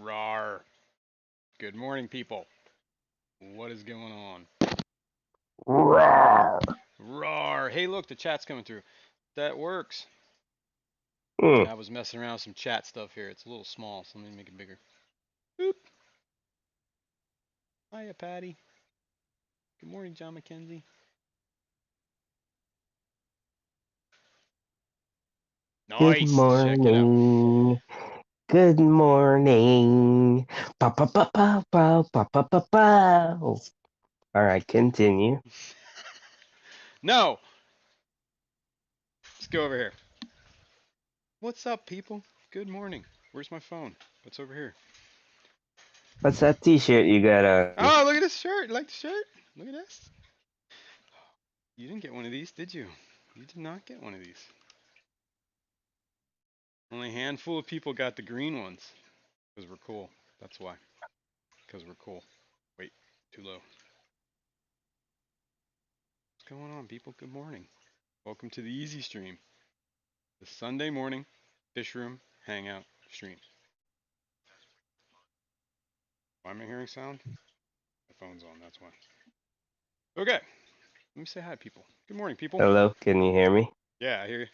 Rar. Good morning, people. What is going on? Rawr. Rar. Hey, look, the chat's coming through. That works. Hmm. I was messing around with some chat stuff here. It's a little small, so let me make it bigger. Boop. Hiya, Patty. Good morning, John McKenzie. Good Nice. Check it out. morning. Good morning. Pa pa pa pa pa pa pa pa pa. All right, continue. No. Let's go over here. What's up, people? Good morning. Where's my phone? What's over here? What's that T-shirt you got on? Oh, look at this shirt. You like the shirt? Look at this. You didn't get one of these, did you? You did not get one of these. Only a handful of people got the green ones. Because we're cool. That's why. Because we're cool. Wait, too low. What's going on, people? Good morning. Welcome to the Easy Stream, the Sunday morning Fishroom Hangout stream. Why am I hearing sound? My phone's on, that's why. Okay, let me say hi, people. Good morning, people. Hello, can you hear me? Yeah, I hear you.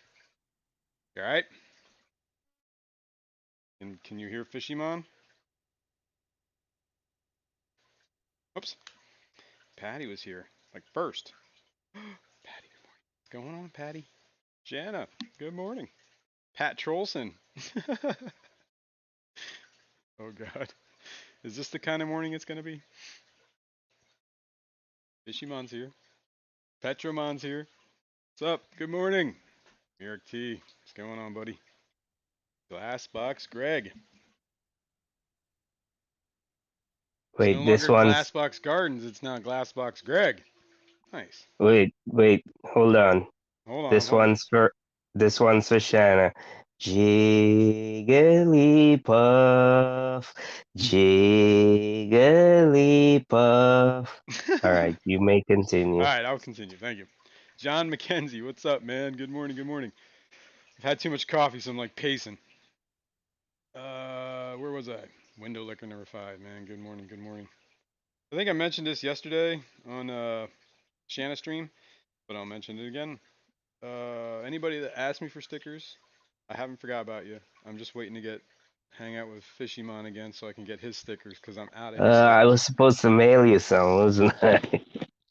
You alright? Can you hear Fishymon? Oops. Patty was here, like first. Patty, good morning. What's going on, Patty? Jana, good morning. Pat Trollson. Oh, God. Is this the kind of morning it's going to be? Fishymon's here. Petromon's here. What's up? Good morning. Eric T. What's going on, buddy? Glassbox Greg. It's no Wait, this longer one's. Glassbox Gardens. It's now Glassbox Greg. Nice. Wait, hold on. Hold on, This hold on. one's for. This one's for Shanna. Jigglypuff, Jigglypuff. All right, you may All continue. right, I'll continue. Thank you. John McKenzie, what's up, man? Good morning, good morning. I've had too much coffee, so I'm like pacing. Where was I? Window liquor number 5, man. Good morning, good morning. I think I mentioned this yesterday on Shanna stream, but I'll mention it again. Anybody that asked me for stickers, I haven't forgot about you. I'm just waiting to hang out with Fishymon again so I can get his stickers because I'm out of his I stickers. was supposed to mail you some, wasn't I?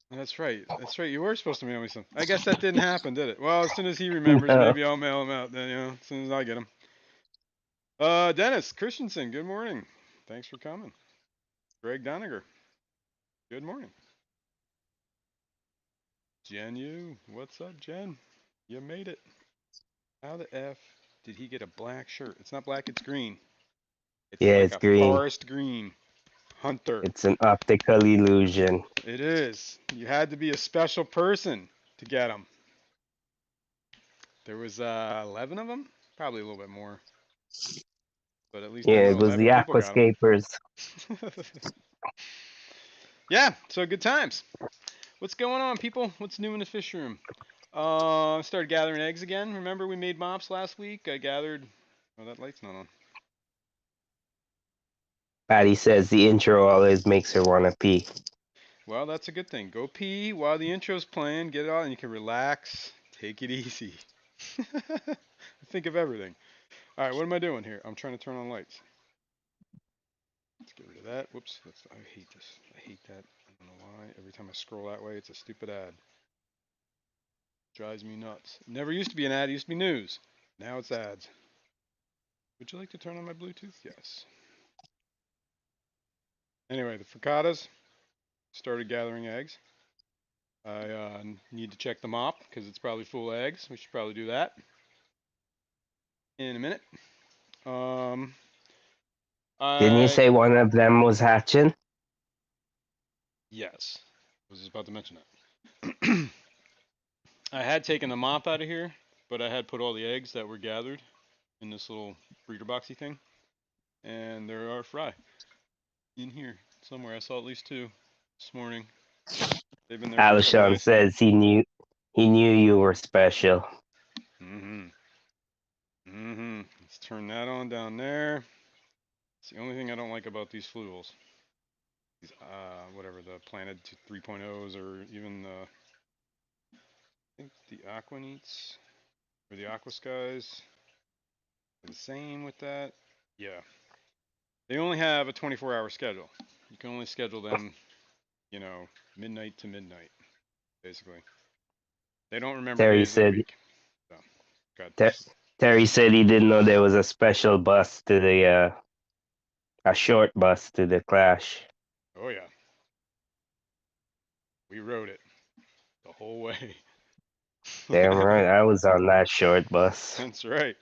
That's right. That's right. You were supposed to mail me some. I guess that didn't happen, did it? Well, as soon as he remembers, No. maybe I'll mail him out. Then as soon as I get him. Dennis Christensen. Good morning. Thanks for coming. Greg Doniger. Good morning. Jen, what's up, Jen? You made it. How the f did he get a black shirt? It's not black. It's green. It's Yeah, like it's a green. forest green. Hunter. It's an optical illusion. It is. You had to be a special person to get them. There was 11 of them, probably a little bit more, but at least I Yeah, know it was 11 the people got aquascapers. them. Yeah, so good times. What's going on, people? What's new in the fish room? Started gathering eggs again. Remember we made mops last week? I gathered. Oh, that light's not on. Patty says the intro always makes her want to pee. Well, that's a good thing. Go pee while the intro's playing. Get it out, and you can relax. Take it easy. Think of everything. All right, what am I doing here? I'm trying to turn on lights. Let's get rid of that. Whoops. I hate this. I hate that. I don't know why. Every time I scroll that way, it's a stupid ad. Drives me nuts. It never used to be an ad. It used to be news. Now it's ads. Would you like to turn on my Bluetooth? Yes. Anyway, the fricatas started gathering eggs. I need to check the mop because it's probably full of eggs. We should probably do that in a minute. Um, Didn't you I say one of them was hatching? yes, I was just about to mention that. I had taken the mop out of here, but I had put all the eggs that were gathered in this little breeder boxy thing, and there are fry in here somewhere. I saw at least 2 this morning. They've been there for a couple Alshon days now. says he knew you were special. Mm-hmm. Mm-hmm. Let's turn that on down there. It's the only thing I don't like about these fluos. These, whatever, the Planet 3.0s or even the, I think the Aquanites or the Aqua Skies are the same with that. Yeah. They only have a 24-hour schedule. You can only schedule them, you know, midnight to midnight, basically. They don't remember Terry days of the said week. So, good. Ter- Terry said he didn't know there was a special bus to the a short bus to the Clash. Oh yeah, we rode it the whole way. Damn right, I was on that short bus, That's right.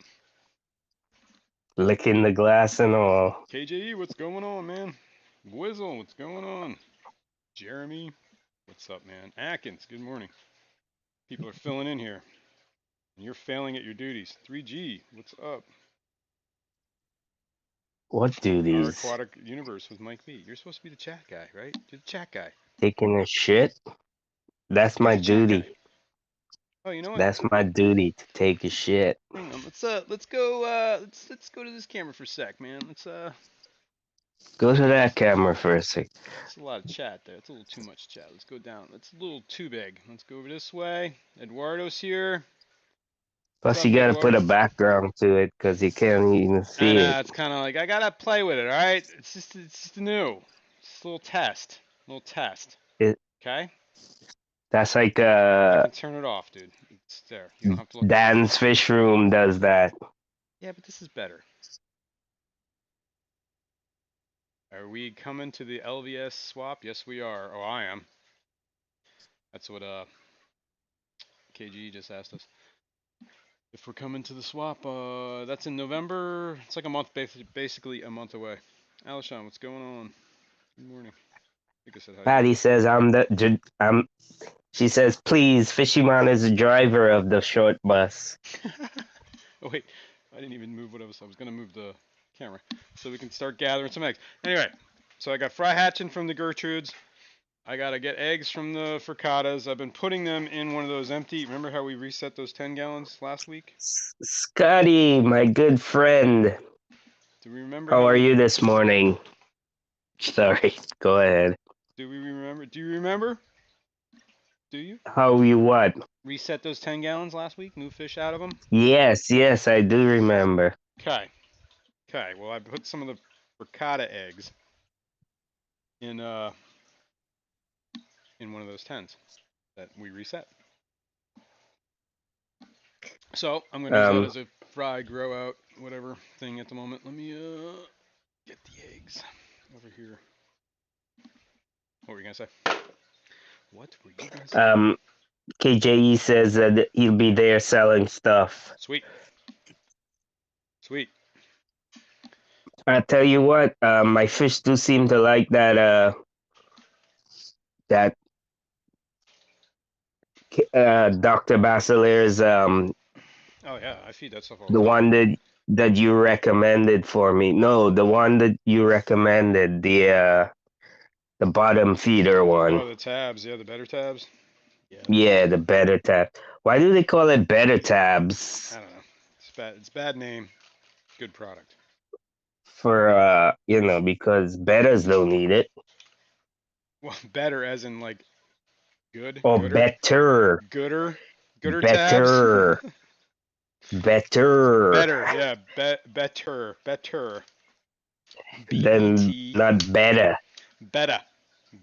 licking the glass and all. KJE, what's going on, man? Whizzle, what's going on? Jeremy, what's up, man? Atkins, good morning. People are filling in here, and you're failing at your duties. 3G, what's up? What Our duties? aquatic universe with Mike B. You're supposed to be the chat guy, right? You're the chat guy. Taking a shit? That's You're my the chat guy. duty. Oh, you know what? That's my duty to take a shit. Hang on. Let's go. Let's go to this camera for a sec, man. Go to that camera for a sec. It's a lot of chat there. It's a little too much chat. Let's go down. That's a little too big. Let's go over this way. Eduardo's here. What's Plus, you up, gotta put Eduardo? a background to it because you can't even I see it. know it's kind of like I gotta play with it. All right. It's just new. It's a little test. A little test. it Okay. that's like I can turn it off, dude. It's there. You don't have to look at it. Dan's Fishroom does that. Yeah, but this is better. Are we coming to the LVS swap? Yes, we are. Oh, I am. That's what KG just asked us. If we're coming to the swap, that's in November. It's like a month, basically a month away. Alishon, what's going on? Good morning. I think I said hi to Patty says I'm. She says, please, Fishyman is the driver of the short bus. you. Oh wait, I didn't even move what I was. I was gonna move the camera so we can start gathering some eggs. Anyway, so I got fry hatching from the Gertrudes. I gotta get eggs from the fricatas. I've been putting them in one of those empty. Remember how we reset those 10 gallons last week? Scotty, my good friend, Do we remember how how are we? you this morning? Sorry, go ahead. Do we remember? Do you remember? Do you How you what? reset those 10 gallons last week? Move fish out of them. Yes, yes, I do remember. Okay. Okay. Well, I put some of the ricotta eggs in in one of those tens that we reset. So I'm gonna use that Um, as a fry grow out whatever thing at the moment. Let me get the eggs over here. What were you gonna say? What were you gonna say? um, KJE says that he'll be there selling stuff. Sweet. Sweet. I tell you what, my fish do seem to like that Dr. Basilaire's Oh yeah, I feed that stuff all the the time. one that you recommended for me. No, the one that you recommended, the bottom feeder one. Oh, the tabs. Yeah, the better tabs. Yeah. Yeah, the better tab. Why do they call it better tabs? I don't know. It's bad. It's bad name. Good product. For because betters don't need it. Well, better as in like good, Or gooder, better. gooder, gooder tabs. Better. Better. Better, yeah, better, better. B E Than T. not better. Better,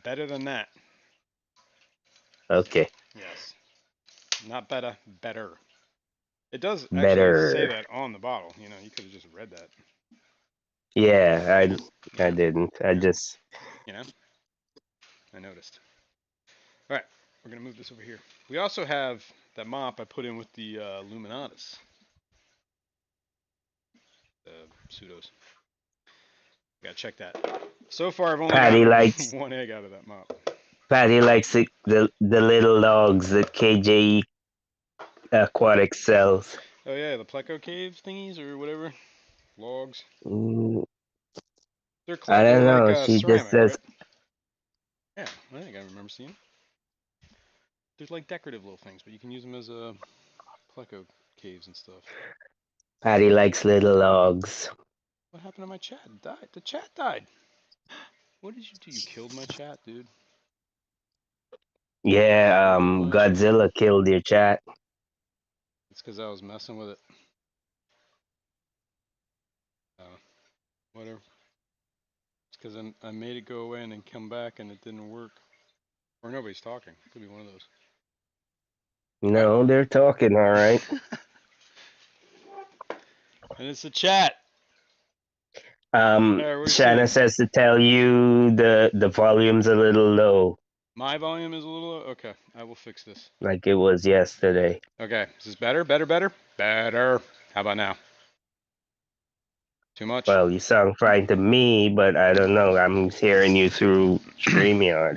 better than that. Okay. Yes, not better, better. It does actually say Better. that on the bottle. You know, you could have just read that. Yeah, I Yeah, didn't. I yeah. just You know, I noticed. All right, we're gonna move this over here. We also have that mop I put in with the Luminatus, the pseudos. Gotta check that. So far, I've only Patty gotten likes one egg out of that mop. Patty likes the little dogs that KJE Aquatic sells. Oh yeah, the Pleco Caves thingies or whatever. Logs. Mm, I They're don't like know. She just ceramic, says right? Yeah, I think I remember seeing 'em. They're like decorative little things, but you can use them as Pleco caves and stuff. Patty likes little dogs. What happened to my chat? It died. The chat died. What did you do? You killed my chat, dude. Yeah, What? Godzilla killed your chat. It's because I was messing with it. Whatever. It's because I made it go away and then come back and it didn't work. Or nobody's talking. Could be one of those. What? No, they're talking all right. And it's the chat. Alright, what are you Shanna saying? says to tell you the volume's a little low, My volume is a little low? Okay, I will fix this. like it was yesterday. Okay, is this better? Better, better? Better. How about now? Too much? Well, you sound fine to me, but I don't know. I'm hearing you through StreamYard.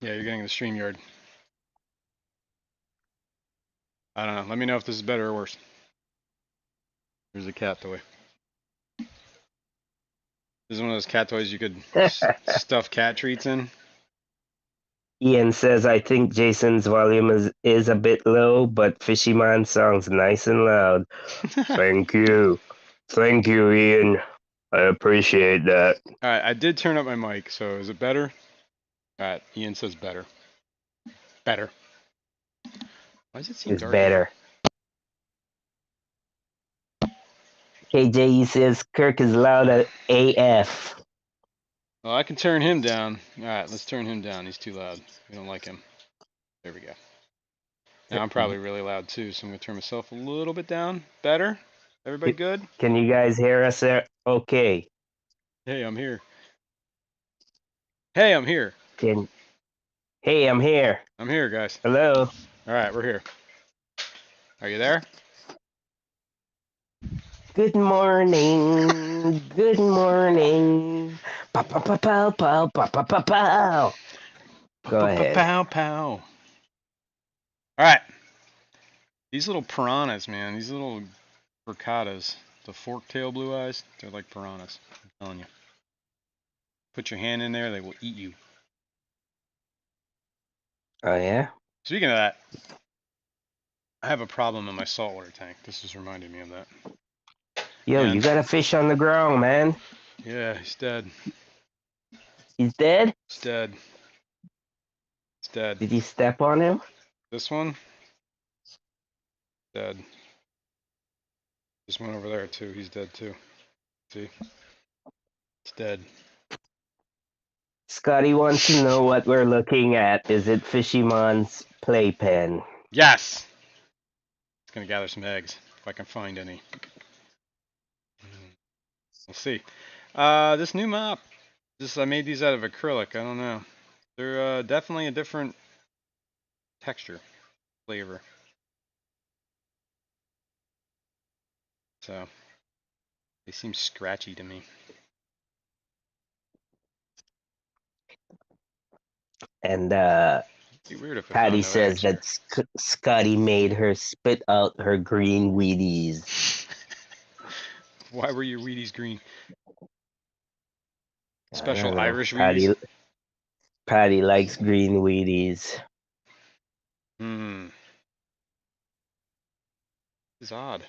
Yeah, you're getting the StreamYard. I don't know. Let me know if this is better or worse. Here's a cat toy. This is one of those cat toys you could stuff cat treats in. Ian says, I think Jason's volume is a bit low, but Fishy Man sounds nice and loud. Thank you. Thank you, Ian. I appreciate that. Alright, I did turn up my mic, so is it better? Alright, Ian says better. Better. Why does it seem It's dark in here? better. KJE says Kirk is loud at AF. Well, I can turn him down. Alright, let's turn him down. He's too loud. We don't like him. There we go. Now I'm probably really loud too, so I'm going to turn myself a little bit down. Better? Everybody good? Can you guys hear us there? Okay. Hey, I'm here. Hey, I'm here. Hey, I'm here. I'm here, guys. Hello. Alright, we're here. Are you there? Good morning. Good morning. Pow, pow, pow, pow, pow, pow, pow, pow, pow. Go ahead. Pow, pow. Alright. These little piranhas, man. These little bricadas. The fork-tail blue eyes. They're like piranhas. I'm telling you. Put your hand in there, they will eat you. Oh, yeah? Speaking of that, I have a problem in my saltwater tank. This is reminding me of that. Yo, you And, got a fish on the ground, man. yeah, he's dead. He's dead? He's dead. He's dead. Did you step on him? This one, dead. This one over there, too. He's dead, too. See? It's dead. Scotty wants to know what we're looking at. Is it Fishymon's playpen? Yes! It's gonna gather some eggs, if I can find any. We'll see. This new mop. I made these out of acrylic. I don't know. They're definitely a different texture, flavor. So, they seem scratchy to me. And It'd be weird if I found Patty no says eggs here. that Scotty made her spit out her green Wheaties. Why were your Wheaties green? I Special don't know. Irish Wheaties? Patty likes green Wheaties. Hmm. This is odd.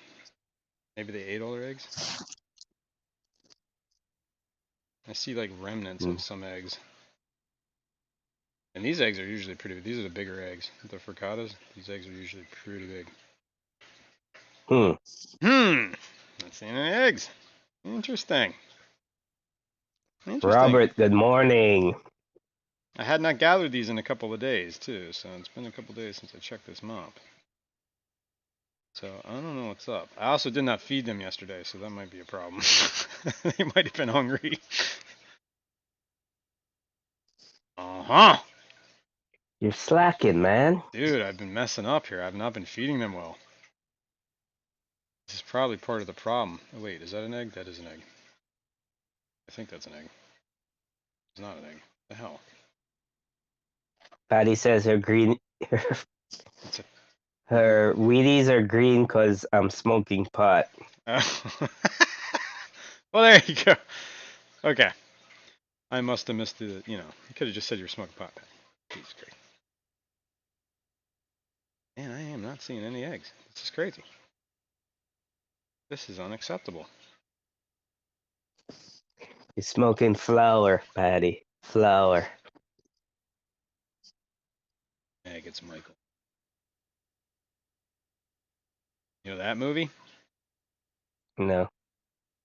Maybe they ate all their eggs? I see like remnants Hmm. of some eggs. And these eggs are usually pretty big. These are the bigger eggs. The frittatas, these eggs are usually pretty big. Hmm. Not seeing any eggs. Interesting. Interesting. Robert, good morning. I had not gathered these in a couple of days, too, so it's been a couple of days since I checked this mop. So I don't know what's up. I also did not feed them yesterday, so that might be a problem. They might have been hungry. Uh-huh. You're slacking, man. Dude, I've been messing up here. I've not been feeding them well. This is probably part of the problem. Oh, wait, is that an egg? That is an egg. I think that's an egg. It's not an egg. What the hell? Patty says her green It's a... her Wheaties are green because I'm smoking pot. Oh. Well, there you go. Okay. I must have missed the, you could have just said you were smoking pot. Jesus Christ. Man, I am not seeing any eggs. This is crazy. This is unacceptable. You're smoking flour, Patty. Flour. Maggots, Michael. You know that movie? No.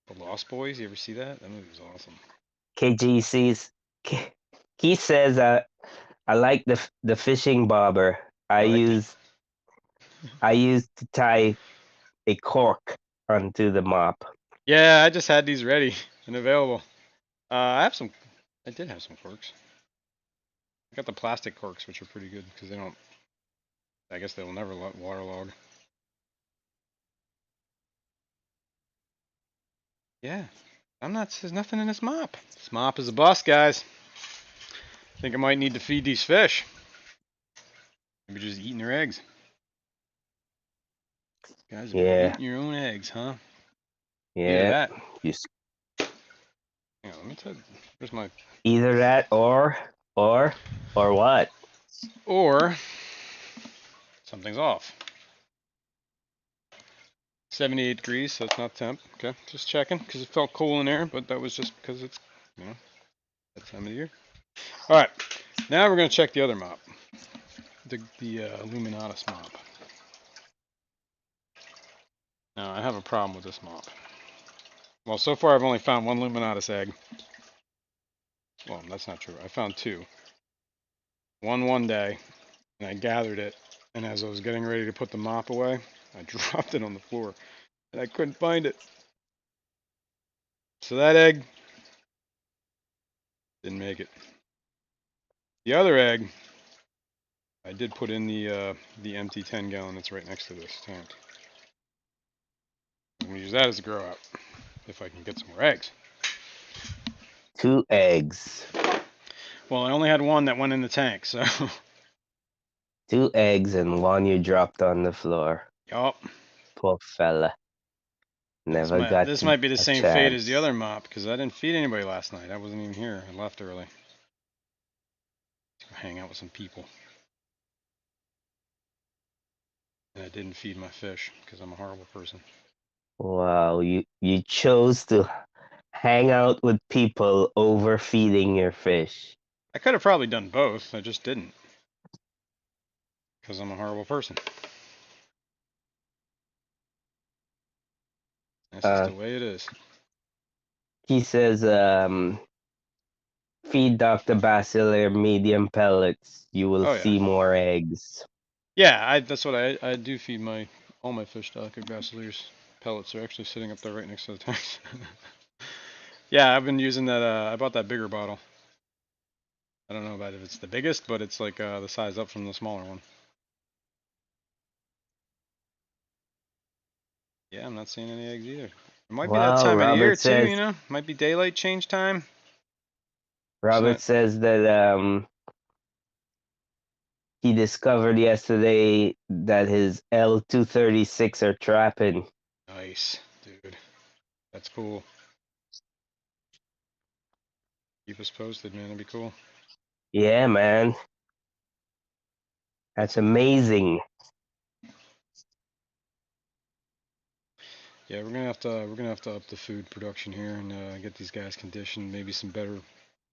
The Lost Boys? You ever see that? That movie was awesome. KG sees. He says, I like the fishing bobber. I You like it? use to tie a cork onto the mop. Yeah, I just had these ready and available. I did have some corks. I got the plastic corks, which are pretty good because they don't. I guess they will never waterlog. Yeah, I'm not. There's nothing in this mop. This mop is a bust, guys. I think I might need to feed these fish. Maybe just eating their eggs. Guys, have you Yeah, eaten your own eggs, huh? Either yeah. that. You Hang on, let me tell you. Where's my. either that or what? Or something's off. 78 degrees, so it's not temp. Okay, just checking because it felt cool in there, but that was just because it's, that time of the year. All right, now we're gonna check the other mop, the Illuminatus mop. Now I have a problem with this mop. Well, so far I've only found one Illuminatus egg. Well, that's not true. I found two. One day, and I gathered it, and as I was getting ready to put the mop away, I dropped it on the floor, and I couldn't find it. So that egg didn't make it. The other egg, I did put in the empty 10-gallon that's right next to this tank. I'm gonna use that as a grow out if I can get some more eggs. 2 eggs. Well, I only had one that went in the tank, so 2 eggs and one you dropped on the floor. yup. Poor fella. Never got This might be the a same fate as the chance. other mop because I didn't feed anybody last night. I wasn't even here. I left early. To go hang out with some people. And I didn't feed my fish because I'm a horrible person. Wow, you chose to hang out with people over feeding your fish. I could have probably done both. I just didn't because I'm a horrible person. That's just Uh, the way it is. he says, feed Dr. Bacillus medium pellets. You will Oh yeah, see more eggs. yeah. That's what I do feed all my fish Dr. Bacillus pellets. Are actually sitting up there right next to the tanks. Yeah, I've been using that. I bought that bigger bottle. I don't know about if it's the biggest, but it's like the size up from the smaller one. Yeah, I'm not seeing any eggs either. It might be that Wow, time of the year too, Might be daylight change time. Robert says that he discovered yesterday that his L236 are trapping. Nice, dude. That's cool. Keep us posted, man. That'd be cool. Yeah, man. That's amazing. Yeah, we're gonna have to up the food production here and get these guys conditioned. Maybe some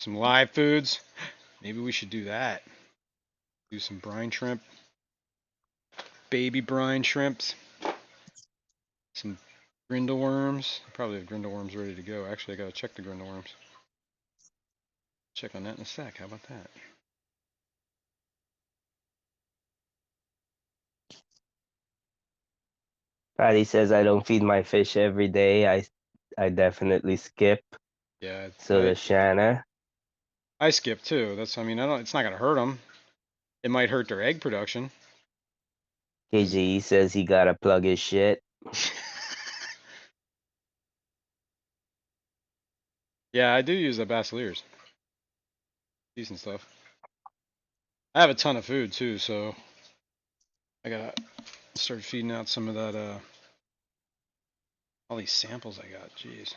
live foods. Maybe we should do that. Do some brine shrimp, baby brine shrimps, some grindle worms. I probably have grindle worms ready to go. Actually, I gotta check the grindle worms. Check on that in a sec. How about that? Patty says I don't feed my fish every day. I definitely skip. Yeah, So does Shanna. I skip too. I mean, I don't. It's not gonna hurt them. It might hurt their egg production. KG says he gotta plug his shit. Yeah, I do use the Basileers. Decent stuff. I have a ton of food too, so I gotta start feeding out some of that. All these samples I got. Jeez,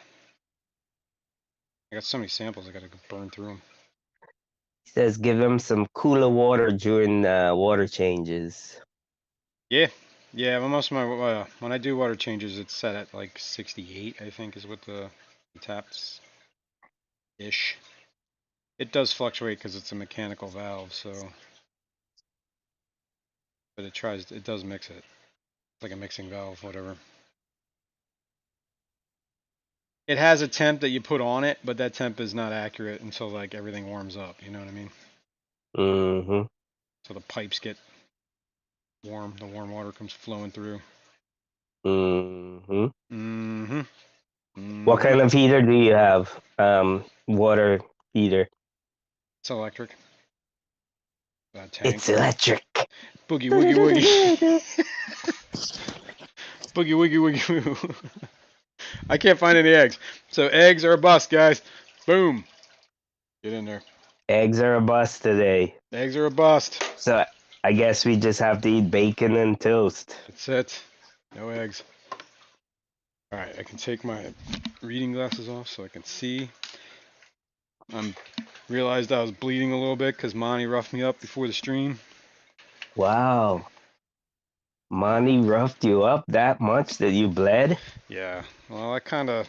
I got so many samples. I gotta go burn through them. He says give him some cooler water during water changes. Yeah, yeah. But most of my when I do water changes, it's set at like 68. I think is what the taps. ish. It does fluctuate because it's a mechanical valve, so. But it does mix it. It's like a mixing valve, whatever. It has a temp that you put on it, but that temp is not accurate until like everything warms up. You know what I mean? Mm-hmm. So the pipes get warm. The warm water comes flowing through. Mm-hmm. Mm-hmm. What Mm-hmm. kind of heater do you have? Water heater. It's electric. Tank. It's electric. Boogie woogie woogie. Boogie woogie woogie woo. I can't find any eggs. So eggs are a bust, guys. Boom. Get in there. Eggs are a bust today. Eggs are a bust. So I guess we just have to eat bacon and toast. That's it. No eggs. Alright, I can take my reading glasses off so I can see. I realized I was bleeding a little bit because Monty roughed me up before the stream. Wow. Monty roughed you up that much that you bled? Yeah. Well, I kind of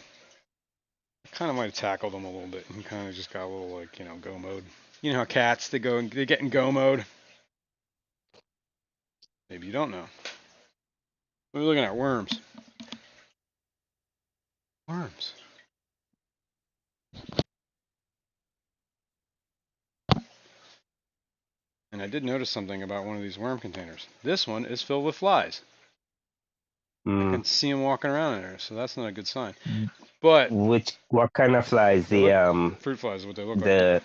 might have tackled him a little bit. He kind of just got a little like, go mode. You know how cats, they get in go mode. Maybe you don't know. We're looking at worms. Worms. And I did notice something about one of these worm containers. This one is filled with flies. I Mm. can see them walking around in there, so that's not a good sign. But What kind of flies? Fruit flies is what they look like. The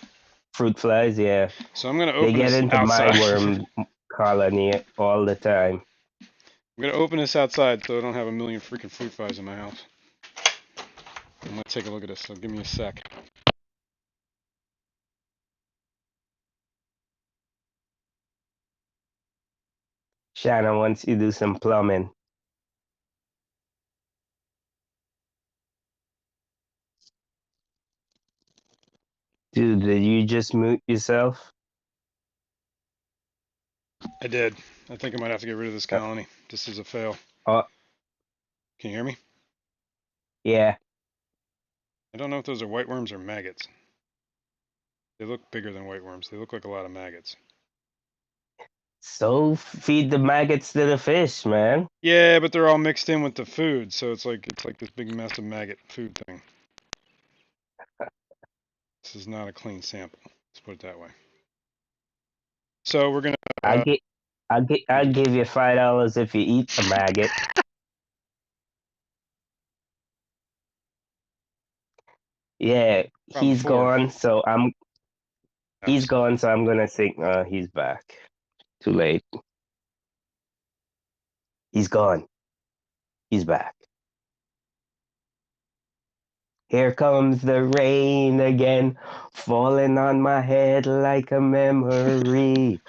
fruit flies, yeah. So I'm gonna They open get this into my outside. worm colony all the time. I'm gonna open this outside so I don't have a million freaking fruit flies in my house. I'm gonna take a look at this, so give me a sec. Shanna wants you to do some plumbing. Dude, did you just mute yourself? I did. I think I might have to get rid of this Uh, colony. This is a fail. oh, Can you hear me? yeah. I don't know if those are white worms or maggots. They look bigger than white worms. They look like a lot of maggots. So feed the maggots to the fish, man. Yeah, but they're all mixed in with the food, so it's like this big mess of maggot food thing. This is not a clean sample. Let's put it that way. So we're gonna. I'll give you $5 if you eat a maggot. Yeah, Probably he's four. gone, so he's Abs. gone, so I'm gonna think he's back. Too late. He's gone. He's back. Here comes the rain again, falling on my head like a memory,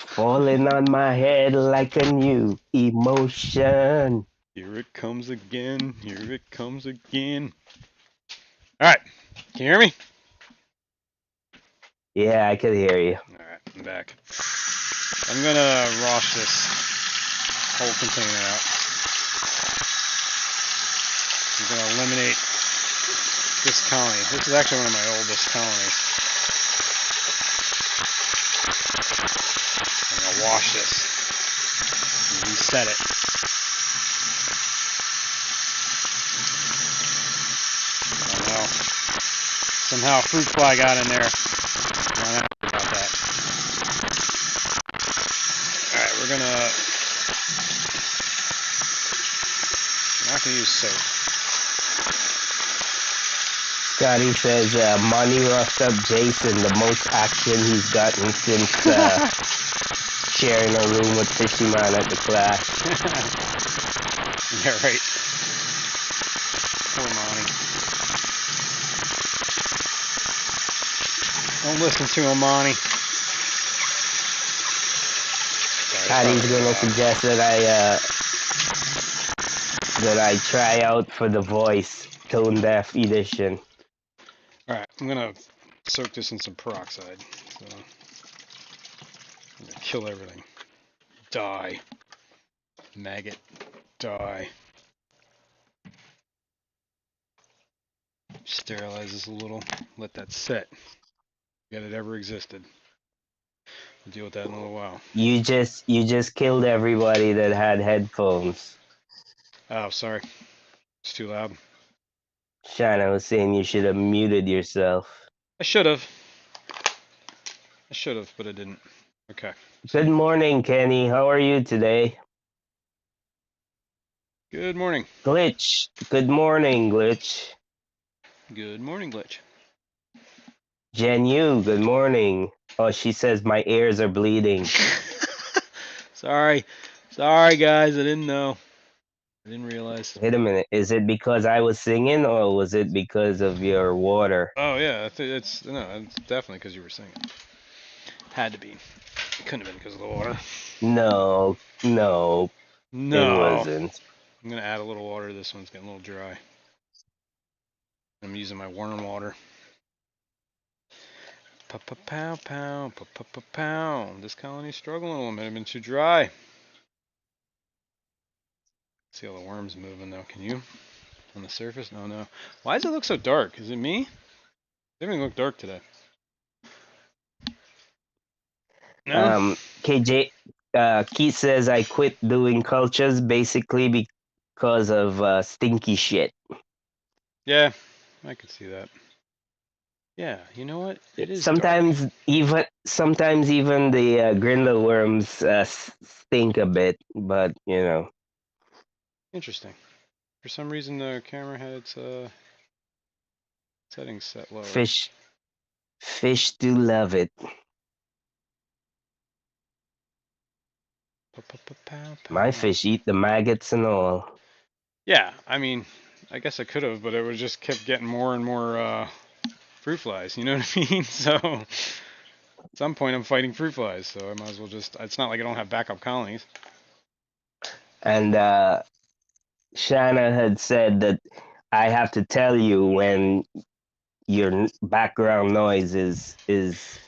falling on my head like a new emotion. Here it comes again. Here it comes again. All right. Can you hear me? Yeah, I could hear you. All right. I'm back. I'm gonna wash this whole container out. I'm gonna eliminate this colony. This is actually one of my oldest colonies. I'm gonna wash this and reset it. Oh no. Somehow a fruit fly got in there. I'm not happy about that. Alright, we're not gonna use soap. Scotty says, Money roughed up Jason, the most action he's gotten since sharing a room with Fishy Man at the class. Yeah, right. Poor Monty. Don't listen to him, Monty. Patty's gonna suggest that I try out for the voice tone deaf edition. Alright, I'm gonna soak this in some peroxide. So I'm gonna kill everything. Die. Maggot. Die. Sterilize this a little. Let that set. Forget it ever existed. We'll deal with that in a little while. You just killed everybody that had headphones. Oh, sorry. It's too loud. Shana was saying you should have muted yourself. I should have. But I didn't. Okay. Good See? morning, Kenny. How are you today? Good morning. Glitch. Good morning, Glitch. Good morning, Glitch. Jen Yu, good morning. Oh, she says my ears are bleeding. Sorry. Sorry, guys. I didn't know. I didn't realize. Wait a minute. Is it because I was singing or was it because of your water? Oh, yeah. It's definitely because you were singing. Had to be. It couldn't have been because of the water. No, it No. wasn't. I'm going to add a little water. This one's getting a little dry. I'm using my worm water. Pow. Pow. This colony's struggling a little bit. It's been too dry. See all the worms moving though. Can you? On the surface? No. Why does it look so dark? Is it me? Everything look dark today. No? KJ, Keith says I quit doing cultures basically because of stinky shit. Yeah, I could see that. Yeah, you know what? It is dark. Sometimes even the grindle worms stink a bit, but you know. Interesting. For some reason the camera had its settings set low. Fish do love it. My Pow. fish eat the maggots and all. Yeah, I mean, I guess I could have, but it would just kept getting more and more fruit flies. You know what I mean? So at some point I'm fighting fruit flies, so I might as well just. It's not like I don't have backup colonies. And Shanna had said that I have to tell you when your background noise is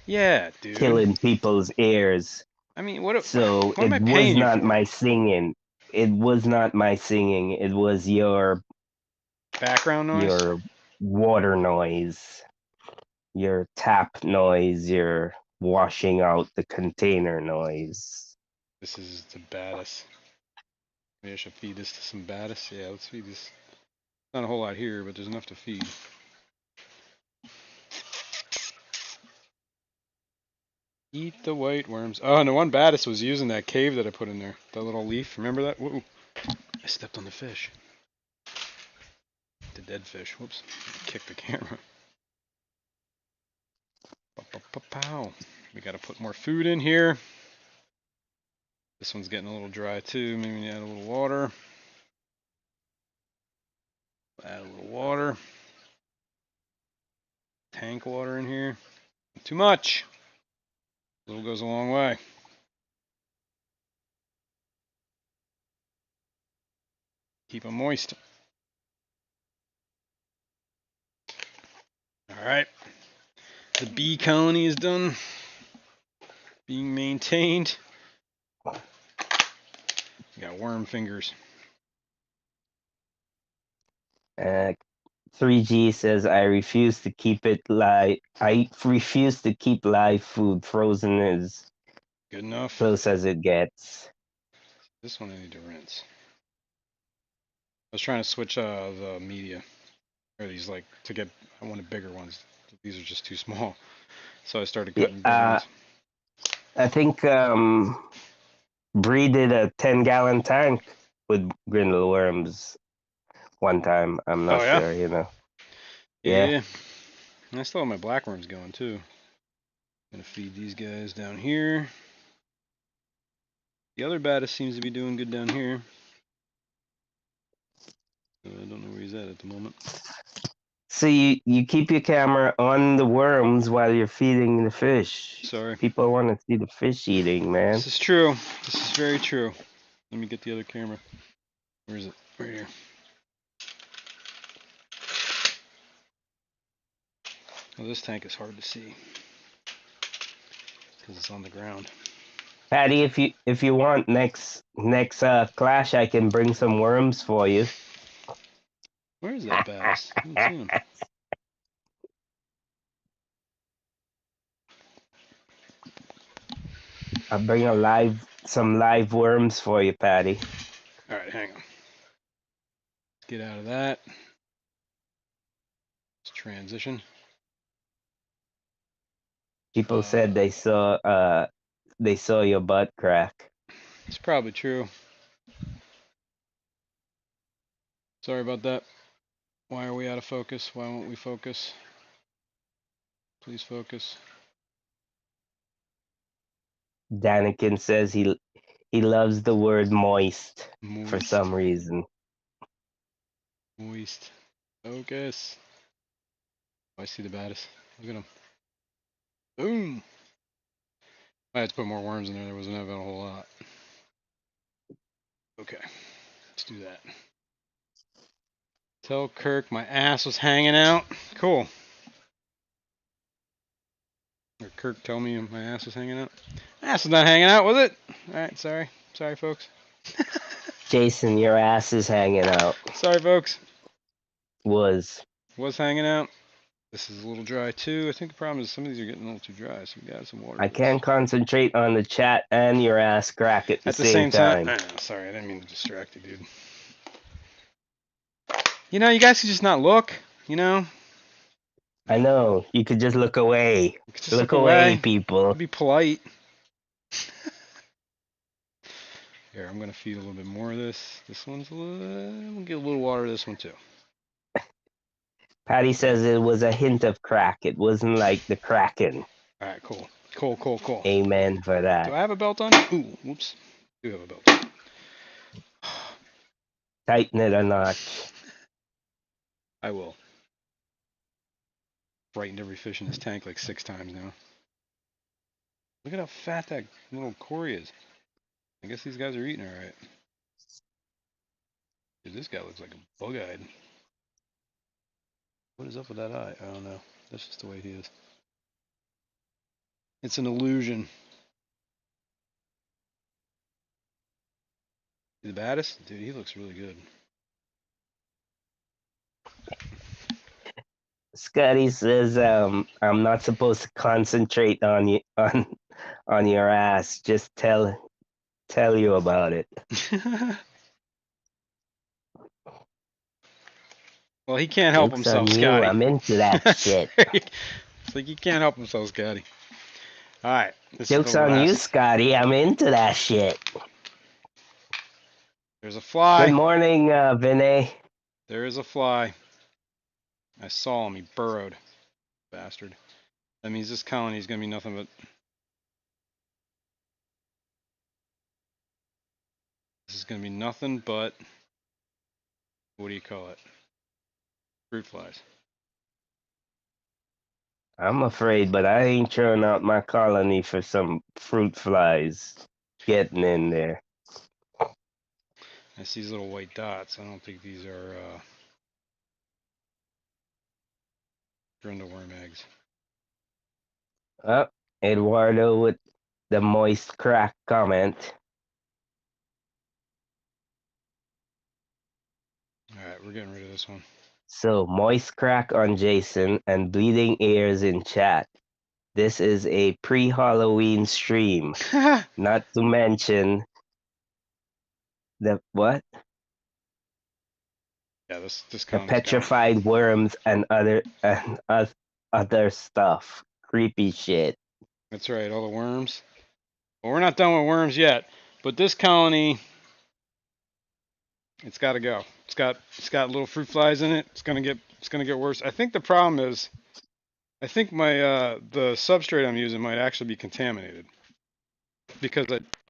Yeah, dude. killing people's ears. I mean, what So am it I was paying you not for? my singing. It was not my singing. It was Background noise? your water noise, your tap noise, your washing out the container noise. This is the baddest. Maybe I should feed this to some baddest. Yeah, let's feed this. Not a whole lot here, but there's enough to feed. Eat the white worms. Oh, and the one baddest was using that cave that I put in there. That little leaf. Remember that? Whoa. I stepped on the fish. The dead fish. Whoops. I kicked the camera. Pow. We gotta put more food in here. This one's getting a little dry too. Maybe we add a little water. Add a little water. Tank water in here. Too much. A little goes a long way. Keep them moist. Alright. The bee colony is done being maintained. We got worm fingers. 3G says I refuse to keep it live. I refuse to keep live food frozen as Good enough. close as it gets. This one I need to rinse. I was trying to switch the media. Or these like to get I wanted bigger ones. These are just too small. So I started Yeah, cutting bigger ones. I think Bree did a 10-gallon tank with grindle worms one time. I'm Oh not yeah? sure, you know. Yeah. Yeah. And I still have my black worms going too. Gonna feed these guys down here. The other baddest seems to be doing good down here. I don't know where he's at the moment. So you keep your camera on the worms while you're feeding the fish. Sorry. People want to see the fish eating, man. This is true. This is very true. Let me get the other camera. Where is it? Right here. Well, this tank is hard to see because it's on the ground. Patty, if you want next clash, I can bring some worms for you. Where is that baddest? I haven't seen him. I'll bring some live worms for you, Patty. All right, hang on. Let's get out of that. Let's transition. People said they saw your butt crack. It's probably true. Sorry about that. Why are we out of focus? Why won't we focus? Please focus. Danikin says he loves the word moist for Moist. some reason. Moist. Focus. Oh, I see the baddest. Look at him. Boom. I had to put more worms in there. There wasn't even a whole lot. Okay. Let's do that. Tell Kirk my ass was hanging out. Cool. Or Kirk tell me my ass was hanging out. Ass was not hanging out, was it? Alright, sorry. Sorry, folks. Jason, your ass is hanging out. Sorry, folks. Was hanging out. This is a little dry too. I think the problem is some of these are getting a little too dry, so we got some water. I can't concentrate on the chat and your ass crack at the same time. Sorry, I didn't mean to distract you, dude. You know, you guys could just not look. You know. I know. You could just look away. Just look away, people. Be polite. Here, I'm gonna feed a little bit more of this. This one's a little. We'll get a little water of this one too. Patty says it was a hint of crack. It wasn't like the Kraken. All right, cool. Cool. Amen for that. Do I have a belt on? Ooh, whoops. I do have a belt on. Tighten it a notch. I will. Frightened every fish in this tank like 6 times now. Look at how fat that little Cory is. I guess these guys are eating alright. Dude, this guy looks like a bug-eyed. What is up with that eye? I don't know. That's just the way he is. It's an illusion. The baddest? Dude, he looks really good. Scotty says, I'm not supposed to concentrate on you on your ass. Just tell you about it. Well, he can't help Joke's himself, on you. Scotty. I'm into that shit. It's like he can't help himself, Scotty. All right. Joke's on you, Scotty. I'm into that shit. There's a fly. Good morning, Vinay. There is a fly. I saw him. He burrowed. Bastard. That means this colony is going to be nothing but... This is going to be nothing but... What do you call it? Fruit flies. I'm afraid, but I ain't throwing out my colony for some fruit flies getting in there. I see these little white dots. I don't think these are brindleworm eggs. Oh, Eduardo with the moist crack comment. Alright, we're getting rid of this one. So, moist crack on Jason and bleeding ears in chat. This is a pre-Halloween stream. Not to mention the what? Yeah, this The petrified worms and other stuff. Creepy shit. That's right, all the worms. Well, we're not done with worms yet, but this colony, it's got to go. It's got little fruit flies in it. It's gonna get worse. I think the problem is, I think my the substrate I'm using might actually be contaminated because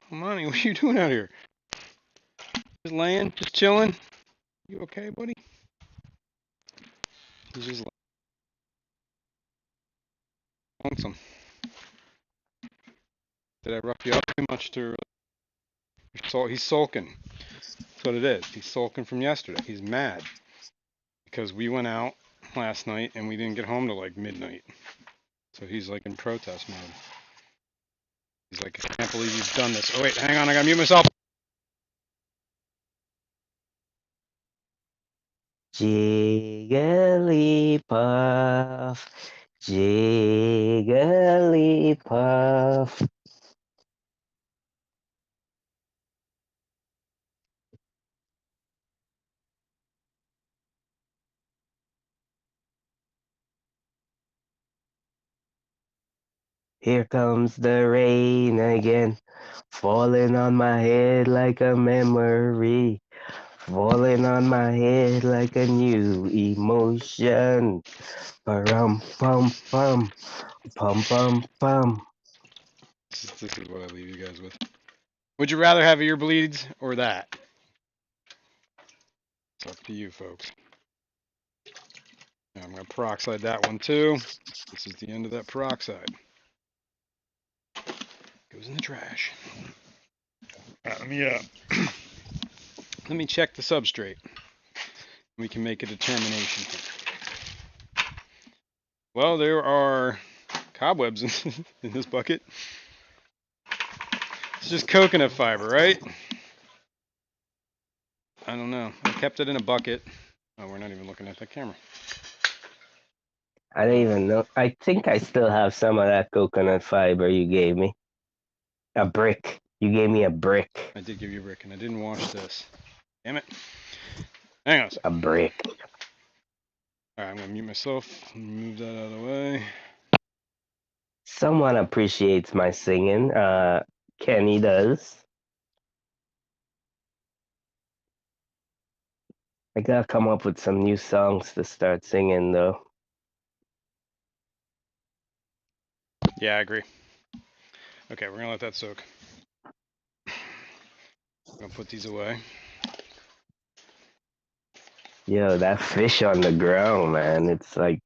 Monty, what are you doing out here? Just laying, just chilling. You okay, buddy? He's just lonesome. Did I rough you up too much to? He's sulking. That's what it is. He's sulking from yesterday. He's mad because we went out last night and we didn't get home till like midnight. So he's like in protest mode. He's like, I can't believe you've done this. Oh wait, hang on, I gotta mute myself. Jigglypuff, Jigglypuff. Here comes the rain again, falling on my head like a memory, falling on my head like a new emotion. Pum pum pum, pum pum pum. This is what I leave you guys with. Would you rather have ear bleeds or that? It's up to you, folks. Now I'm going to peroxide that one too. This is the end of that peroxide. Goes in the trash. All right, let me check the substrate. We can make a determination here. Well, there are cobwebs in this bucket. It's just coconut fiber, right? I don't know. I kept it in a bucket. Oh, we're not even looking at that camera. I don't even know. I think I still have some of that coconut fiber you gave me. A brick. You gave me a brick. I did give you a brick, and I didn't wash this. Damn it. Hang on a A second. brick. All right, I'm going to mute myself. Move that out of the way. Someone appreciates my singing. Kenny does. I gotta come up with some new songs to start singing, though. Yeah, I agree. Okay, we're going to let that soak. I'm going to put these away. Yo, that fish on the ground, man. It's like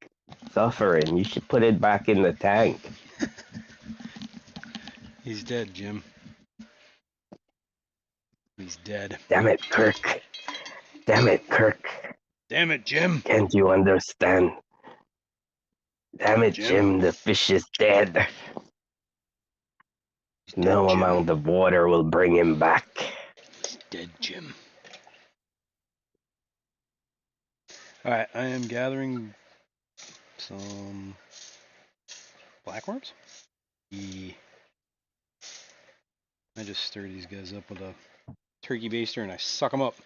suffering. You should put it back in the tank. He's dead, Jim. He's dead. Damn it, Kirk. Damn it, Kirk. Damn it, Jim. Can't you understand? Damn it, Jim. Jim. The fish is dead. He's dead, No Jim. amount of water will bring him back. He's dead, Jim. Alright, I am gathering some blackworms. I just stir these guys up with a turkey baster and I suck them up.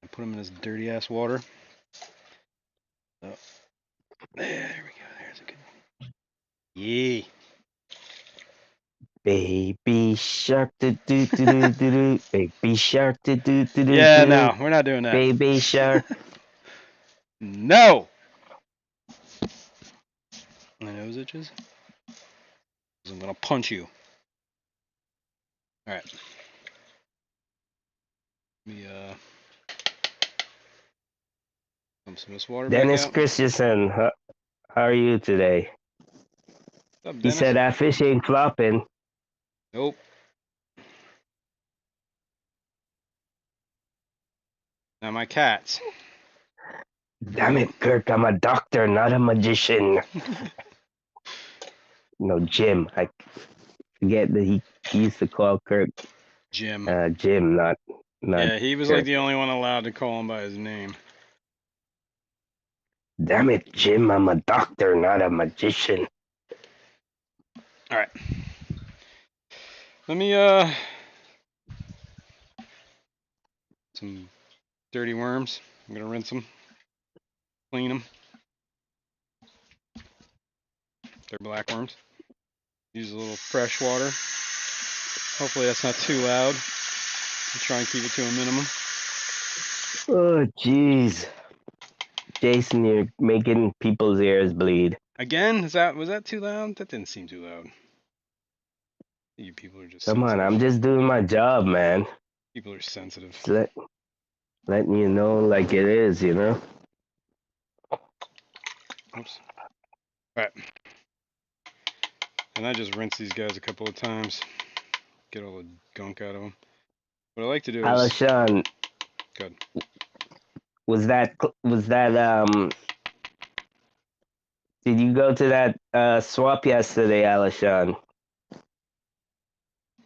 I put them in this dirty ass water. Oh, there we go. There's a good. Yeah. Baby shark, do do do do do do. Baby shark, do do do do Yeah, do. no, we're not doing that. Baby shark. No. My nose itches. I'm gonna punch you. All right. Let me pump some of this water back Dennis out. Christensen, how are you today? What's up, He Dennis? said that fish ain't flopping. Nope. Now my cats. Damn it, Kirk, I'm a doctor, not a magician. No, Jim. I forget that he used to call Kirk Jim. Jim, not Yeah, he was like Kirk. the only one allowed to call him by his name. Damn it, Jim, I'm a doctor, not a magician. All right. Let me some dirty worms. I'm gonna rinse them, clean them. They're black worms. Use a little fresh water. Hopefully that's not too loud. I'll try and keep it to a minimum. Oh, jeez. Jason, you're making people's ears bleed. Again, was that too loud? That didn't seem too loud. You people are just Come on, sensitive. I'm just doing my job, man. People are sensitive. Just letting you know like it is, you know? Oops. All right. And I just rinse these guys a couple of times. Get all the gunk out of them. What I like to do is... Alashan, Good. was that did you go to that swap yesterday, Alashan?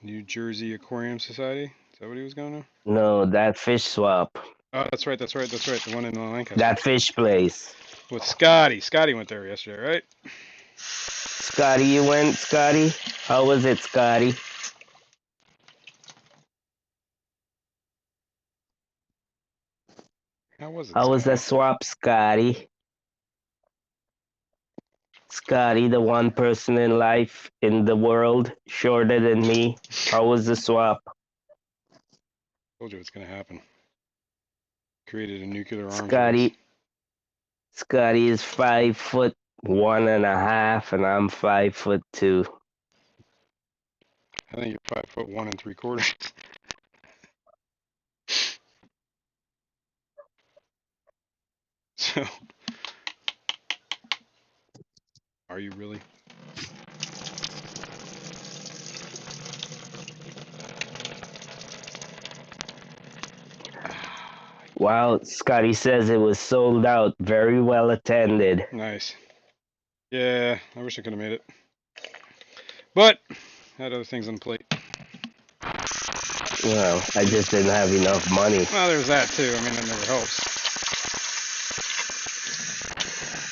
New Jersey Aquarium Society? Is that what he was going to? No, that fish swap. Oh, that's right. The one in Lancaster. That fish place. With Scotty. Scotty went there yesterday, right? Scotty, you went, Scotty? How was it, Scotty? How was it, How was the Scotty? swap, Scotty? Scotty, the one person in life in the world shorter than me. How was the swap? Told you it's gonna happen. Created a nuclear arms race. Scotty is 5'1.5", and I'm 5'2". I think you're 5 foot 1 3/4. So, are you really? Wow, Scotty says it was sold out. Very well attended. Nice. Yeah, I wish I could have made it, but had other things on the plate. Well, I just didn't have enough money. Well, there's that too. I mean, that never helps.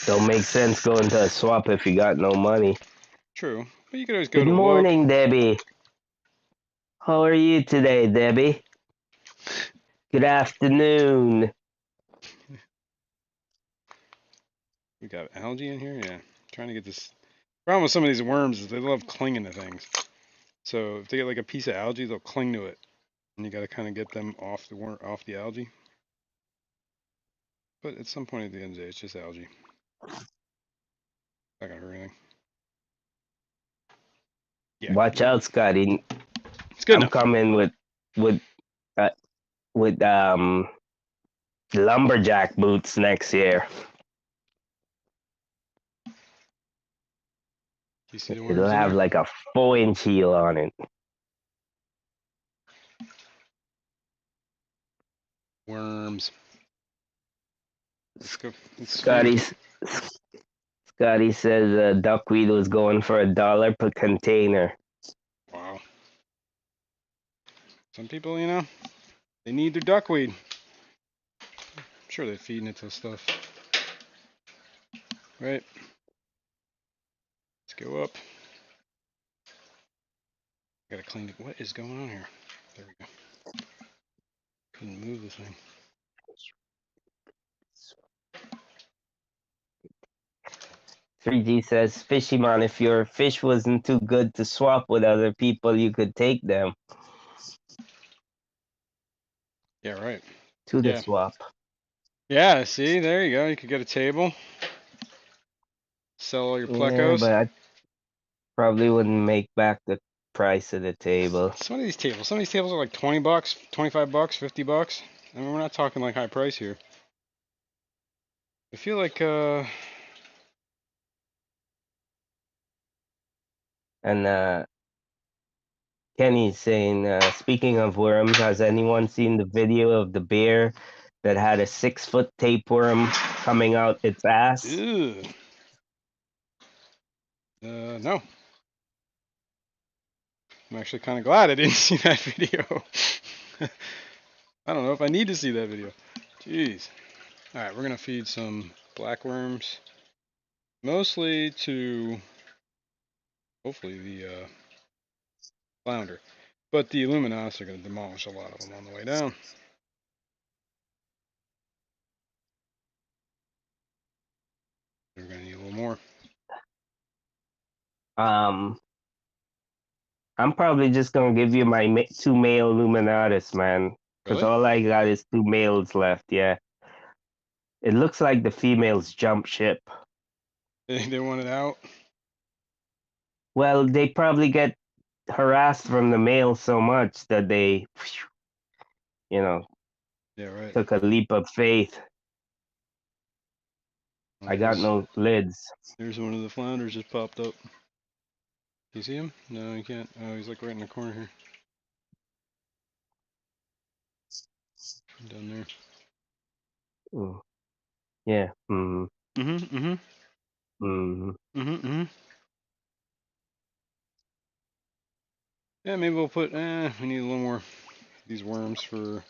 Don't make sense going to a swap if you got no money. True, but you could always go Good to morning, Debbie. How are you today, Debbie? Good afternoon. We got algae in here. Yeah, trying to get this. Problem with some of these worms is they love clinging to things. So if they get like a piece of algae, they'll cling to it, and you got to kind of get them off the algae. But at some point at the end of the day, it's just algae. Not gonna hurt anything. Yeah. Watch out, Scotty. It's good I'm enough. coming with lumberjack boots next year. You see the worms It'll in have there? like a 4-inch heel on it. Worms. Let's go. Let's Scotty feed. says duckweed was going for $1 per container. Wow. Some people, they need their duckweed. I'm sure they're feeding it to stuff. Right. Let's go up. Gotta clean it. What is going on here? There we go. Couldn't move the thing. 3G says, Fishyman, if your fish wasn't too good to swap with other people, you could take them Yeah, right. to the Yeah. swap. Yeah, see, there you go. You could get a table. Sell all your Yeah, plecos. but I probably wouldn't make back the price of the table. Some of these tables are like $20, $25, $50. I mean, we're not talking like high price here. I feel like And Kenny's saying, speaking of worms, has anyone seen the video of the bear that had a 6-foot tapeworm coming out its ass? ew. No. I'm actually kind of glad I didn't see that video. I don't know if I need to see that video. Jeez. Alright, we're going to feed some blackworms. Mostly to, hopefully, the flounder. But the Illuminatus are going to demolish a lot of them on the way down. We're going to need a little more. I'm probably just gonna give you my 2 male Illuminatus, man. Because Really? all I got is 2 males left, yeah. It looks like the females jump ship. They want it out? Well, they probably get harassed from the males so much that they, Yeah, right. took a leap of faith. Well, I got no lids. there's one of the flounders just popped up. You see him? No, you can't. Oh, he's like right in the corner here. Down there. Mm. Yeah. Mm. Mm-hmm. Mm. Yeah, maybe we'll put, we need a little more of these worms for,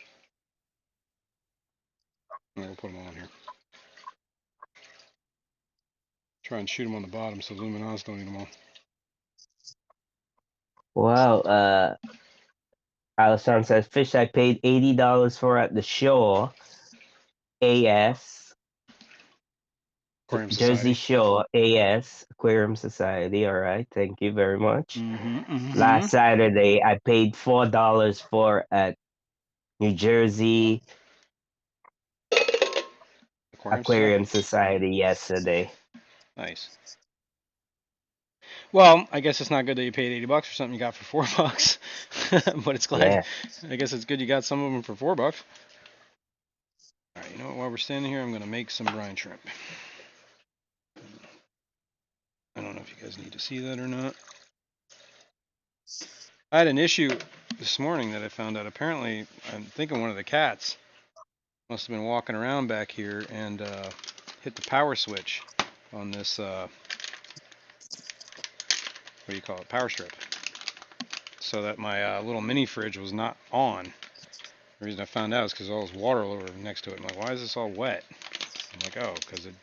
we'll put them all in here. Try and shoot them on the bottom so Luminos don't eat them all. Wow. Alessandro says, fish I paid $80 for at the shore. AS. Aquarium Jersey Society. Shore AS Aquarium Society. All right, thank you very much. Mm-hmm. Last Saturday, I paid $4 for at New Jersey Aquarium Society. Aquarium Society yesterday. Nice. Well, I guess it's not good that you paid $80 for something you got for $4, but it's glad. Yeah. I guess it's good you got some of them for $4. All right, you know what? While we're standing here, I'm gonna make some brine shrimp. I don't know if you guys need to see that or not. I had an issue this morning that I found out. Apparently, I'm thinking one of the cats must have been walking around back here and hit the power switch on this. What do you call it? Power strip. So that my little mini fridge was not on. The reason I found out is because all this water all over next to it. I'm like, why is this all wet? I'm like, oh, because it,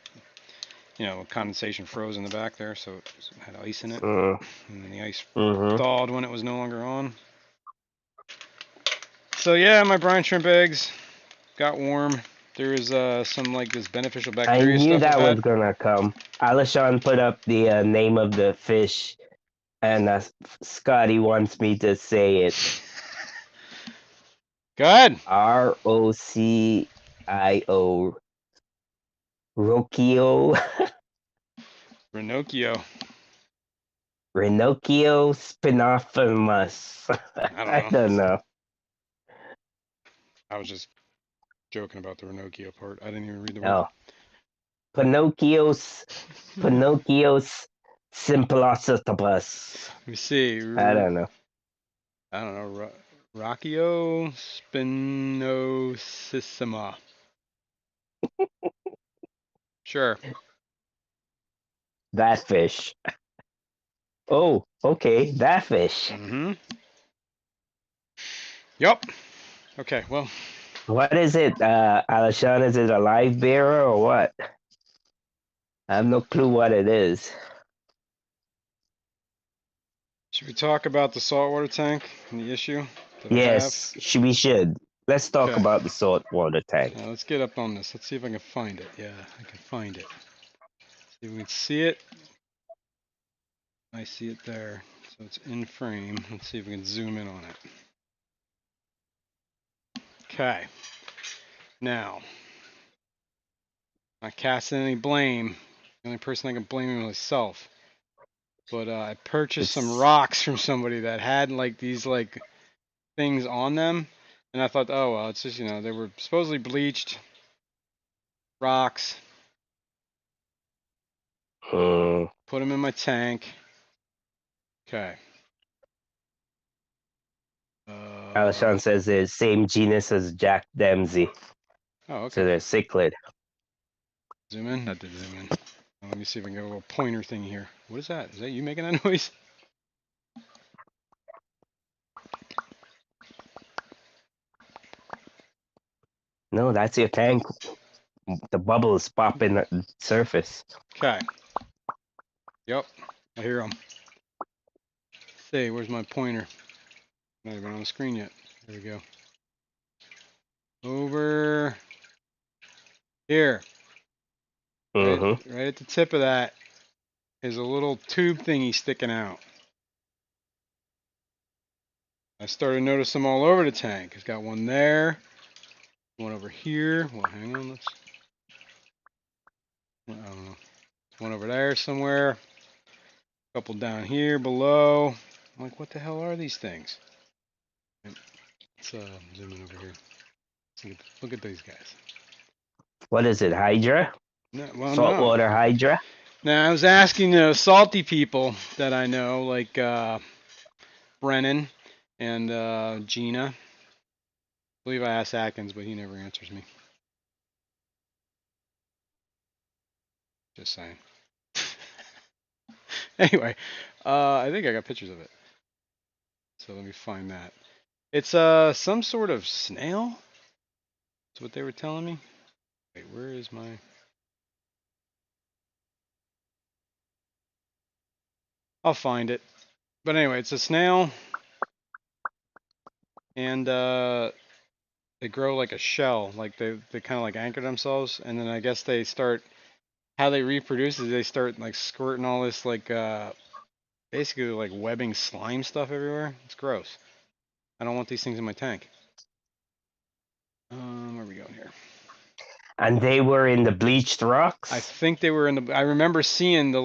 condensation froze in the back there, so it had ice in it, and then the ice Mm-hmm. thawed when it was no longer on. So yeah, my brine shrimp eggs got warm. There was some like this beneficial I bacteria knew stuff I've that was had. gonna come. Alashon put up the name of the fish, and Scotty wants me to say it. Go ahead. Rocio. Rocchio. Ranocchio. Ranocchio spinophamus. I don't I know. don't know. I was just joking about the Ranocchio part. I didn't even read the word. Oh, Pinocchio's Pinocchio's Simplocitopus. Let me see. I don't know. I don't know. Rocchio spinosissima. Sure. That fish. Oh, okay, that fish. Mm-hmm. Yep. Okay. Well, What is it, Alashon? Is it a live bearer or what? I have no clue what it is. should we talk about the saltwater tank and the issue that I have? Yes, we should. Let's talk Okay. about the saltwater tank. Now let's get up on this. Let's see if I can find it. Yeah, I can find it. See if we can see it. I see it there. So it's in frame. Let's see if we can zoom in on it. Okay. Now, not casting any blame. The only person I can blame is myself. But I purchased some It's rocks from somebody that had like these like things on them, and I thought, oh well, it's just they were supposedly bleached rocks. Put them in my tank. Okay. Alshon says they're same genus as Jack Dempsey, Oh, so okay. they're cichlid. Zoom in. That did zoom in. Let me see if I can get a little pointer thing here. What is that? Is that you making that noise? No, that's your tank. The bubbles popping at the surface. Okay. Yep. I hear them. Say, where's my pointer? Not even on the screen yet. There we go. Over here. Right, Mm-hmm. right at the tip of that is a little tube thingy sticking out. I started noticing them all over the tank. It's got one there, one over here. Well, hang on. I don't know. One over there somewhere. A couple down here below. I'm like, what the hell are these things? Let's zoom in over here. Look at these guys. What is it, Hydra? No, well, no. Saltwater Hydra? Now, I was asking salty people that I know, like Brennan and Gina. I believe I asked Atkins, but he never answers me. Just saying. Anyway, I think I got pictures of it. So let me find that. It's some sort of snail. That's what they were telling me. Wait, where is my? I'll find it. But anyway, it's a snail, and they grow like a shell. Like they kind of like anchor themselves, and then I guess they start how they reproduce is they start like squirting all this like basically like webbing slime stuff everywhere. It's gross. I don't want these things in my tank. Where are we going here? And they were in the bleached I rocks? think they were in the. I remember seeing the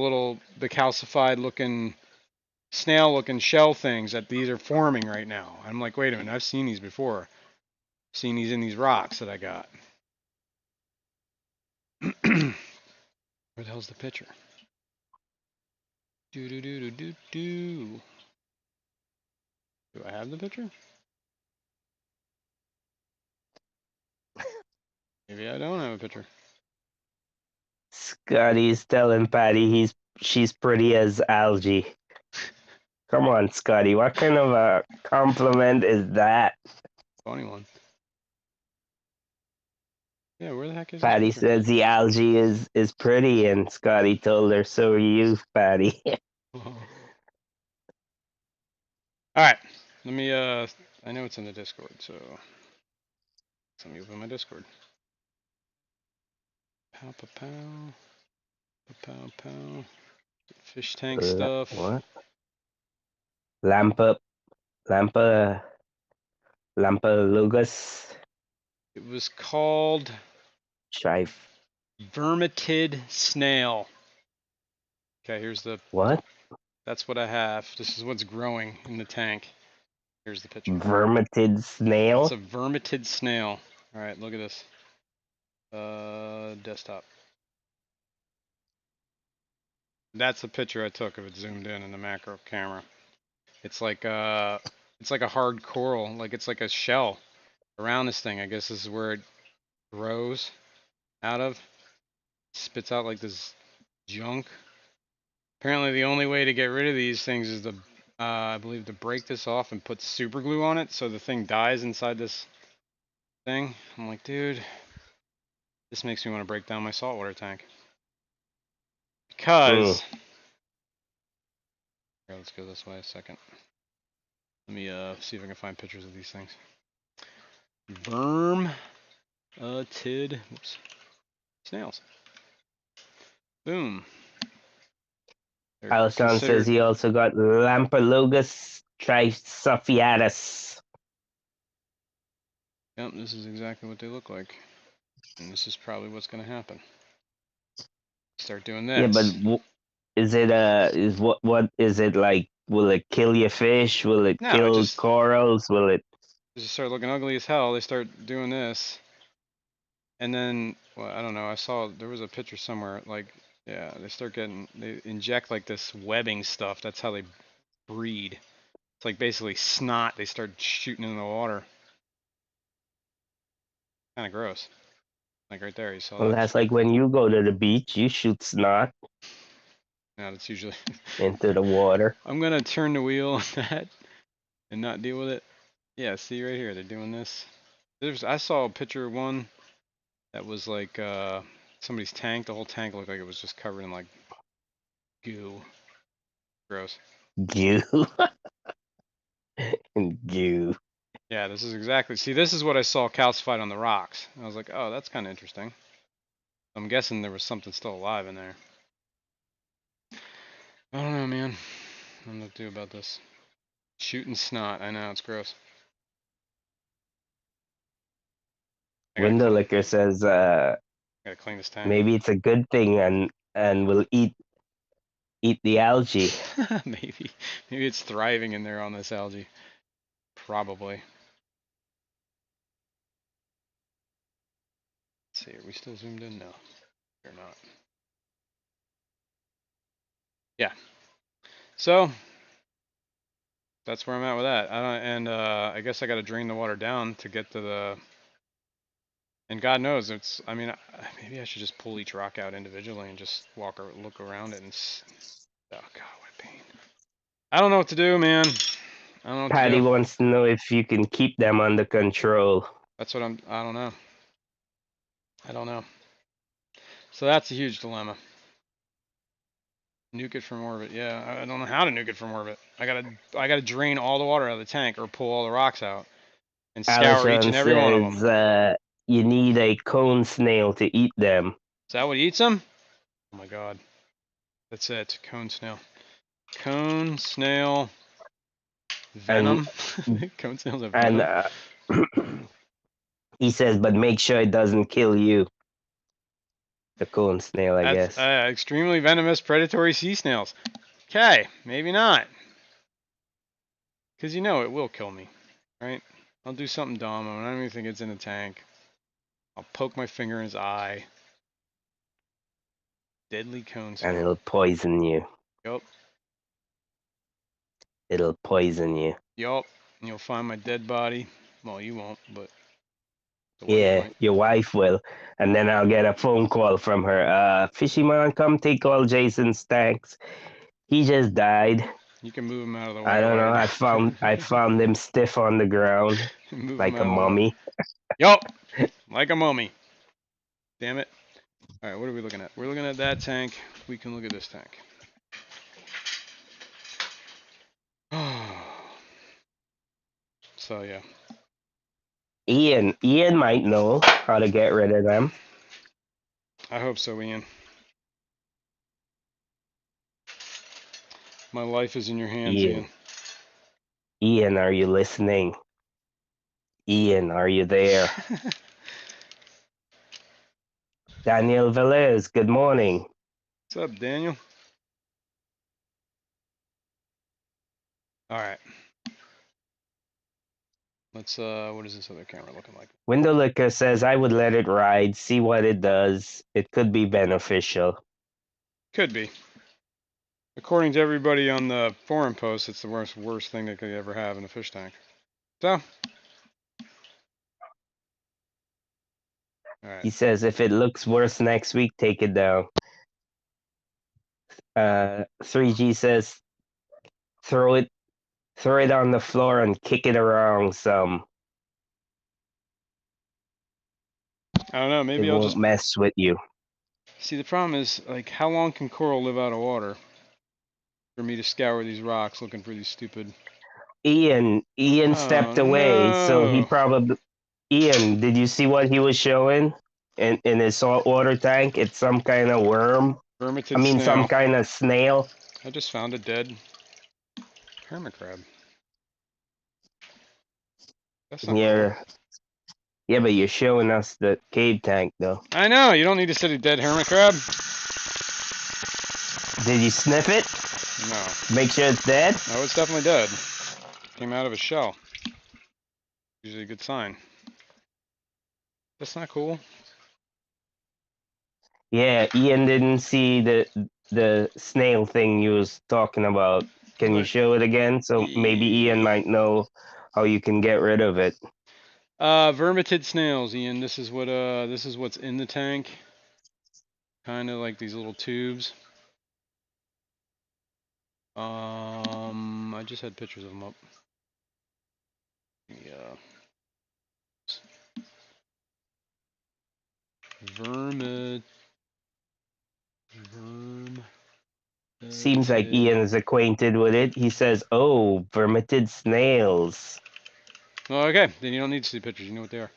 calcified looking snail looking shell things that these are forming right now. I'm like, wait a minute, I've seen these before. I've seen these in these rocks that I got. Where the hell's the picture? Do do do do do do. Do I have the picture? Maybe I don't have a picture. Scotty's telling Patty she's pretty as Algae. Come on, Scotty. What kind of a compliment is that? Funny one. Yeah, where the heck is this Patty picture? says the Algae is pretty, and Scotty told her, so are you, Patty. All right, let me. I know it's in the Discord, so let me open my Discord. Pow pow pow, pow pow. Fish tank stuff. What? Lampa, Lampa, Lampalugus? It was called Strife. vermitid snail. Okay, here's the. What? That's what I have. This is what's growing in the tank. Here's the picture. Vermitid That's snail? a vermitid snail. All right, look at this. Desktop. That's the picture I took of it zoomed in the macro camera. It's like a hard coral, like it's like a shell around this thing. I guess this is where it grows out of. Spits out like this junk. Apparently, the only way to get rid of these things is to, I believe, to break this off and put super glue on it, so the thing dies inside this thing. I'm like, dude, this makes me want to break down my saltwater tank. Mm. Because, here, let's go this way a second. Let me see if I can find pictures of these things. Whoops, snails. Boom. They're Alshon says considered. he also got Lampalugus trisophiatus. Yep, this is exactly what they look like, and this is probably what's going to happen. Start doing Yeah, but this. is it what is it like? Will it kill your fish? Will it No, it kill corals? Will it? just start looking ugly as hell. They start doing this, and then, well, I don't know. I saw there was a picture somewhere. Like, yeah, they inject like this webbing stuff. That's how they breed. It's like basically snot. They start shooting in the water. Kind of gross. Like right there, you saw Well, that. that's like when you go to the beach, you shoot snot Yeah, that's usually. into the water. I'm gonna turn the wheel on that and not deal with it. Yeah, see right here, they're doing this. I saw a picture of one that was like somebody's tank. The whole tank looked like it was just covered in like goo. Gross. Goo, goo. Yeah, this is exactly. See, this is what I saw calcified on the rocks. I was like, oh, that's kind of interesting. I'm guessing there was something still alive in there. I don't know, man. I don't know what to do about this. Shooting snot. I know, it's gross. I gotta Window clean. liquor says I gotta clean this tank. maybe it's a good thing and will eat the algae. maybe, maybe it's thriving in there on this algae. Probably. Let's see, are we still zoomed in? No, we're not. Yeah. So that's where I'm at with that. I guess I got to drain the water down to get to the. And God knows it's. I mean, maybe I should just pull each rock out individually and just walk or look around it and. Oh God, what a pain! I don't know what to do, man. I don't know what to Patty do. wants to know if you can keep them under control. That's what I'm. I don't know. I don't know. So that's a huge dilemma. Nuke it from orbit. Yeah, I don't know how to nuke it from orbit. I gotta drain all the water out of the tank or pull all the rocks out and scour each Alshon and every one of them. says you need a cone snail to eat them. Is that what eats them? Oh my god. That's it. Cone snail. Cone snail And venom. Cone snails have and venom. he says, but make sure it doesn't kill you. The cone snail, I That's guess. extremely venomous predatory sea snails. Okay, maybe not. Because you know it will kill me, right? I'll do something dumb, and I don't even think it's in a tank. I'll poke my finger in his eye. Deadly cone And snail. it'll poison you. Yup, It'll poison you. yup. And you'll find my dead body. Well, you won't, but the wife Yeah, might. your wife will. And then I'll get a phone call from her. Fishy man, come take all Jason's tanks. He just died. You can move him out of the I way don't while know. you're doing I found him stiff on the ground Move him like a out of the way. mummy. Yup, like a mummy. Damn it. Alright, what are we looking at? We're looking at that tank. We can look at this tank. So, yeah. Ian might know how to get rid of them. I hope so, Ian. My life is in your hands, Ian. Ian, are you listening? Ian, are you there? Daniel Velez, good morning. What's up, Daniel? Alright. Let's, what is this other camera looking like? Window Liquor says I would let it ride, see what it does. It could be beneficial. Could be. According to everybody on the forum post, it's the worst thing they could ever have in a fish tank. So. Alright. He says if it looks worse next week, take it down. 3G says throw it on the floor and kick it around some. I don't know, It maybe I'll won't just mess with you. see the problem is like how long can coral live out of water for me to scour these rocks looking for these stupid Ian Oh stepped away, so he no. probably Ian, did you see what he was showing in his saltwater tank? It's some kind of worm. I Vermitid mean, some snail. kind of snail. I just found a dead hermit crab. That's not cool. Yeah, but you're showing us the cave tank, though. I know, you don't need to see a dead hermit crab. Did you sniff it? No. Make sure it's dead? No, it's definitely dead. Came out of a shell. Usually a good sign. That's not cool. Yeah, Ian didn't see the snail thing you was talking about. Can you Look. show it again? So maybe Ian might know how you can get rid of it. Vermitid snails, Ian. This is what's in the tank. Kind of like these little tubes. I just had pictures of them up. Yeah. Verm. Seems like Ian is acquainted with it. He says, "Oh, vermitid snails." Oh, okay, then you don't need to see pictures. You know what they are.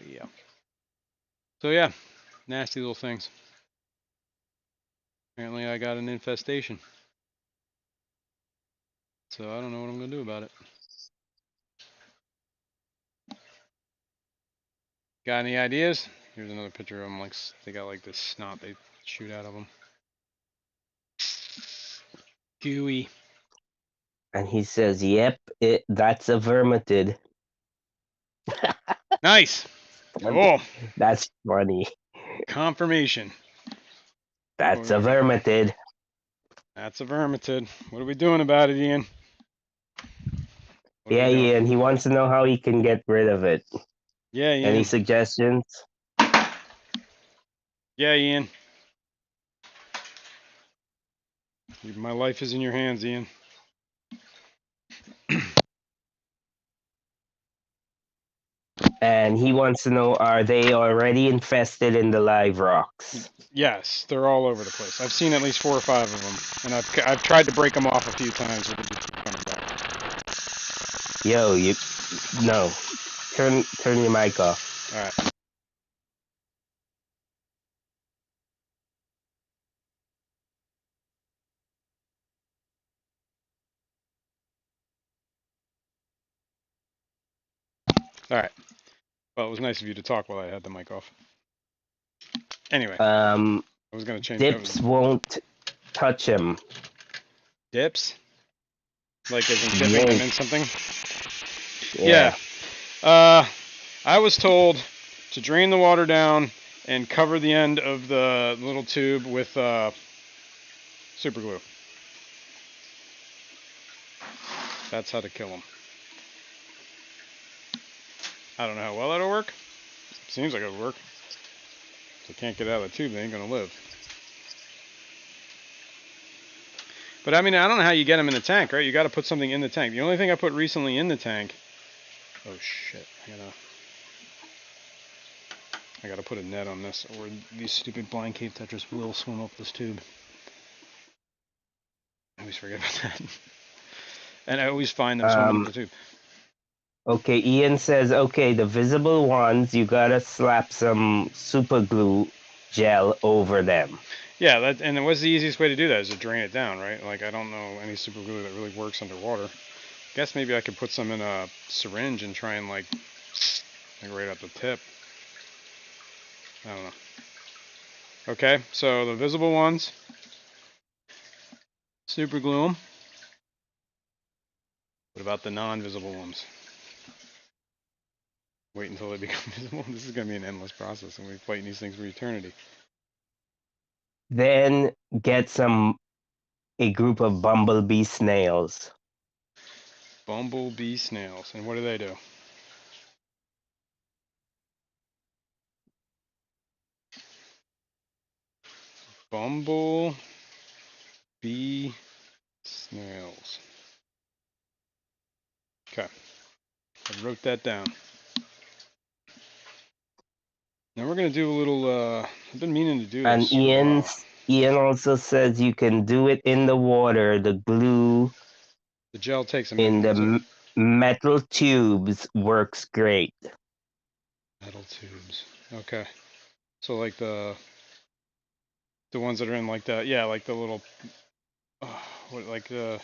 Yeah. So yeah, nasty little things. Apparently, I got an infestation. So I don't know what I'm gonna do about it. Got any ideas? Here's another picture of them. Like they got like this snot they shoot out of them. Gooey. And he says, "Yep, that's a vermitid." Nice. Oh, That's funny. confirmation. That's a vermitid. That's a vermitid. What are we doing about it, Ian? Yeah, Ian, he wants to know how he can get rid of it. Yeah, Ian. Any suggestions? Yeah, Ian. My life is in your hands, Ian. And he wants to know, are they already infested in the live rocks? Yes, they're all over the place. I've seen at least 4 or 5 of them, and I've tried to break them off a few times, but they just keep coming back. Yo, no. Turn your mic off. All right. All right. Well, it was nice of you to talk while I had the mic off. Anyway, Um, I was gonna change. Dips won't touch him. Dips, like as in dipping them Won't. in something. Yeah. Yeah. I was told to drain the water down and cover the end of the little tube with super glue. That's how to kill them. I don't know how well that'll work. Seems like it'll work. If they can't get out of the tube, they ain't gonna live. But I mean, I don't know how you get them in the tank, right? You got to put something in the tank. The only thing I put recently in the tank. Oh shit! I gotta put a net on this, or these stupid blind cave tetras will swim up this tube. I always forget about that. And I always find them swimming up the tube. Okay, Ian says, okay, the visible ones, you gotta slap some super glue gel over them. Yeah, and what's the easiest way to do that? Is to drain it down, right? Like, I don't know any super glue that really works underwater. Guess maybe I could put some in a syringe and try and like right at the tip. I don't know. Okay, so the visible ones, super glue them. What about the non-visible ones? Wait until they become visible. This is gonna be an endless process, and we're fighting these things for eternity. Then get a group of bumblebee snails. Bumblebee snails, and what do they do? Bumblebee snails. Okay, I wrote that down. Now we're gonna do a little. I've been meaning to do And this for a while. Ian also says you can do it in the water. The glue The gel takes a in minute, the does it? metal tubes works great. Metal tubes. Okay. So like the ones that are in like the like the little what like the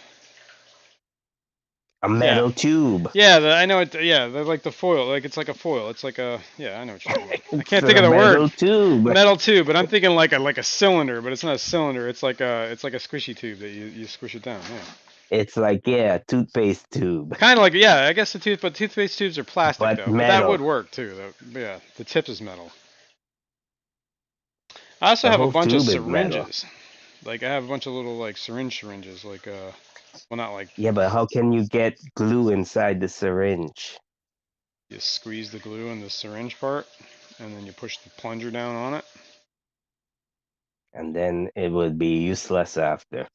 A metal tube. I know it. Yeah, they're like the foil. Like it's like a foil. It's like a I know what you're talking about. I It's can't think a of the word. metal tube. Metal tube, but I'm thinking like a cylinder, but it's not a cylinder. It's like a squishy tube that you squish it down. Yeah. It's like, yeah, toothpaste tube. Kind of like I guess but toothpaste tubes are plastic But though. But that would metal. work too. Though. Yeah, the tip is metal. I also The have a whole bunch of tube is metal. syringes. Like I have a bunch of little like syringes, like well not like Yeah, but how can you get glue inside the syringe? you squeeze the glue in the syringe part, and then you push the plunger down on it. And then it would be useless after.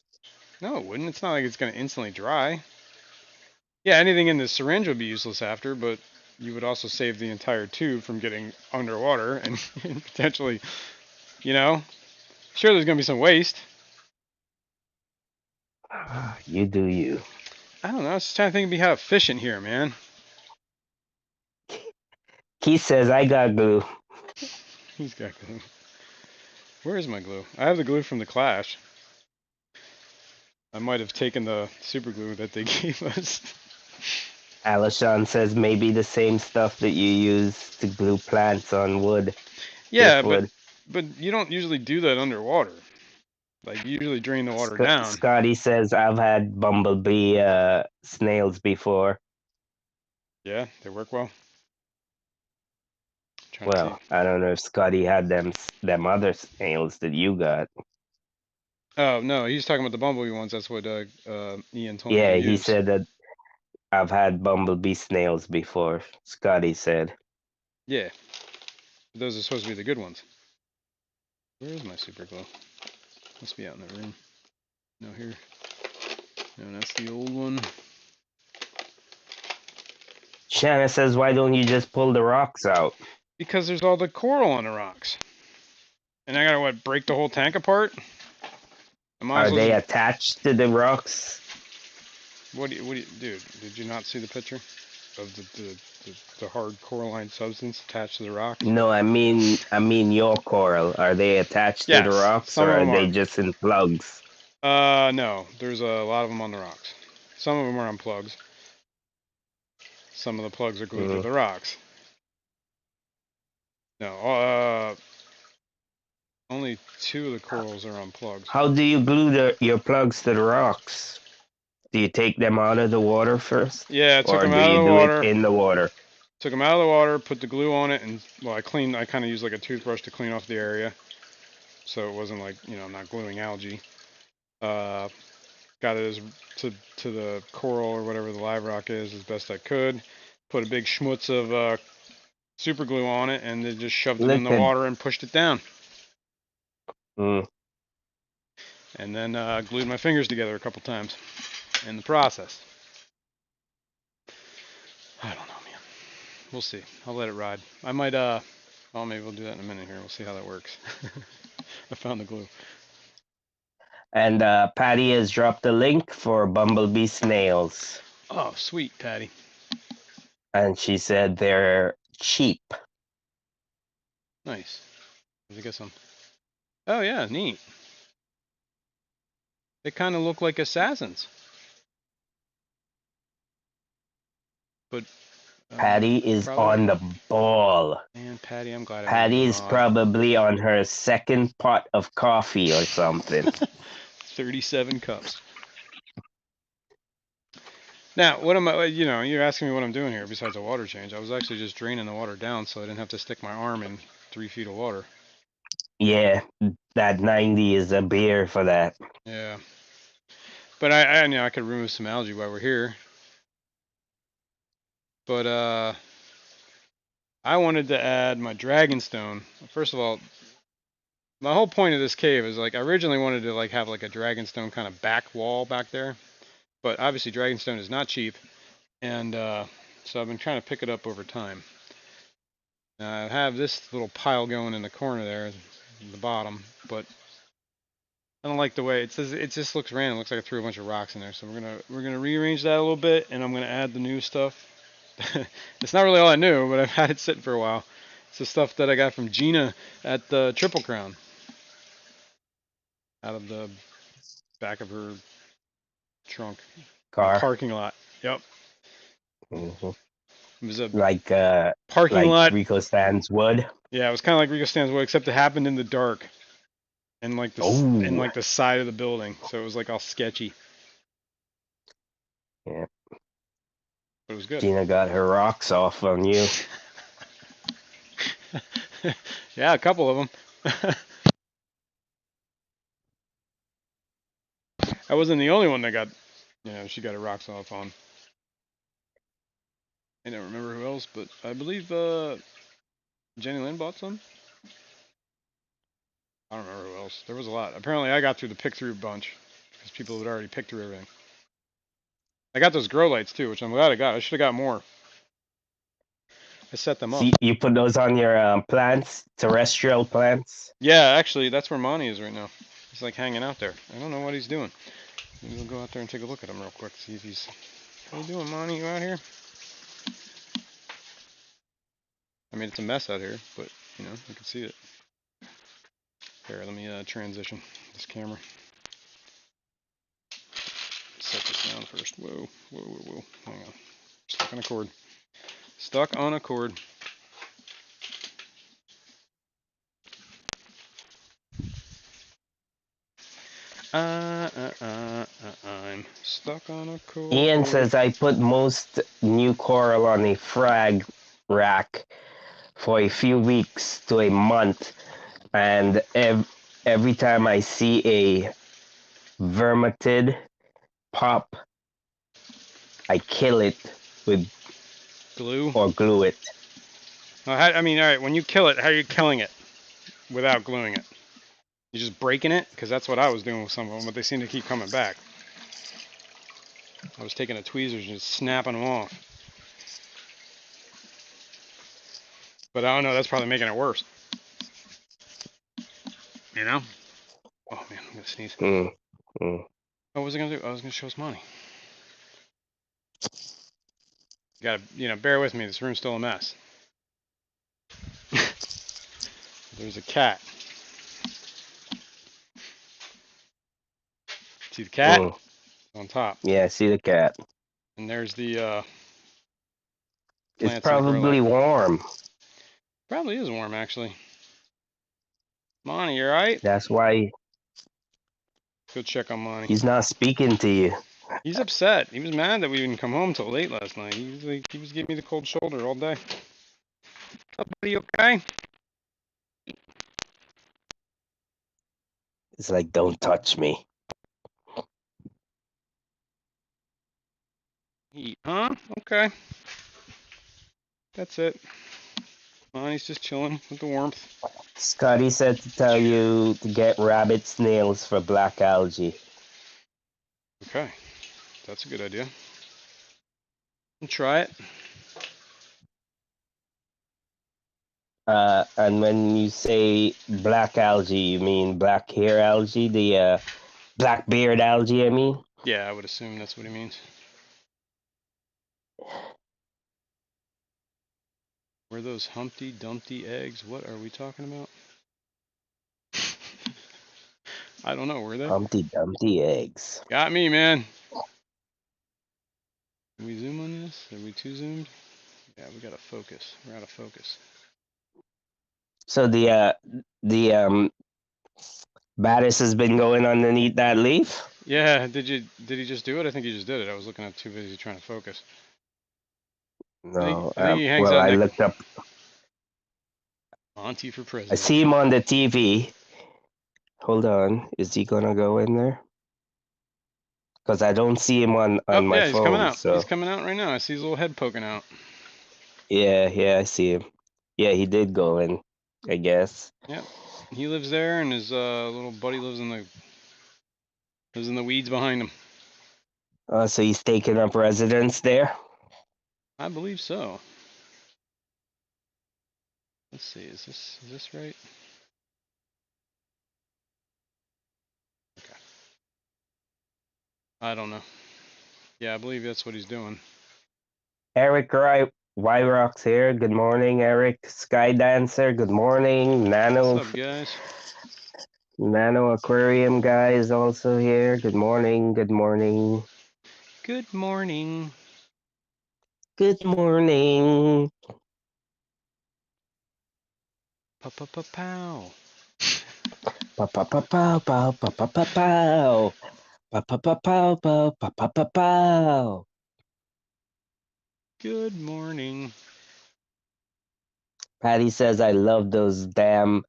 No, it wouldn't. It's not like it's gonna instantly dry. Yeah, anything in the syringe would be useless after, but you would also save the entire tube from getting underwater and potentially, sure there's gonna be some waste. You do you. I don't know. I was just trying to think of how efficient here, man. Keith says, I got glue. Who's got glue? Where is my glue? I have the glue from the Clash. I might have taken the super glue that they gave us. Alashon says maybe the same stuff that you use to glue plants on wood. Yeah, Driftwood. but you don't usually do that underwater. Like you usually drain the water down. Scotty says I've had bumblebee snails before. Yeah, they work well. Well, I don't know if Scotty had them other snails that you got. Oh no, he's talking about the bumblebee ones. That's what Ian told me Yeah, to he use. said that I've had bumblebee snails before. Scotty said. Yeah, those are supposed to be the good ones. Where is my super glue? Must be out in the room. No, here. No, that's the old one. Shanna says, why don't you just pull the rocks out? Because there's all the coral on the rocks. And I gotta break the whole tank apart? Are they attached to the rocks? What do you, dude? Did you not see the picture of the hard coralline substance attached to the rock? No, I mean your coral. Are they attached to the rocks, some or of are them they are. just in plugs? No, there's a lot of them on the rocks. Some of them are on plugs. Some of the plugs are glued to the rocks. No, only 2 of the corals are on plugs. How do you glue your plugs to the rocks? Do you take them out of the water first? Yeah, I took Or them do out of you the do it water. in the water? Took them out of the water, put the glue on it, and well, I kind of used like a toothbrush to clean off the area, so it wasn't like I'm not gluing algae. Got it to the coral or whatever the live rock is as best I could. Put a big schmutz of super glue on it, and then just shoved it in the Liquid. water and pushed it down. Mm. And then glued my fingers together a couple times in the process. I don't know, man. We'll see. I'll let it ride. I might, maybe we'll do that in a minute here. We'll see how that works. I found the glue. And Patty has dropped a link for bumblebee snails. Oh, sweet, Patty. And she said they're cheap. Nice. Let's get some. Oh, yeah, neat. They kind of look like assassins. But Patty is probably. on the ball. Man, Patty, I'm glad I made you Patty a is mod. probably on her second pot of coffee or something. 37 cups. Now, what am I, you're asking me what I'm doing here besides a water change. I was actually just draining the water down so I didn't have to stick my arm in 3 feet of water. Yeah, that 90 is a beer for that. Yeah. But I could remove some algae while we're here. But I wanted to add my dragonstone. First of all, my whole point of this cave is like I originally wanted to like have like a dragonstone kind of back wall back there. But obviously dragonstone is not cheap, and so I've been trying to pick it up over time. Now I have this little pile going in the corner there, in the bottom, but I don't like the way it says. It just looks random. It looks like I threw a bunch of rocks in there. So we're gonna rearrange that a little bit, and I'm gonna add the new stuff. It's not really all I knew, but I've had it sitting for a while. It's the stuff that I got from Gina at the Triple Crown, out of the back of her trunk in the Car. parking lot. Yep, Mm-hmm. it was a Like parking lot. Rico Sands wood. Yeah, it was kind of like Rico Stands Wood, except it happened in the dark, and like Oh, the side of the building, so it was like all sketchy. yeah. But it was good. Gina got her rocks off on you. Yeah, a couple of them. I wasn't the only one that got, she got her rocks off on. I don't remember who else, but I believe Jenny Lynn bought some. I don't remember who else. There was a lot. Apparently, I got through the pick through bunch because people had already picked through everything. I got those grow lights too, which I'm glad I got. I should have got more. I set them up. See, you put those on your plants, terrestrial plants. Yeah, actually, that's where Monty is right now. He's like hanging out there. I don't know what he's doing. Maybe we'll go out there and take a look at him real quick. See if he's. How you doing, Monty? You out here? I mean, it's a mess out here, but you can see it. Here, let me transition this camera. Set this down first. Whoa, whoa, whoa, whoa. Hang on. Stuck on a cord. Stuck on a cord. I'm stuck on a cord. Ian says I put most new coral on a frag rack for a few weeks to a month, and every time I see a vermetid pop, I kill it with Glue? or glue it. I mean, all right, when you kill it, how are you killing it without gluing it? You just breaking it? Because that's what I was doing with some of them, but they seem to keep coming back. I was taking a tweezers and just snapping them off. But I don't know, that's probably making it worse. You know? Oh man, I'm gonna sneeze. Mm, mm. What was I gonna do? I was gonna show us money. You gotta, bear with me. This room's still a mess. There's a cat. See the cat? Mm. On top. Yeah, I see the cat. And there's the It's plants in grow probably light. warm. Probably is warm, actually. Monty, you alright? That's why Go check on Monty. he's not speaking to you. He's upset. He was mad that we didn't come home till late last night. He was giving me the cold shoulder all day. What's up, buddy? Okay? It's like, don't touch me. Heat, huh? Okay. That's it. Monty's just chilling with the warmth. Scotty said to tell you to get rabbit snails for black algae. Okay. That's a good idea. We'll try it. And when you say black algae, you mean black hair algae, the Blackbeard algae, I mean? Yeah, I would assume that's what he means. Were those Humpty Dumpty eggs? What are we talking about? I don't know. Were they? Humpty Dumpty eggs. Got me, man. Can we zoom on this? Are we too zoomed? Yeah, we gotta focus. We're out of focus. So the Battis has been going underneath that leaf? Yeah, did he just do it? I think he just did it. I was looking at too busy trying to focus. No. I think he hangs Well, out I next. looked up. Monty for I president. see him on the TV. Hold on. Is he gonna go in there? Because I don't see him Oh on my yeah, he's coming phone. out. He's So coming out right now. I see his little head poking out. yeah, I see him. Yeah, he did go in, I guess. Yep. He lives there, and his little buddy lives in the weeds behind him. So he's taking up residence there. I believe so. Let's see. Is this right? Okay. I don't know. Yeah, I believe that's what he's doing. Eric Wyrock's here. Good morning, Eric. Sky Dancer. Good morning. What's up, guys? Nano Aquarium guy is also here. Good morning. Good morning. Good morning. Good morning. Pa-pa-pa-pow. Pa pa pa pow pow pa pa pa pow. Pa pa pa pow pow pa pa pa pow. Good morning. Patty says I love those damn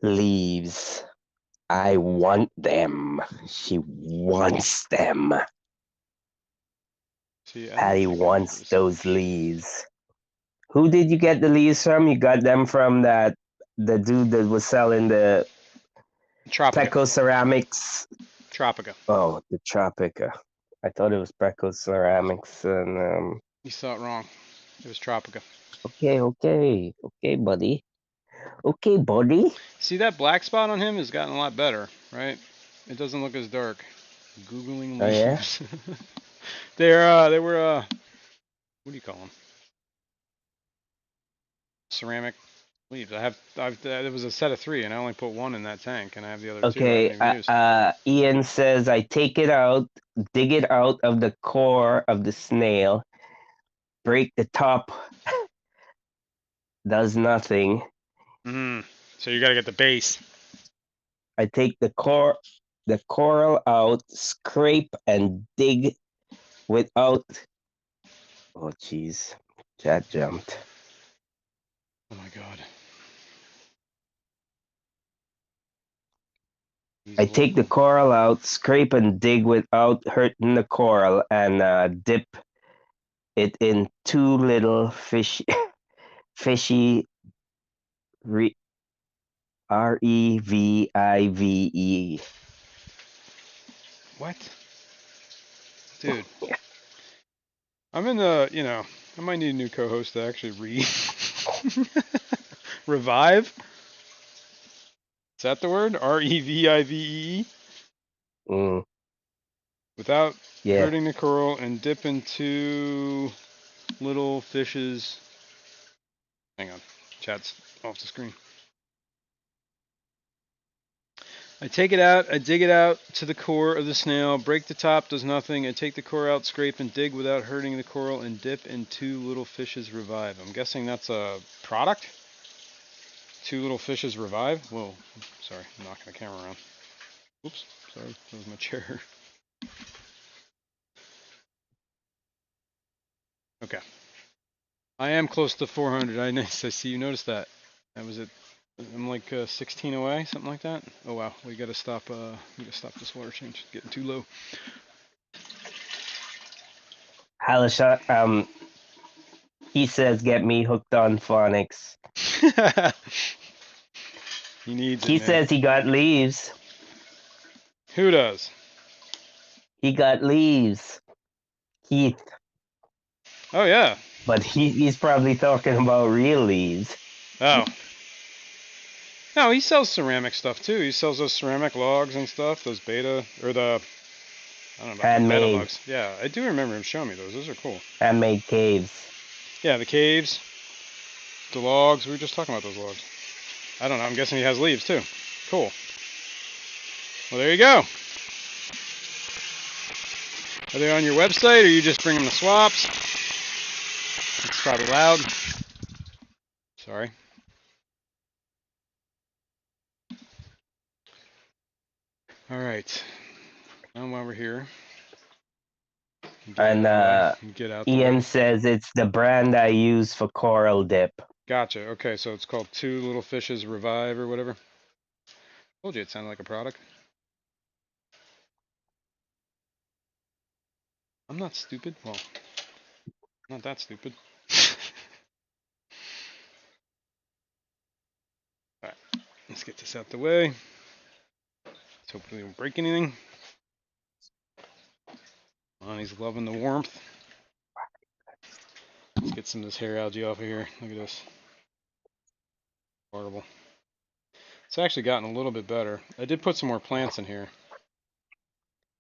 leaves. I want them. She wants them. See, I don't Patty think I have wants this. those leaves. Who did you get the leaves from? You got them from the dude that was selling the Tropica. Pleco Ceramics. Tropica. Oh, the Tropica. I thought it was Pleco Ceramics. And You saw it wrong. It was Tropica. okay, buddy. Okay, buddy. See, that black spot on him has gotten a lot better, right? It doesn't look as dark. Googling Oh yeah. leaves. They were what do you call them? Ceramic leaves. There was a set of 3, and I only put 1 in that tank, and I have the other 2 I haven't Okay. even used. Ian says I take it out, dig it out of the core of the snail, break the top. Does nothing. So you got to get the base. I take the coral out, scrape and dig without. Oh, jeez, chat jumped. Oh my god. He's I take the welcome. coral out, scrape and dig without hurting the coral, and dip it in 2 little fishy Revive. What? Dude. I'm in the, I might need a new co-host to actually read. Revive? Is that the word? Revive? Mm, Without yeah. hurting the coral and dip into little fishes. Hang on. Chat's off the screen. I take it out, I dig it out to the core of the snail, break the top, does nothing. I take the core out, scrape and dig without hurting the coral, and dip in 2 little fishes revive. I'm guessing that's a product? 2 little fishes revive? Whoa, sorry, I'm knocking the camera around. Oops, sorry, that was my chair. Okay. I am close to 400. I see you noticed that. That was it. I'm like 16 away, something like that. Oh wow, we gotta stop. We gotta stop this water change. It's getting too low. Alisha, he says, "Get me hooked on phonics." He needs it, He man. says he got leaves. Who does? He got leaves. Keith, Oh yeah. but he's probably talking about real leaves. Oh. No, he sells ceramic stuff too. He sells those ceramic logs and stuff. Those beta or the I don't know about the beta Handmade, logs. Yeah, I do remember him showing me those. Those are cool. handmade caves. Yeah, the caves, the logs. We were just talking about those logs. I don't know. I'm guessing he has leaves too. Cool. Well, there you go. Are they on your website, or you just bring them to swaps? It's probably loud. Sorry. All right. Now while we're here, get out And of the way. Get out the way. Ian says it's the brand I use for coral dip. Gotcha. Okay, so it's called 2 Little Fishes Revive or whatever. Told you it sounded like a product. I'm not stupid. Well, not that stupid. All right, let's get this out the way. Let's hope we don't break anything. Lonnie's loving the warmth. Let's get some of this hair algae off of here. Look at this. Horrible. It's actually gotten a little bit better. I did put some more plants in here.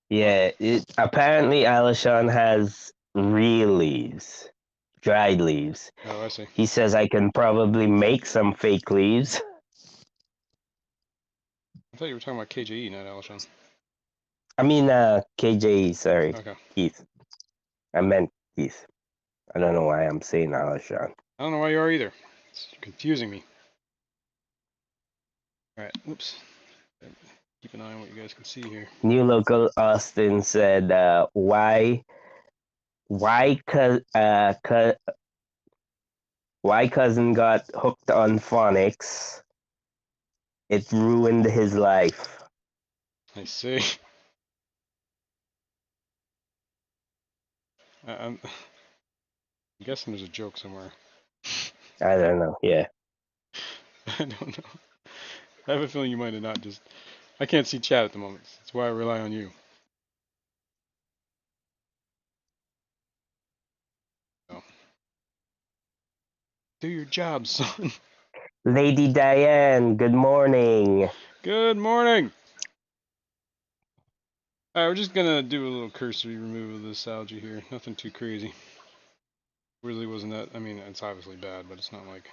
Yeah, apparently Alishon has real leaves, dried leaves. Oh, I see. He says I can probably make some fake leaves. I thought you were talking about KJE, not Alshon. I mean, KJ, sorry, Okay. Keith. I meant Keith. I don't know why I'm saying Alishon. I don't know why you are either. It's confusing me. All right. Oops. Keep an eye on what you guys can see here. New local Austin said, why, why cousin got hooked on phonics? It ruined his life. I see. I'm guessing there's a joke somewhere. I don't know. Yeah. I don't know. I have a feeling you might have not just. I can't see chat at the moment. That's why I rely on you. So, do your job, son. Lady Diane, good morning. Good morning. All right, we're just gonna do a little cursory remove of this algae here. Nothing too crazy. Really wasn't that. I mean, it's obviously bad, but it's not like.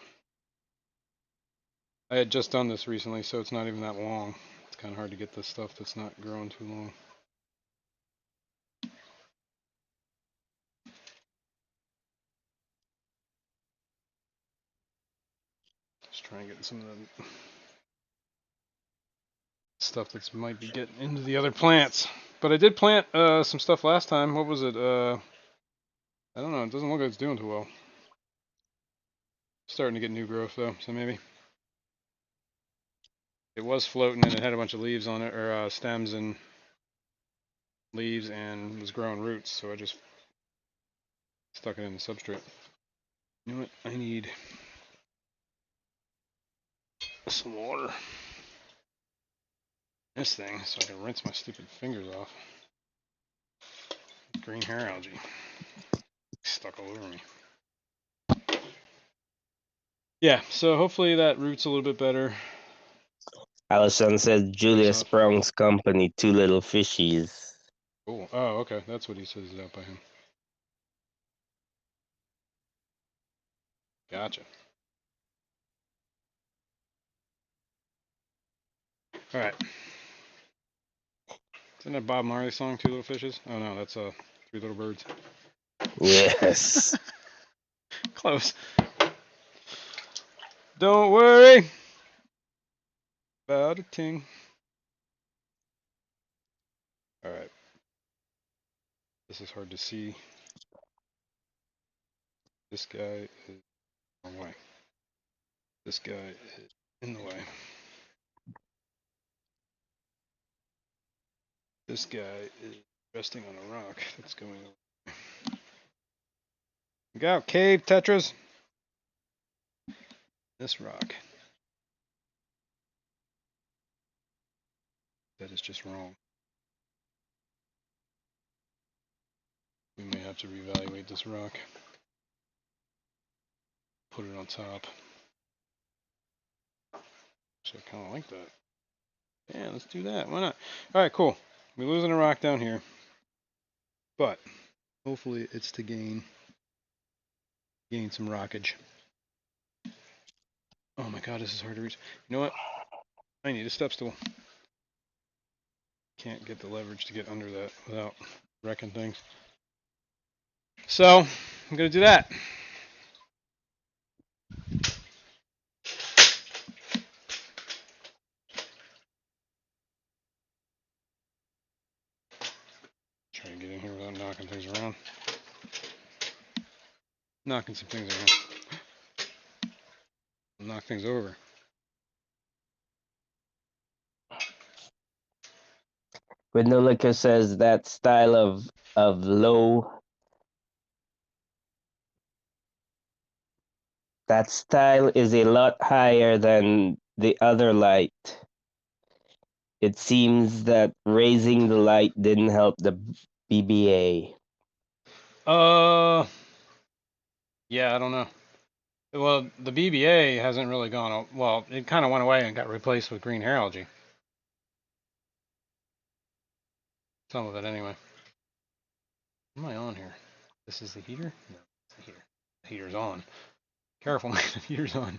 I had just done this recently, so it's not even that long. It's kind of hard to get this stuff that's not growing too long. Just trying to get some of the stuff that might be getting into the other plants. But I did plant some stuff last time. What was it? I don't know. It doesn't look like it's doing too well. Starting to get new growth though, so maybe. It was floating and it had a bunch of leaves on it, or stems and leaves, and was growing roots. So I just stuck it in the substrate. You know what? I need some water. This thing, so I can rinse my stupid fingers off. Green hair algae stuck all over me. Yeah, so hopefully that root's a little bit better. Alison says Julia Sprung's company, Two Little Fishies. Cool. Oh, okay. That's what he says is out by him. Gotcha. All right. Isn't that Bob Marley song, Two Little Fishes? Oh no, that's Three Little Birds. Yes. Close. Don't worry about a thing. Alright. This is hard to see. This guy is wrong way. This guy is in the way. This guy is resting on a rock that's going away. Look out, cave, Tetras! This rock. That is just wrong. We may have to reevaluate this rock. Put it on top. So I kind of like that. Yeah, let's do that. Why not? Alright, cool. We're losing a rock down here. But hopefully it's to gain some rockage. Oh my god, this is hard to reach. You know what? I need a step stool. Can't get the leverage to get under that without wrecking things. So, I'm going to do that. Try to get in here without knocking things around. Knocking some things around. Knock things over. Winolicker says that style of low. That style is a lot higher than the other light. It seems that raising the light didn't help the BBA. Yeah, I don't know. Well, the BBA hasn't really gone. Well, it kind of went away and got replaced with green hair algae. Some of it, anyway. What am I on here? This is the heater? No, it's the heater. The heater's on. Careful, man. The heater's on.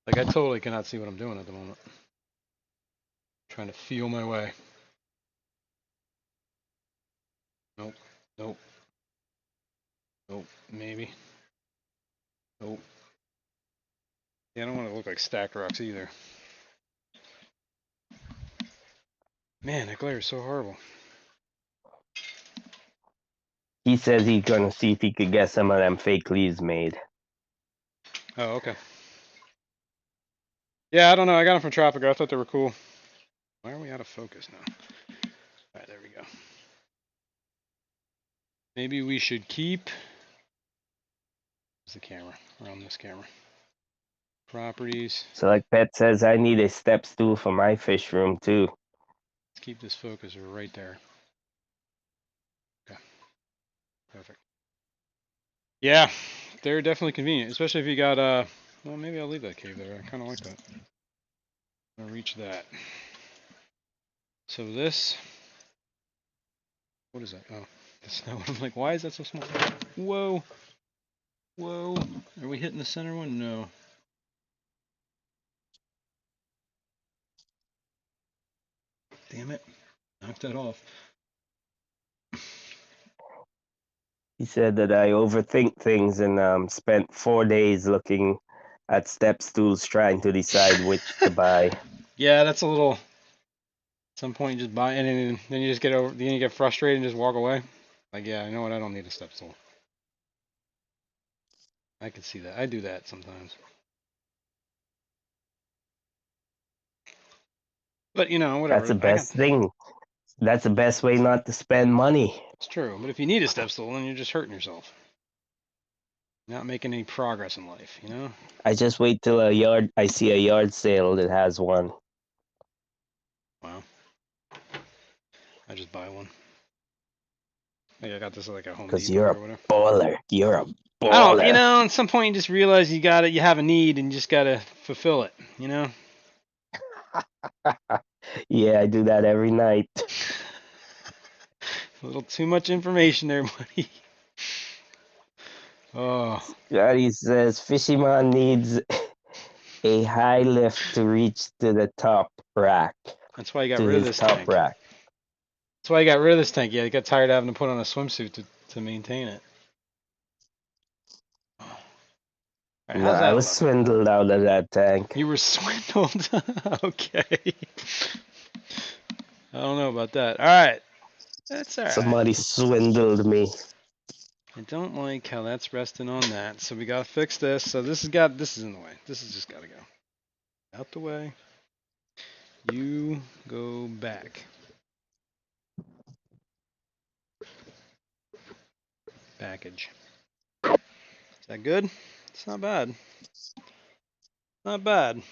Like, I totally cannot see what I'm doing at the moment. I'm trying to feel my way. Nope. Nope. Nope. Maybe. Nope. Yeah, I don't want to look like stacked rocks either. Man, that glare is so horrible. He says he's gonna see if he could get some of them fake leaves made. Oh, okay. Yeah, I don't know. I got them from Tropico. I thought they were cool. Why are we out of focus now? Alright, there we go. Maybe we should keep... Where's the camera? Around this camera. Properties. So like Pet says, I need a step stool for my fish room too. Let's keep this focus right there. Okay. Perfect. Yeah, they're definitely convenient, especially if you got well, maybe I'll leave that cave there. I kind of like that. I'll reach that. So this, what is that? Oh, that's not what I'm like. Why is that so small? Whoa, whoa. Are we hitting the center one? No. Damn it! Knocked that off. He said that I overthink things and spent 4 days looking at step stools trying to decide which to buy. Yeah, that's a little. At some point, you just buy, and then you just get over. Then you get frustrated and just walk away. Like, yeah, you know what? I don't need a step stool. I can see that. I do that sometimes. But you know, That's whatever. the I got. best thing. That's the best way not to spend money. It's true. But if you need a step stool, then you're just hurting yourself. Not making any progress in life, you know? I just wait till I see a yard sale that has one. Wow. I just buy one. Like I got this at like a Home Cause Depot you're or a whatever. baller. You're a I don't, you baller. know, at some point you just realize you got it, you have a need and you just got to fulfill it, you know? Yeah, I do that every night. A little too much information there, buddy. Oh. Scotty says Fishyman needs a high lift to reach to the top rack. That's why he got to rid of his this top tank. rack. That's why he got rid of this tank. Yeah, he got tired of having to put on a swimsuit to maintain it. All right, No, how's I that was look? swindled out of that tank. You were swindled. Okay. I don't know about that. All right. That's all right. Somebody swindled me. I don't like how that's resting on that. So we gotta fix this. So this is in the way. This has just gotta go. Out the way. You go back. Package. Is that good? It's not bad. Not bad.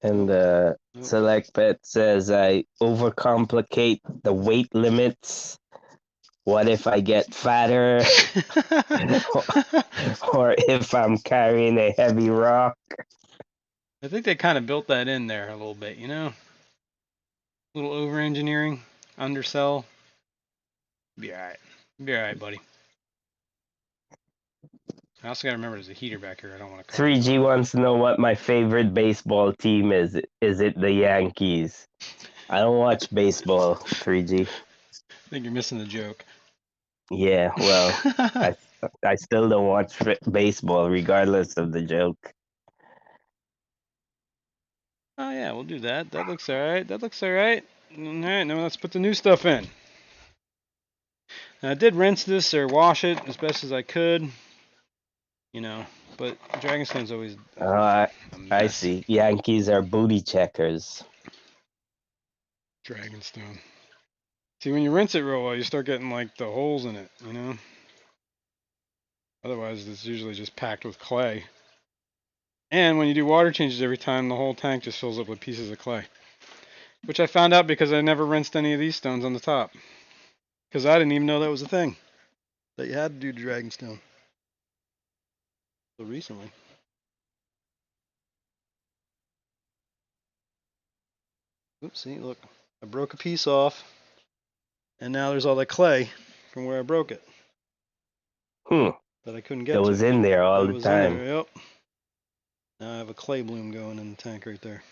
And Nope. Nope. Select Pet says I overcomplicate the weight limits. What if I get fatter? Or if I'm carrying a heavy rock? I think they kind of built that in there a little bit, you know? A little over engineering, undersell. Be alright. Be alright, buddy. I also gotta remember there's a heater back here. I don't want to cover. 3G wants to know what my favorite baseball team is. Is it the Yankees? I don't watch baseball, 3G. I think you're missing the joke. Yeah, well, I I still don't watch baseball regardless of the joke. Oh yeah, we'll do that. That looks alright. That looks alright. Alright, now let's put the new stuff in. Now, I did rinse this or wash it as best as I could. You know, but Dragonstone's always I a I mess. see. Yankees are booty checkers. Dragonstone. See, when you rinse it real well, you start getting like the holes in it, you know? Otherwise, it's usually just packed with clay. And when you do water changes every time, the whole tank just fills up with pieces of clay. Which I found out because I never rinsed any of these stones on the top. Because I didn't even know that was a thing. That you had to do Dragonstone. So recently. Oops, see, look. I broke a piece off. And now there's all that clay from where I broke it. Hmm. That I couldn't It get was to. in there all It the was in time. there, yep. Now I have a clay bloom going in the tank right there.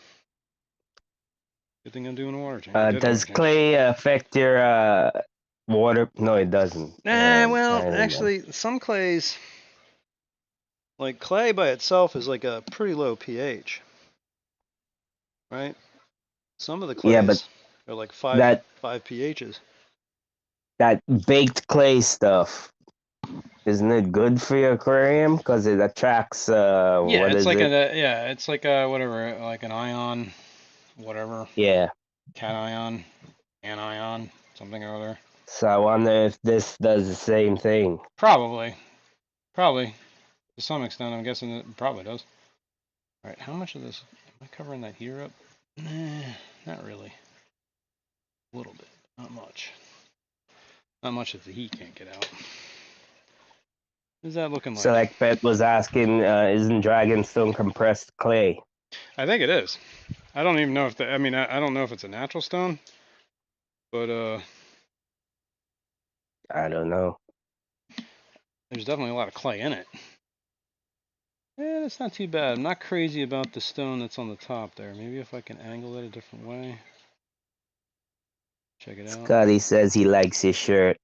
Good thing I'm doing a water change. I did a water Does change. clay affect your water? No, it doesn't. Well, I don't know. actually, some clays, like clay by itself, is like a pretty low pH, right? Some of the Yeah, but clays are like five that pHs. that baked clay stuff, isn't it good for your aquarium? Because it attracts Yeah, what it's is like it? it's like a whatever, like an ion, whatever, Yeah. cation, anion, something or other. So I wonder if this does the same thing. Probably, probably to some extent. I'm guessing it probably does. All right, how much of this am I covering that heater up? Nah, not really. A little bit, not much. Not much that the heat can't get out. What is that looking like? Select Pet was asking, isn't Dragonstone compressed clay? I think it is. I don't even know if I mean, I don't know if it's a natural stone, but I don't know. there's definitely a lot of clay in it. Yeah, that's not too bad. I'm not crazy about the stone that's on the top there. Maybe if I can angle it a different way. Check it out. Scotty says he likes his shirt.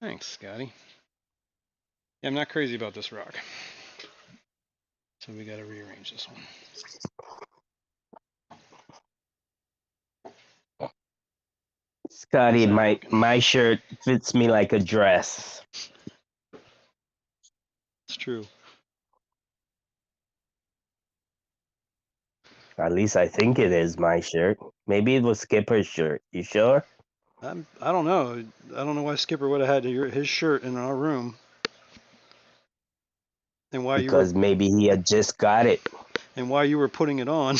Thanks, Scotty. Yeah, I'm not crazy about this rock. So we gotta rearrange this one. Scotty, How's that my looking? my shirt fits me like a dress. It's true. At least I think it is my shirt. Maybe it was Skipper's shirt. You sure? I don't know. I don't know why Skipper would have had his shirt in our room, and Because maybe he had just got it. why you were putting it on.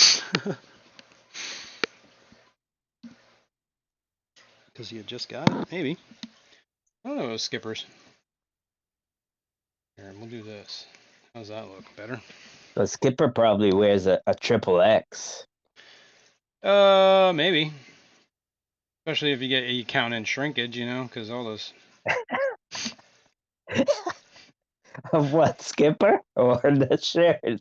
Because he had just got it, maybe. I don't know. It was Skipper's. Here, we'll do this. How's that look? Better? So Skipper probably wears a triple X. Maybe. Especially if you count in shrinkage, you know, because all those. Of what, Skipper? Or the shirt?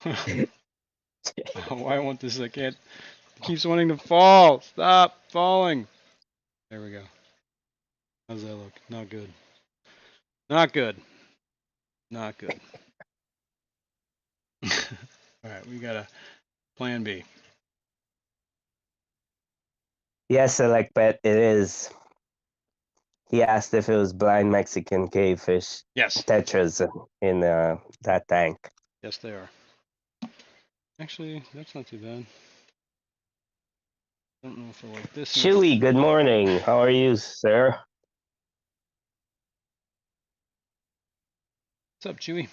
Oh, why won't this? I can't. It keeps wanting to fall. Stop falling. There we go. How's that look? Not good. Not good. Not good. Alright, we got a plan B. Yes, Select Bet, it is. He asked if it was blind Mexican cavefish Yes. tetras in that tank. Yes, they are. Actually, that's not too bad. I don't know if I like this. Chewy, good morning. How are you, sir? What's up, Chewy?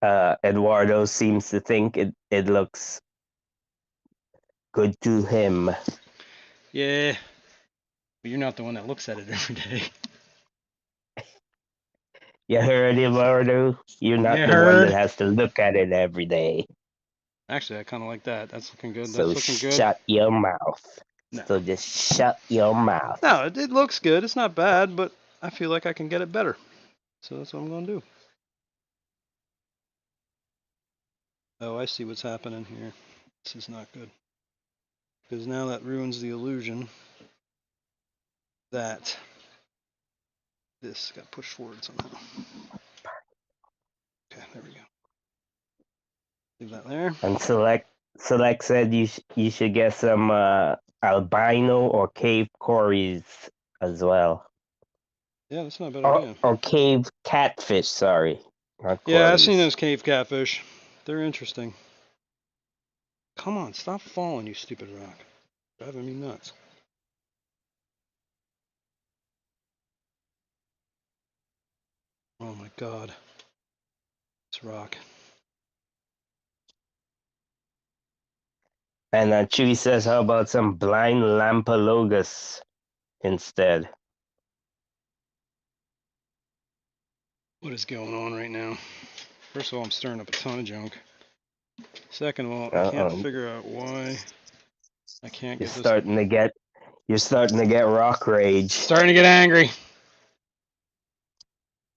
Eduardo seems to think it looks good to him. Yeah. But you're not the one that looks at it every day. You heard, Eduardo? You're not You the one that heard? has to look at it every day. Actually, I kind of like that. That's looking good. So That's looking good. shut your mouth. No. So just shut your mouth. No, it looks good. It's not bad, but I feel like I can get it better. So that's what I'm going to do. Oh, I see what's happening here. This is not good. Because now that ruins the illusion that this got pushed forward somehow. Okay, there we go. Leave that there. And Select said you should get some albino or cave cories as well. Yeah, that's not a bad Or idea. cave catfish, sorry. Not Yeah, I've seen cories. those cave catfish. They're interesting. Come on, stop falling, you stupid rock. Driving me nuts. Oh my god. This rock. And Chewy says, how about some blind lampalogus instead? What is going on right now? First of all, I'm stirring up a ton of junk. Second of all, I can't Uh-oh. figure out why I can't You're get this. starting to get rock rage. Starting to get angry.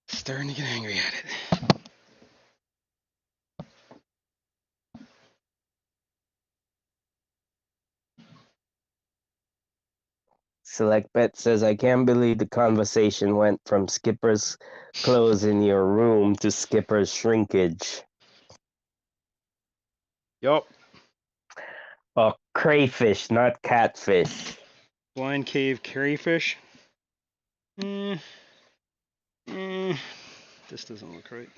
Starting to get angry at it. Select Bet says, I can't believe the conversation went from Skipper's clothes in your room to Skipper's shrinkage. Yup. Oh, crayfish, not catfish. Blind cave crayfish. This doesn't look right.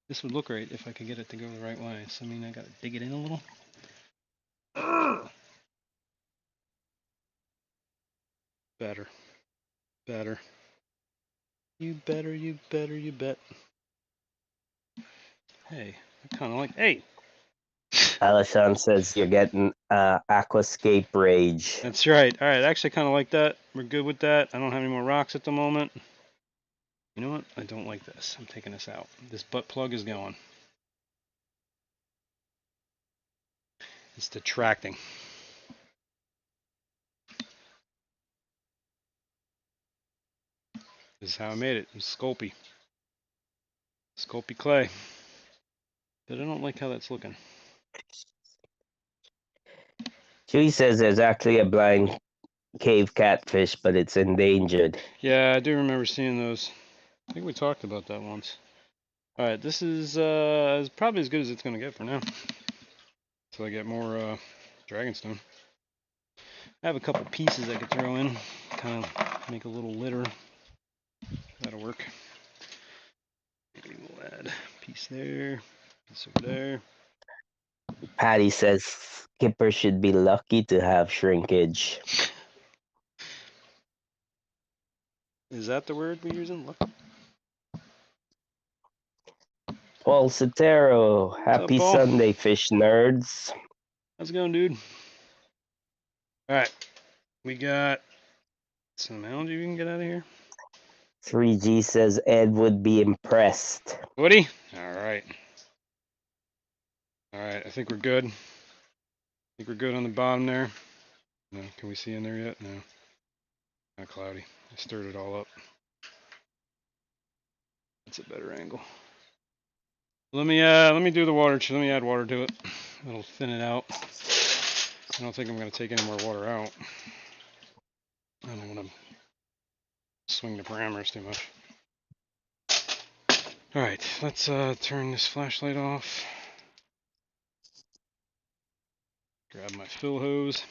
This would look right if I could get it to go the right way. So I mean, I gotta dig it in a little. Better. Better. You better, you better, you bet. Hey, I kind of like. Hey! Alashon says you're getting aquascape rage. That's right. Alright, I actually kind of like that. We're good with that. I don't have any more rocks at the moment. You know what? I don't like this. I'm taking this out. This butt plug is going. It's detracting. This is how I made it. It's Sculpey. Sculpey clay. But I don't like how that's looking. Chewy says there's actually a blind cave catfish, but it's endangered. Yeah, I do remember seeing those. I think we talked about that once. Alright, this is probably as good as it's going to get for now. Until I get more dragonstone. I have a couple pieces I could throw in. Kind of make a little litter. That'll work. Maybe we'll add a piece there, piece over there. Patty says Skipper should be lucky to have shrinkage. Is that the word we're using? Look. Paul Sotero, What's up, happy Paul? Sunday, fish nerds. How's it going, dude? Alright. We got some algae we can get out of here. 3G says Ed would be impressed. Woody? Alright. Alright, I think we're good. I think we're good on the bottom there. No, can we see in there yet? No. Not cloudy. I stirred it all up. That's a better angle. Let me do the water. Let me add water to it. It'll thin it out. I don't think I'm gonna take any more water out. I don't want to swing the parameters too much. All right, let's turn this flashlight off. Grab my fill hose.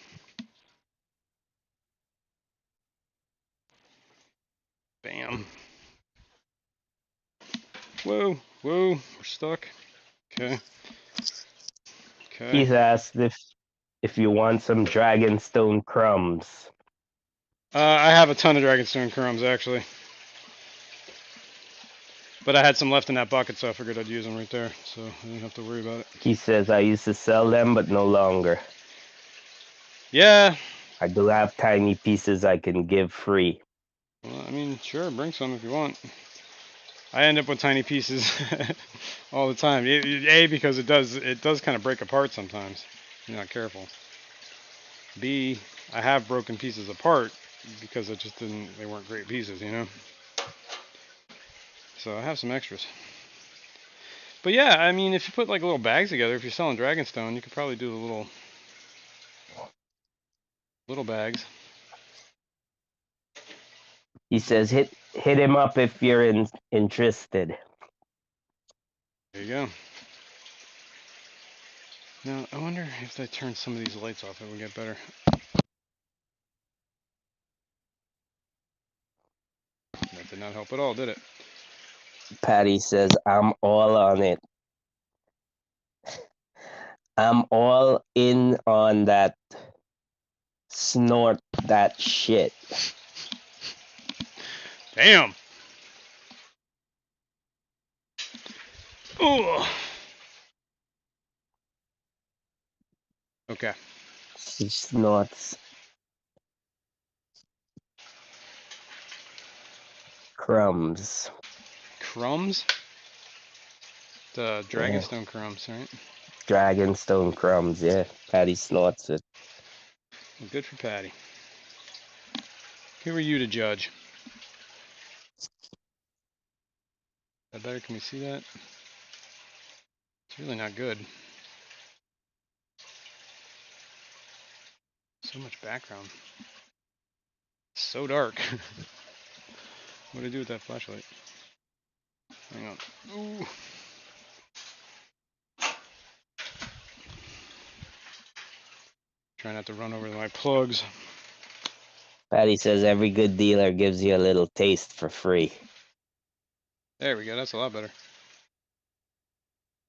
Bam. Whoa, we're stuck. Okay. He's asked if you want some dragonstone crumbs. I have a ton of dragonstone crumbs actually, but I had some left in that bucket, so I figured I'd use them right there, so I didn't have to worry about it. He says I used to sell them, but no longer. Yeah. I do have tiny pieces I can give free. Well, I mean, sure, bring some if you want. I end up with tiny pieces all the time. A, because it does kind of break apart sometimes if you're not careful. B, I have broken pieces apart because they weren't great pieces, you know. So I have some extras. But yeah, I mean, if you put like little bags together, if you're selling Dragonstone, you could probably do the little bags. He says hit him up if you're interested. There you go. Now, I wonder if I turn some of these lights off, it would get better. That did not help at all, did it? Patty says I'm all on it. I'm all in on that. Snort that shit. Damn. Ooh. Okay. She snorts crumbs. Crumbs? The Yeah. Dragonstone crumbs, right? Dragonstone crumbs, yeah. Patty snorts it. Well, good for Patty. Who are you to judge? Is that better? Can we see that? It's really not good. So much background. It's so dark. What do I do with that flashlight? Hang on. Ooh. Try not to run over my plugs. Patty says every good dealer gives you a little taste for free. There we go. That's a lot better.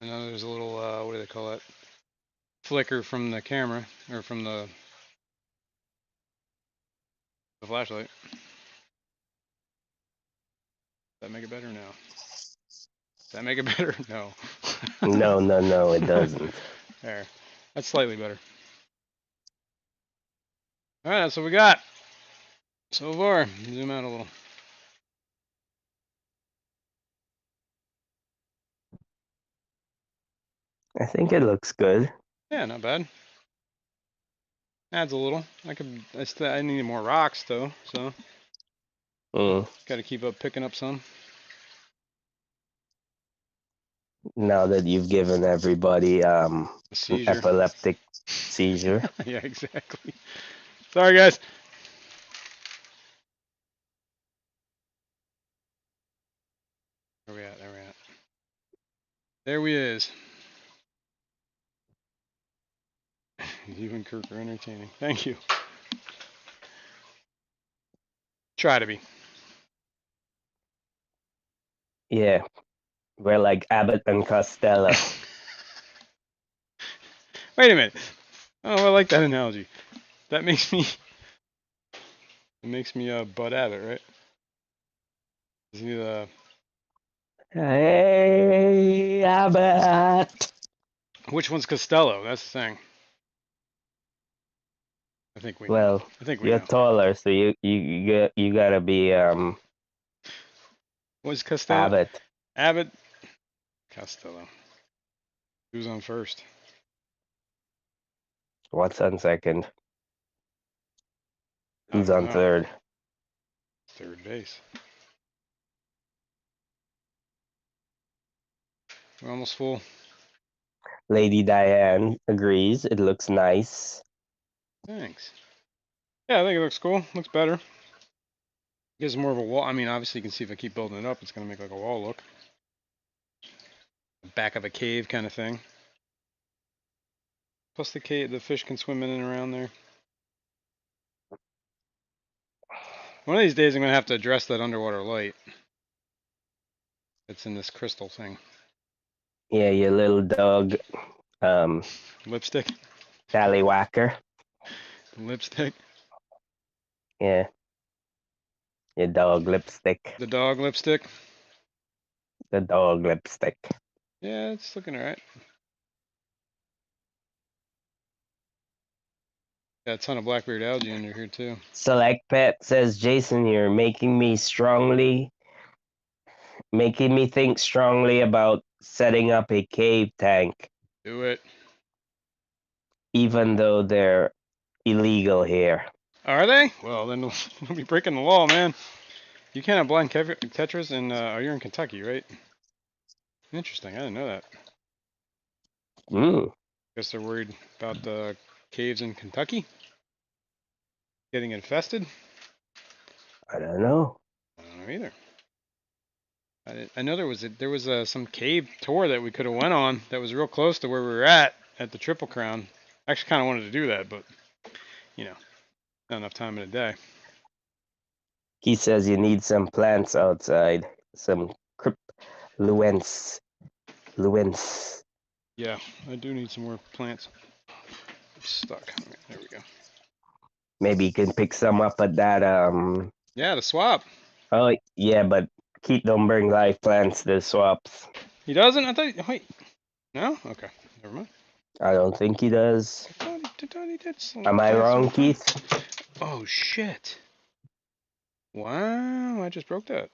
And now there's a little, what do they call that? Flicker from the camera, or from the flashlight. Does that make it better? No. Does that make it better? No. No, it doesn't. There. That's slightly better. Alright, that's what we got. So far. Zoom out a little. I think it looks good. Yeah, not bad. Adds a little. I need more rocks though, so gotta keep up picking up some. Now that you've given everybody an epileptic seizure. Yeah, exactly. Sorry guys. Where we at? There we at. There we is. You and Kirk are entertaining. Thank you. Try to be. Yeah. We're like Abbott and Costello. Wait a minute. Oh, I like that analogy. That makes me. It makes me Bud Abbott, right? Is he the? Hey, Abbott. Which one's Costello? That's the thing. I think we know. Well, I think we you're know. taller, so you gotta be What's Costello? Abbott. Abbott. Costello. Who's on first? What's on second? I Who's don't on know. third? Third base. We're almost full. Lady Diane agrees. It looks nice. Thanks. Yeah, I think it looks cool. Looks better. Gives more of a wall. I mean, obviously you can see if I keep building it up, it's gonna make like a wall look. Back of a cave kind of thing. Plus the fish can swim in and around there. One of these days I'm gonna have to address that underwater light. It's in this crystal thing. Yeah, your little dog, Lipstick. Tallywhacker. Lipstick. Yeah, your dog lipstick. The dog lipstick. The dog lipstick. Yeah, it's looking alright. Got a ton of Blackbeard algae under here too. Select Pet says, Jason, you're making me think strongly about setting up a cave tank, Do it. even though they're illegal here. Are they? Well, then we'll be breaking the law, man. You can't have blind tetras in. You're in Kentucky, right? Interesting. I didn't know that. Mm, Guess they're worried about the caves in Kentucky getting infested. I don't know. I don't know either. I know there was some cave tour that we could have went on that was real close to where we were at the Triple Crown. I actually kind of wanted to do that, but you know, not enough time in a day. He says you need some plants outside, some Luens. Yeah, I do need some more plants. I'm stuck. There we go. Maybe you can pick some up at that. Yeah, the swap. Oh yeah, but Keith don't bring live plants to the swaps. He doesn't? I thought. Wait. No? Okay. Never mind. I don't think he does. I thought he did. Am I wrong, Keith? Oh shit! Wow, I just broke that.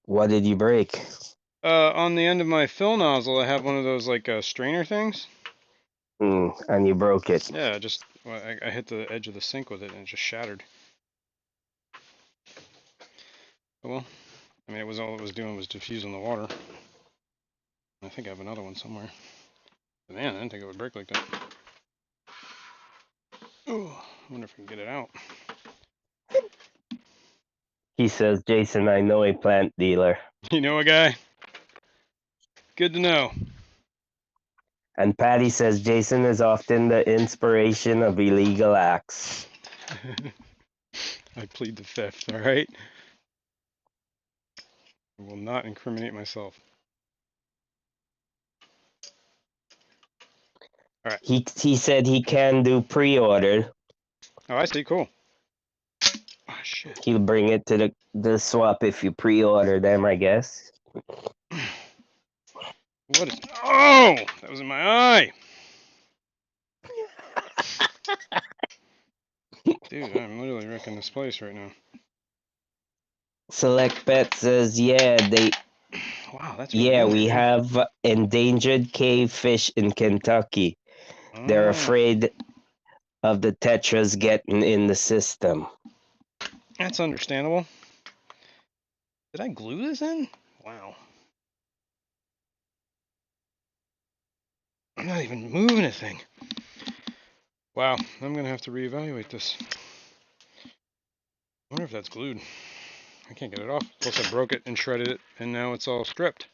What did you break? On the end of my fill nozzle, I have one of those like strainer things. And you broke it. Yeah, I hit the edge of the sink with it and it just shattered. Oh, well, I mean, it was all it was doing was diffusing the water. I think I have another one somewhere. But man, I didn't think it would break like that. Oh, I wonder if I can get it out. He says, Jason, I know a plant dealer. You know a guy? Good to know. And Patty says, Jason is often the inspiration of illegal acts. I plead the fifth, all right? I will not incriminate myself. All right. He said he can do pre-order. Oh, I see. Cool. Oh, shit. He'll bring it to the swap if you pre-order them, I guess. What is... Oh! That was in my eye! Dude, I'm literally wrecking this place right now. Select Bet says, yeah, Wow, that's really we have endangered cave fish in Kentucky. They're afraid of the tetras getting in the system. That's understandable. Did I glue this in? Wow. I'm not even moving a thing. Wow, I'm gonna have to reevaluate this. I wonder if that's glued. I can't get it off. Plus I broke it and shredded it, and now it's all stripped.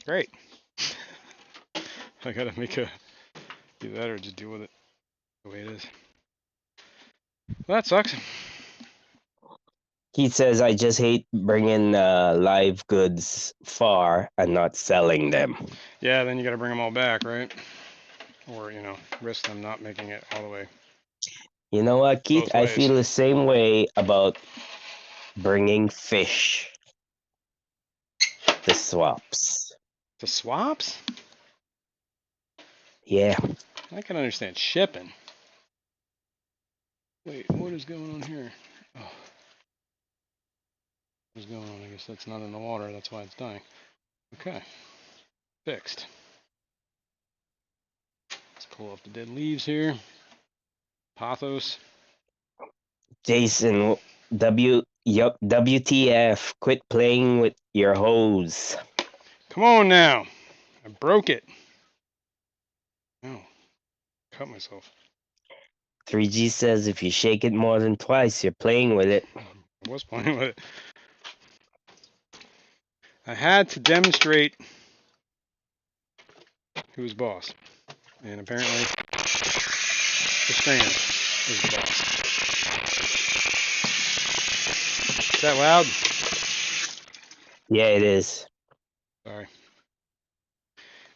Great. I gotta do that or just deal with it the way it is. Well, that sucks. He says, I just hate bringing live goods far and not selling them. Yeah, then you gotta bring them all back, right? Or, risk them not making it all the way. You know what, Keith? I feel the same way about bringing fish to swaps. To swaps? Yeah. I can understand shipping. Wait, what is going on here? Oh. What is going on? I guess that's not in the water. That's why it's dying. Okay. Fixed. Let's pull up the dead leaves here. Pothos. Jason, WTF, quit playing with your hose. Come on now. I broke it. No. Cut myself. 3G says if you shake it more than twice, you're playing with it. I was playing with it. I had to demonstrate who was boss. And apparently, the strand is the boss. Is that loud? Yeah, it is. Sorry.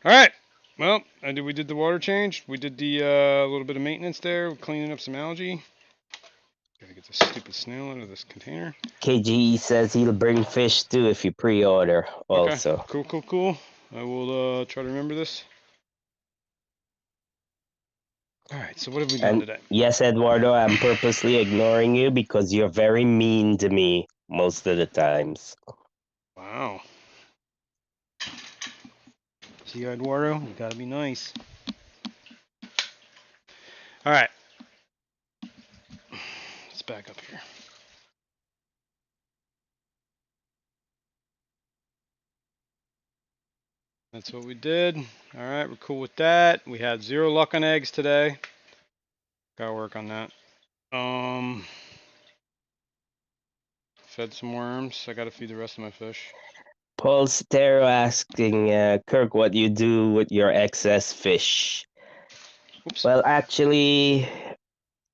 All right. Well, we did the water change. We did the little bit of maintenance there, cleaning up some algae. Gotta get this stupid snail out of this container. KGE says he'll bring fish too if you pre-order Okay. also. Cool. I will try to remember this. All right. So what have we done And today? yes, Eduardo, I'm purposely ignoring you because you're very mean to me most of the times. Wow. See, Eduardo, you gotta be nice. All right. Let's back up here. That's what we did. All right, we're cool with that. We had 0 luck on eggs today. Gotta work on that. Fed some worms. I gotta feed the rest of my fish. Paul Stero asking Kirk what you do with your excess fish. Oops. Well, actually,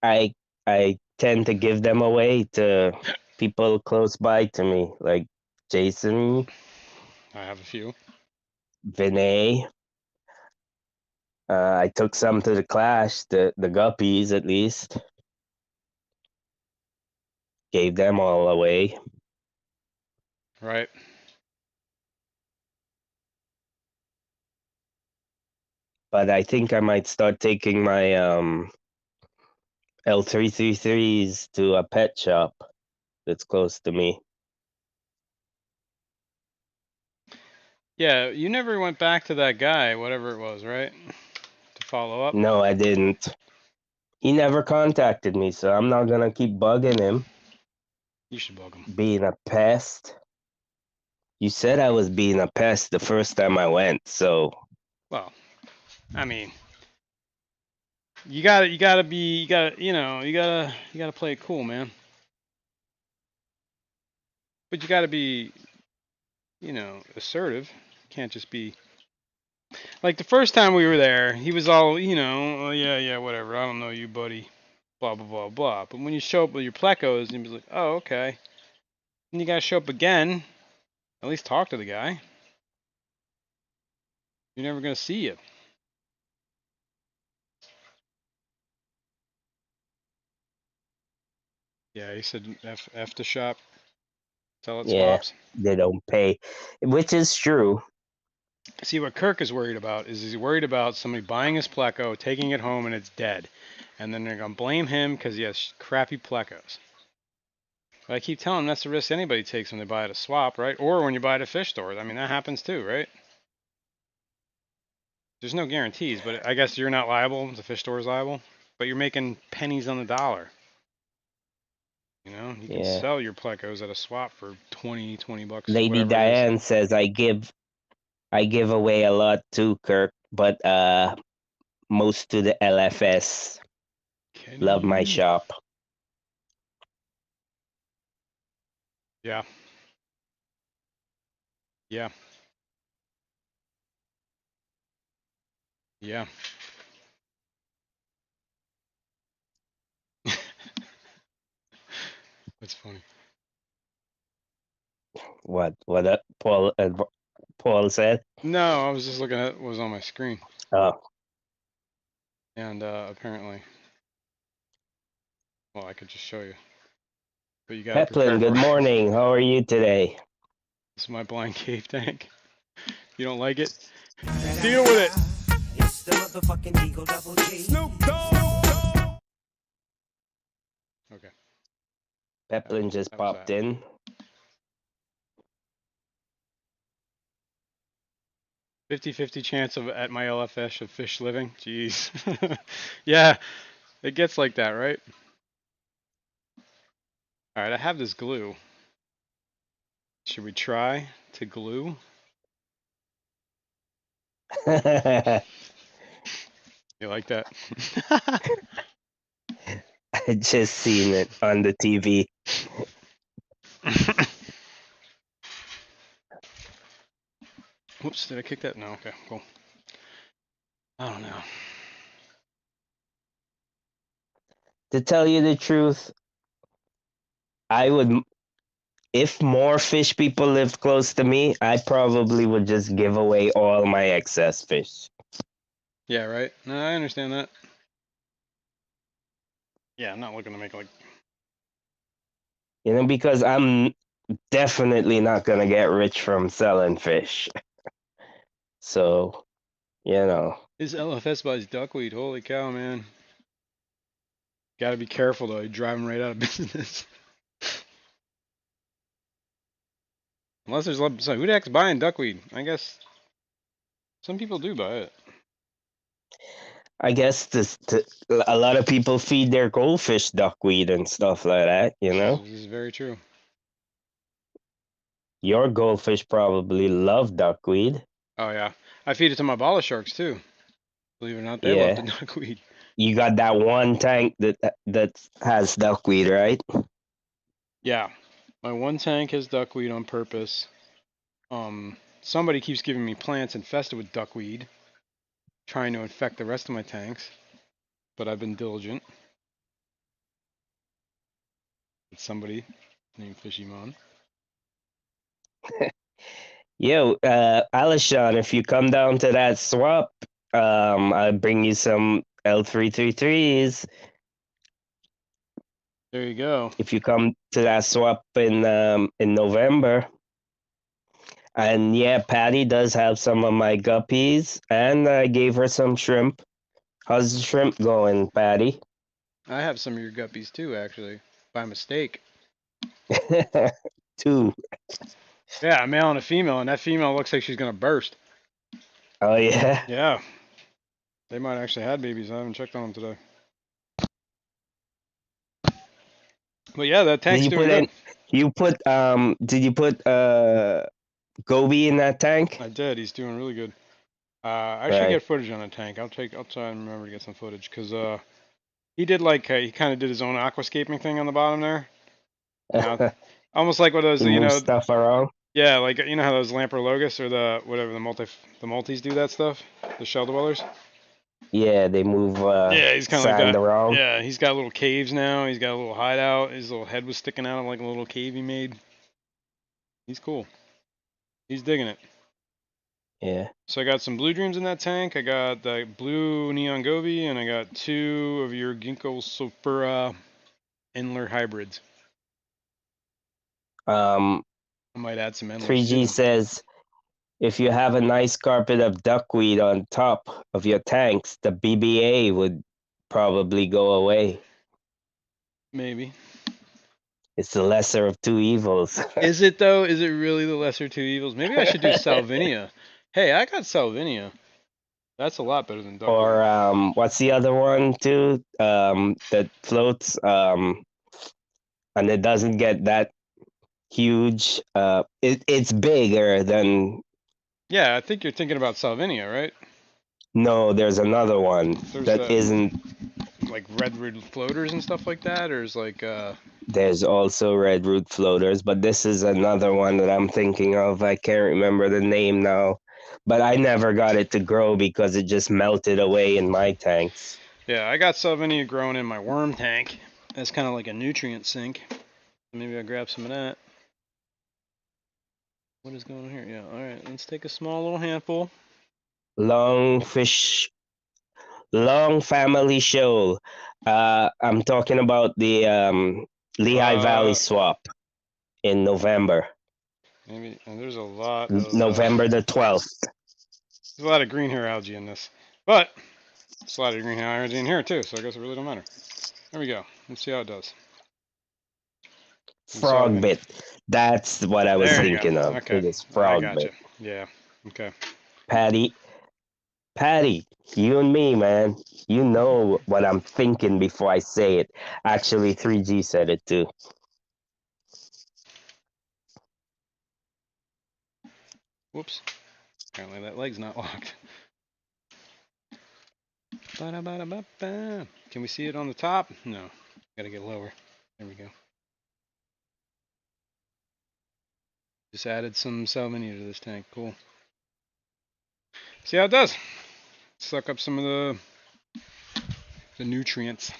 I tend to give them away to people close by to me, like Jason, I have a few. Vinay. I took some to the clash, the guppies at least. Gave them all away. Right. But I think I might start taking my L333s to a pet shop that's close to me. Yeah, you never went back to that guy, whatever it was, right? To follow up. No, I didn't. He never contacted me, so I'm not gonna keep bugging him, You should bug him. being a pest. You said I was being a pest the first time I went, so Well, I mean, you gotta play it cool, man. But you gotta be, assertive. You can't just be like the first time we were there. He was all, oh, yeah, whatever. I don't know you, buddy. Blah blah blah blah. But when you show up with your plecos, and he was like, oh, okay. And you gotta show up again. At least talk to the guy. You're never gonna see you. Yeah, he said F the shop. Tell it yeah, swaps. they don't pay, which is true. See, what Kirk is worried about is he's worried about somebody buying his pleco, taking it home, and it's dead. And then they're going to blame him because he has crappy plecos. But I keep telling him that's the risk anybody takes when they buy at a swap, right? Or when you buy at a fish store. I mean, that happens too, right? There's no guarantees, but I guess you're not liable. The fish store is liable. But you're making pennies on the dollar. You can Yeah. sell your plecos at a swap for 20 bucks, Lady whatever it is. Diane says I give away a lot too, Kirk, but most to the LFS. Love my Kenny. shop. Yeah. Yeah. Yeah. That's funny. What Paul said? No, I was just looking at what was on my screen. Oh, And apparently, well, I could just show you. But you got to prepare Peplin, for good it. morning. How are you today? This is my blind cave tank. You don't like it? Deal with it. It's the motherfucking Eagle Double G. Snoop Dogg. Okay. Peplin just That was popped that. in. 50-50 chance of at my LFS of fish living. Jeez. Yeah, it gets like that, right? All right, I have this glue. Should we try to glue? I You like that? just seen it on the TV. Whoops, did I kick that? No, okay, cool. I don't know. To tell you the truth, I would, if more fish people lived close to me, I probably would just give away all my excess fish. Yeah, right? No, I understand that. Yeah, I'm not looking to make like. You know, because I'm definitely not gonna get rich from selling fish. So, you know. His LFS buys duckweed. Holy cow, man. Gotta be careful though. You drive him right out of business. Unless there's so who the heck's buying duckweed? I guess some people do buy it. I guess a lot of people feed their goldfish duckweed and stuff like that, you know? This is very true. Your goldfish probably love duckweed. Oh yeah, I feed it to my bala sharks too. Believe it or not, they love the Yeah. duckweed. You got that one tank that has duckweed, right? Yeah, my one tank has duckweed on purpose. Somebody keeps giving me plants infested with duckweed, trying to infect the rest of my tanks, but I've been diligent. It's somebody named Fishymon. Yo, Alishon, if you come down to that swap, I'll bring you some L333s. There you go. If you come to that swap in November. And yeah, Patty does have some of my guppies, and I gave her some shrimp. How's the shrimp going, Patty? I have some of your guppies too, actually, by mistake. 2. Yeah, a male and a female, and that female looks like she's gonna burst. Oh yeah. Yeah, they might actually had babies. I haven't checked on them today. But yeah, that Did tank's you doing put good. in? Did you put Gobi in that tank? I did. He's doing really good. I should Right. get footage on the tank. I'll try and remember to get some footage because he did like he kind of did his own aquascaping thing on the bottom there. Now, almost like what those He moves stuff around. yeah, like you know how those Lamprologus or the whatever the multis do that stuff, the shell dwellers. Yeah, they move Yeah, he's kind of like sand that. around. Yeah, he's got little caves now. He's got a little hideout. His little head was sticking out of like a little cave he made. He's cool. He's digging it. Yeah. So I got some blue dreams in that tank. I got the blue neon goby, and I got 2 of your ginkgo sulfura Endler hybrids. Um, I might add some Endlers 3G too. says if you have a nice carpet of duckweed on top of your tanks, the BBA would probably go away. Maybe. It's the lesser of two evils. Is it though? Is it really the lesser 2 evils? Maybe I should do Salvinia. Hey, I got Salvinia. That's a lot better than duckweed. Or what's the other one too? That floats and it doesn't get that huge. It's bigger than. Yeah, I think you're thinking about Salvinia, right? No, there's another one There's that isn't. like redwood floaters and stuff like that, or is like There's also red root floaters, but this is another one that I'm thinking of. I can't remember the name now, but I never got it to grow because it just melted away in my tanks. yeah, I got Salvinia growing in my worm tank. That's kind of like a nutrient sink. Maybe I'll grab some of that. What is going on here? Yeah, all right. Let's take a small little handful. Long family shoal. I'm talking about the Lehigh Valley swap in November. Maybe there's a lot of November the 12th. there's a lot of green hair algae in this, but there's a lot of green hair algae in here too. So I guess it really don't matter. There we go. Let's see how it does. Frog bit. That's what I was There you thinking go. of. Okay, It is I frog got bit. you. Yeah. Okay. Patty, you and me, man. You know what I'm thinking before I say it. Actually, 3G said it too. Whoops. Apparently that leg's not locked. Ba-da-ba-da-ba-ba. Can we see it on the top? No. Gotta get lower. There we go. Just added some salvini to this tank. Cool. See how it does. Suck up some of the nutrients.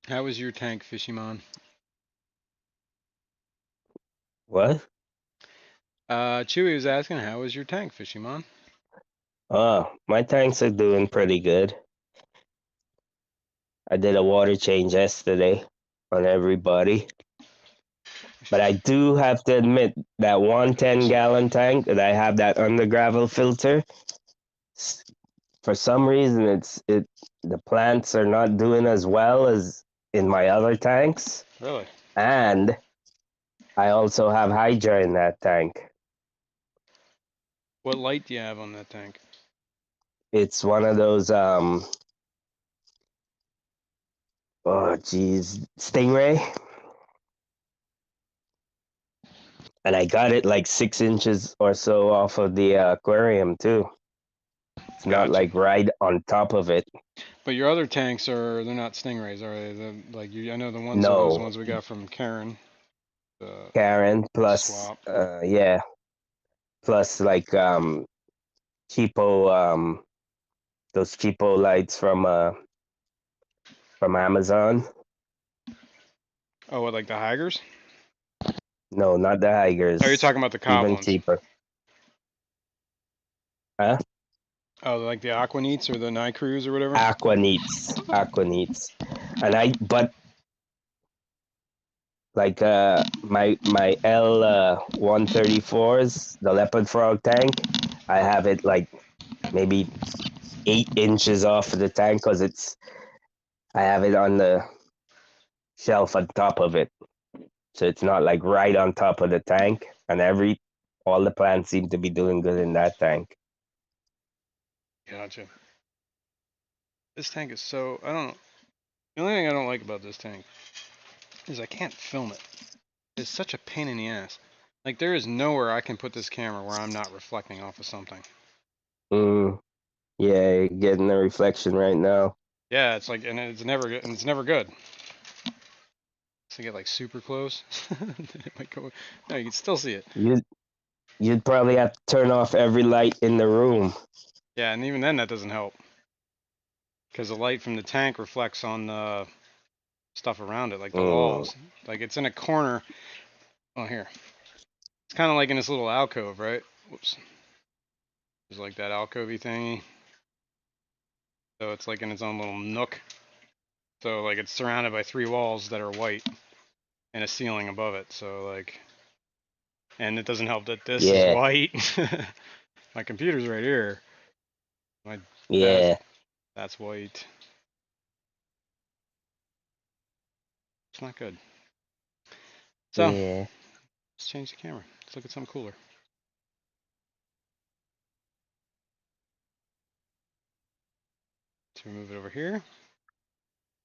How was your tank, Fishymon? What? Chewy was asking, how was your tank, Fishymon? Oh, my tanks are doing pretty good. I did a water change yesterday on everybody. But I do have to admit that 110-gallon tank that I have that under gravel filter, for some reason the plants are not doing as well as in my other tanks. Really? And I also have Hydra in that tank. What light do you have on that tank? It's one of those Stingray. And I got it like 6 inches or so off of the aquarium too. It's not Gotcha. like right on top of it. But your other tanks they're not Stingrays, are they? I know the ones are those No, ones we got from Karen. Karen plus Swap. yeah, plus like cheapo those cheapo lights from Amazon. Oh, what, like the Higers? No, not the Higers. Oh, you're talking about the Cobb Even ones. cheaper. Huh? Oh, like the Aquaneats or the Night Cruise or whatever? Aquaneats. And but like my L 134s, the leopard frog tank, I have it like maybe 8 inches off of the tank because I have it on the shelf on top of it, so it's not like right on top of the tank. And all the plants seem to be doing good in that tank. Gotcha. This tank is so, I don't know. The only thing I don't like about this tank is I can't film it. It's such a pain in the ass. Like, there is nowhere I can put this camera where I'm not reflecting off of something. Yeah, you're getting the reflection right now. Yeah, it's like, and it's never good. And it's never good. So get like super close. It might go. No, you can still see it. You'd probably have to turn off every light in the room. Yeah, and even then that doesn't help. Because the light from the tank reflects on the stuff around it, like the walls. Like it's in a corner. Oh, here. It's kind of like in this little alcove, right? Whoops. There's like that alcovey thingy. So it's like in its own little nook. So like it's surrounded by 3 walls that are white and a ceiling above it. So like, and it doesn't help that this is white. My computer's right here. My that's white. It's not good. So let's change the camera. Let's look at something cooler. To move it over here.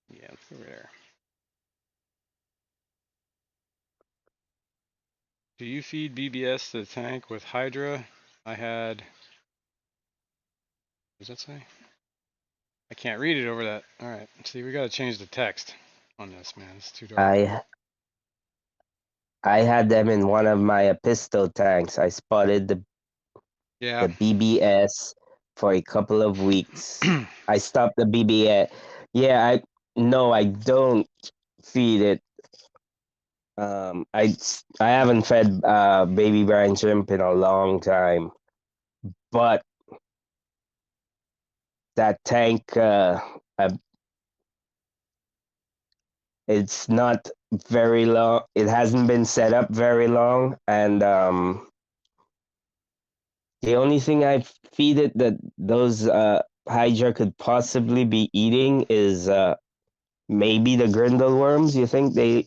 Yeah, let's go over there. Do you feed BBS to the tank with Hydra? I had. What does that say? I can't read it over that. All right. See, we got to change the text on this, man. It's too dark. I had them in one of my pistol tanks. I spotted the BBS for a couple of weeks. I stopped the BBS. Yeah, I don't feed it. I haven't fed baby brine shrimp in a long time, but that tank it's not very long. It hasn't been set up very long, and the only thing I feed it that those Hydra could possibly be eating is maybe the grindle worms. You think they're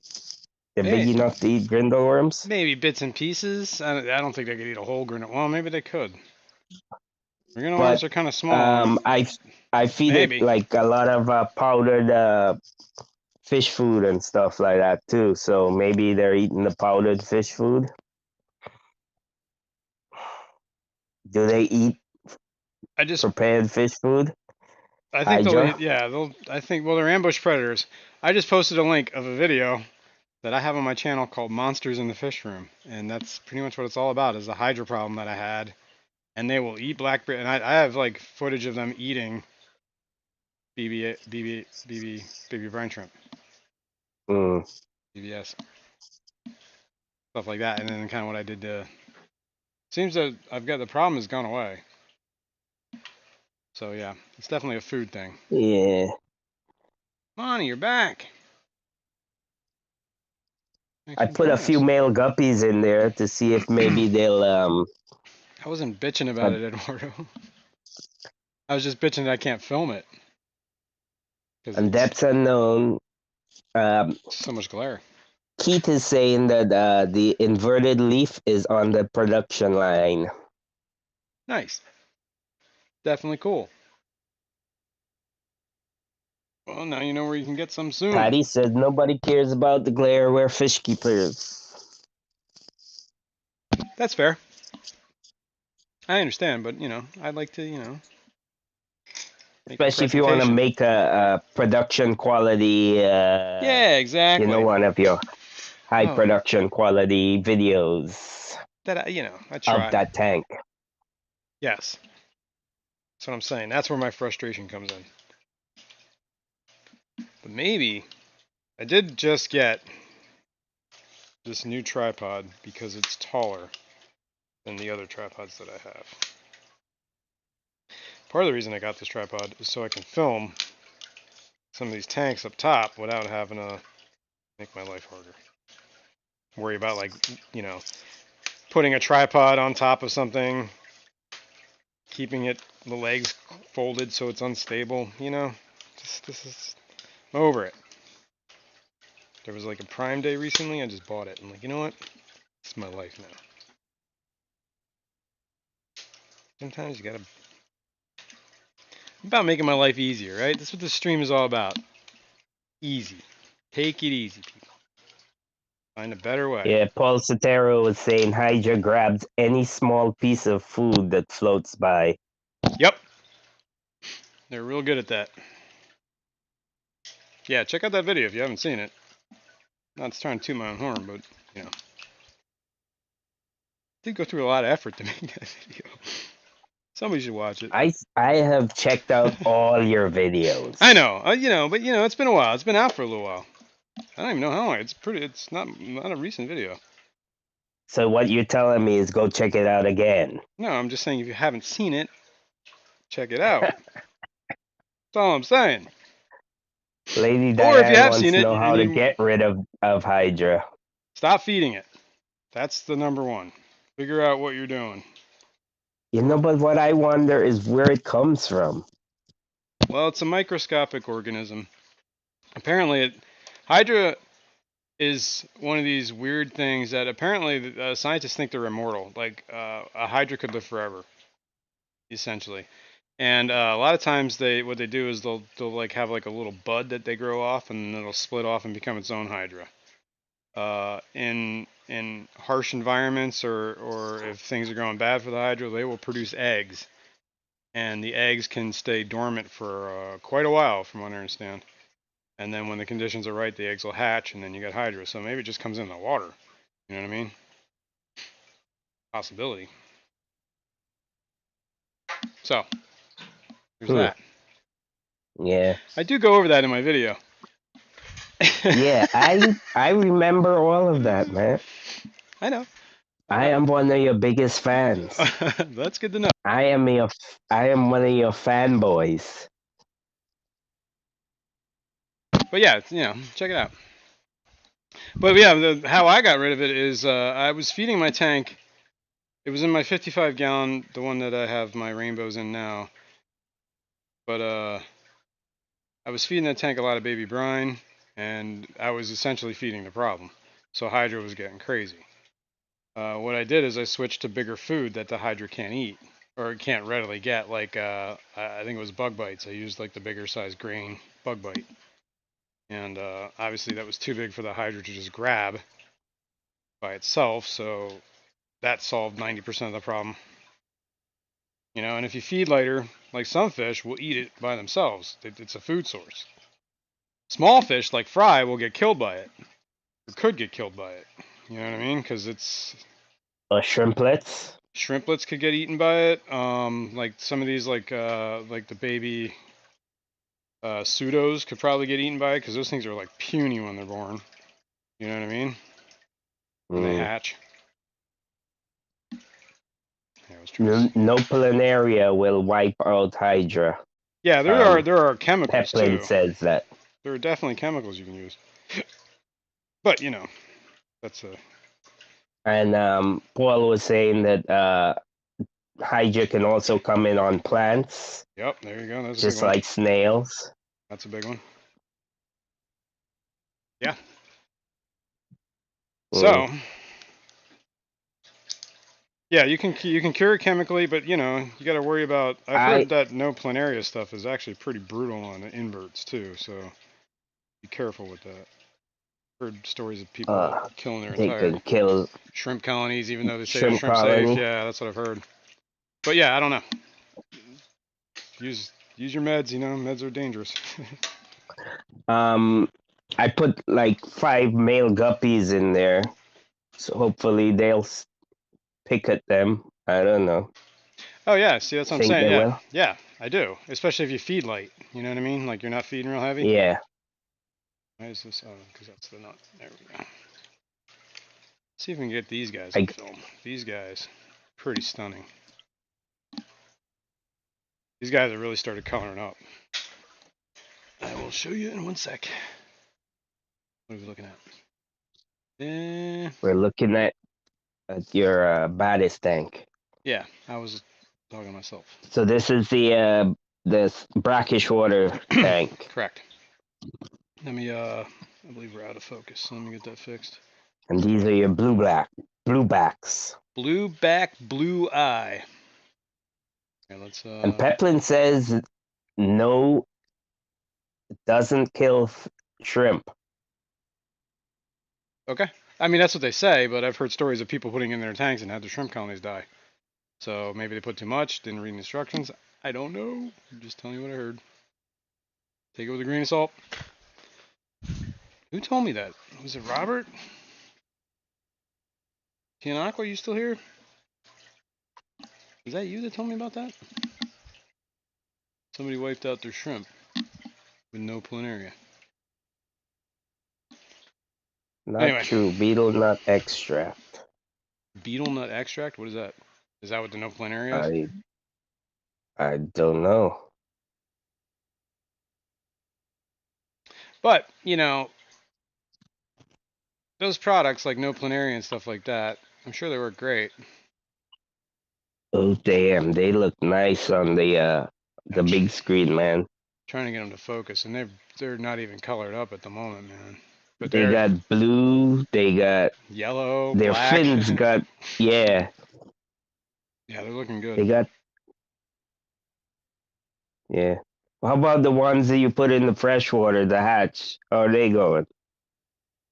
big enough to eat grindle worms? Maybe bits and pieces. I don't think they could eat a whole grindle. Well, maybe they could. Grindle worms are kind of small. I feed it like a lot of powdered fish food and stuff like that too. So maybe they're eating the powdered fish food. Do they eat I just prepared fish food? I think they'll Hydra? eat. Yeah, they'll. I think. Well, they're ambush predators. I just posted a link of a video that I have on my channel called Monsters in the Fishroom, and that's pretty much what it's all about. Is the hydra problem that I had, and they will eat blackbeard. And I have like footage of them eating baby brine shrimp, Mm. BBS, stuff like that. And then kind of what I did to. Seems that I've got the problem has gone away. So yeah, it's definitely a food thing. Yeah. Monty, you're back. Thanks I for put a joining few us. male guppies in there to see if maybe they'll I wasn't bitching about uh, it, Eduardo. I was just bitching that I can't film it because and it's depths unknown. so much glare. Keith is saying that the inverted leaf is on the production line. Nice. Definitely cool. Well, now you know where you can get some soon. Patty said nobody cares about the glare. We're fish keepers. That's fair. I understand, but I'd like to, make a Especially if you want to presentation. make a production quality, Yeah, exactly. one of your high Oh, production quality videos I of try. that tank. Yes, that's what I'm saying. That's where my frustration comes in. But maybe I did just get this new tripod because it's taller than the other tripods that I have. Part of the reason I got this tripod is so I can film some of these tanks up top without having to make my life harder. Worry about putting a tripod on top of something, keeping the legs folded so it's unstable, I'm over it. There was like a Prime Day recently, I just bought it. I'm like, you know what? It's my life now. Sometimes you gotta about making my life easier, right? That's what this stream is all about. Easy. Take it easy, people. Find a better way. Yeah, Paul Sotero was saying Hydra grabs any small piece of food that floats by. Yep. They're real good at that. Yeah, check out that video if you haven't seen it. Not trying to toot my own horn, but did go through a lot of effort to make that video. Somebody should watch it. I have checked out all your videos. I know, but it's been a while. It's been out for a little while. I don't even know how long. It's not a recent video. So what you're telling me is go check it out again. No, I'm just saying if you haven't seen it, check it out. That's all I'm saying. Lady Or if you Diane have wants seen to it know how and to you get rid of Hydra. stop feeding it. That's the number one. Figure out what you're doing. But what I wonder is where it comes from. Well, it's a microscopic organism. Apparently, Hydra is one of these weird things that apparently scientists think they're immortal. Like a Hydra could live forever, essentially. And a lot of times what they do is they'll like have like a little bud that they grow off, and then it'll split off and become its own Hydra. In harsh environments or if things are going bad for the Hydra, they will produce eggs, and the eggs can stay dormant for quite a while, from what I understand. And then when the conditions are right, the eggs will hatch, and then you get Hydra. So maybe it just comes in the water. You know what I mean? Possibility. So there's that. Yeah. I do go over that in my video. Yeah, I remember all of that, man. I know. I am one of your biggest fans. That's good to know. I am one of your fanboys. But yeah, check it out. But yeah, how I got rid of it is I was feeding my tank. It was in my 55 gallon, the one that I have my rainbows in now. But I was feeding that tank a lot of baby brine, and I was essentially feeding the problem. So Hydra was getting crazy. What I did is I switched to bigger food that the Hydra can't eat or can't readily get. Like I think it was bug bites. I used like the bigger size grain bug bite, and obviously that was too big for the Hydra to just grab by itself. So that solved 90% of the problem. And if you feed lighter, like some fish will eat it by themselves. It's a food source. Small fish like fry will get killed by it, or could get killed by it. You know what I mean? Because it's Shrimplets. shrimplets could get eaten by it. Like some of these, like the baby pseudos could probably get eaten by it because those things are like puny when they're born. You know what I mean? When they hatch. Yeah, I was trying to... No planaria will wipe out Hydra. Yeah, there are chemicals Peplin too. says that. There are definitely chemicals you can use. But that's a... And Paul was saying that Hydra can also come in on plants, Yep, there you go. That's a just big one. like snails. That's a big one. Yeah. So, yeah, you can cure it chemically, but you got to worry about. I've heard that no planaria stuff is actually pretty brutal on the inverts too, so be careful with that. Heard stories of people killing their entire shrimp colonies, even though they say they're shrimp safe. Yeah, that's what I've heard. But yeah, I don't know. Use your meds. Meds are dangerous. I put like 5 male guppies in there, so hopefully they'll pick at them. I don't know. Oh yeah, see that's what I'm saying. They Yeah, will? yeah, I do. Especially if you feed light. You know what I mean? Like you're not feeding real heavy. Yeah. Why is this? Oh, because that's the nut. There we go. See if we can get these guys on film. These guys, pretty stunning. These guys have really started coloring up. I will show you in one sec. What are we looking at? We're looking at your baddest tank. Yeah, I was talking to myself. So this is the brackish water tank. Correct. Let me I believe we're out of focus. So let me get that fixed. And these are your bluebacks. Blue back, blue eye. Okay, let's And Peplin says no, it doesn't kill shrimp. Okay. I mean that's what they say, but I've heard stories of people putting in their tanks and had their shrimp colonies die. So maybe they put too much, didn't read the instructions. I don't know. I'm just telling you what I heard. Take it with a grain of salt. Who told me that? Was it Robert? Tianakwa, are you still here? Was that you that told me about that? Somebody wiped out their shrimp with no planaria. Not true. Beetle nut extract. Beetle nut extract? What is that? Is that what the no planaria is? I don't know. But, those products like no planaria and stuff like that, I'm sure they work great. Oh damn, they look nice on the big screen, man. Trying to get them to focus, and they're not even colored up at the moment, man. But they got blue, they got yellow, their black. fins got Yeah, they're looking good. They got How about the ones that you put in the freshwater, the hatch? How are they going?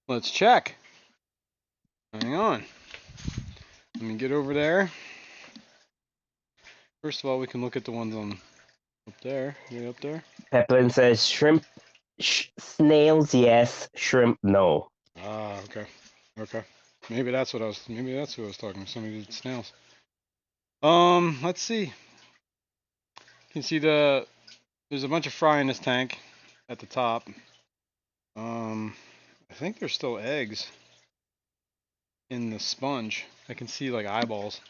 Let's check. Hang on. Let me get over there. First of all, we can look at the ones on up there. Way up there. Peplin says shrimp, snails yes, shrimp no. Ah, okay. Okay. Maybe that's what I was. Maybe that's who I was talking to. Somebody did snails. Let's see. You can see there's a bunch of fry in this tank at the top. I think there's still eggs in the sponge. I can see like eyeballs.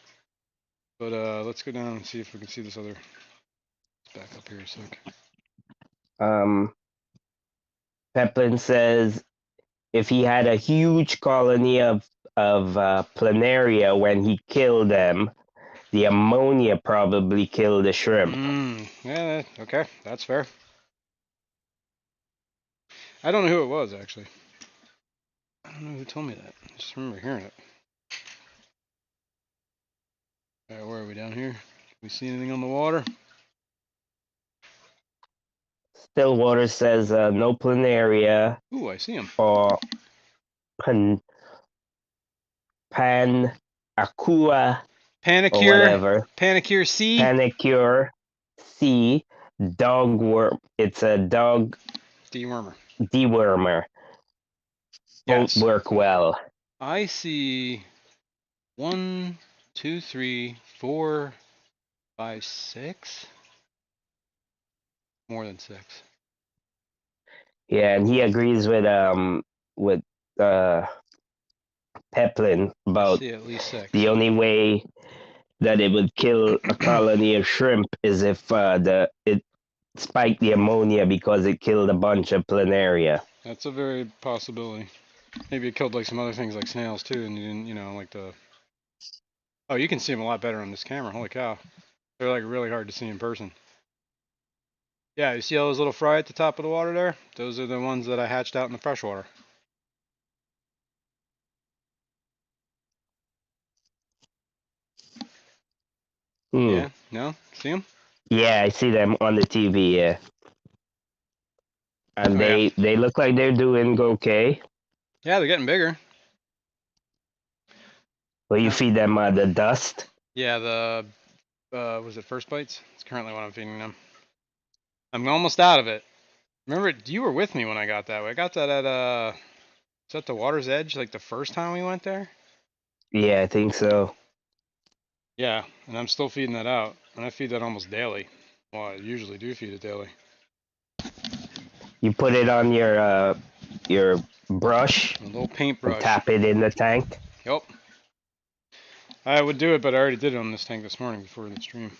But let's go down and see if we can see this other. Let's back up here a sec. Peplin says if he had a huge colony of planaria when he killed them, the ammonia probably killed the shrimp. Yeah, okay, that's fair. I don't know who it was, actually. I don't know who told me that. I just remember hearing it. Alright, where are we down here? Can we see anything on the water? Stillwater says no planaria. Ooh, I see him. Or pan aqua or Panicure. whatever. Panicure C. Panicure C. Dog worm. It's a dog Dewormer. dewormer. Both Yes. work well. I see 1, 2, 3, 4, 5, 6. More than 6. Yeah, and he agrees with uh Peplin I about see at least 6. the only way that it would kill a colony of shrimp is if it spiked the ammonia because it killed a bunch of planaria. That's a very possibility. Maybe it killed like some other things like snails too, and you didn't, like the. Oh, you can see them a lot better on this camera. Holy cow, they're like really hard to see in person. Yeah, you see all those little fry at the top of the water there? Those are the ones that I hatched out in the freshwater. Yeah, no, see them? Yeah, I see them on the TV. Yeah, and Oh yeah, they look like they're doing okay. yeah, they're getting bigger. Well, you feed them the dust. Yeah, the was it First Bites? It's currently what I'm feeding them. I'm almost out of it. Remember, you were with me when I got that. I got that at is that the water's edge? Like the first time we went there? Yeah, I think so. Yeah, and I'm still feeding that out, and I feed that almost daily. Well, I usually do feed it daily. You put it on your brush A little and paintbrush. tap it in the tank. Yep. I would do it, but I already did it on this tank this morning before the stream.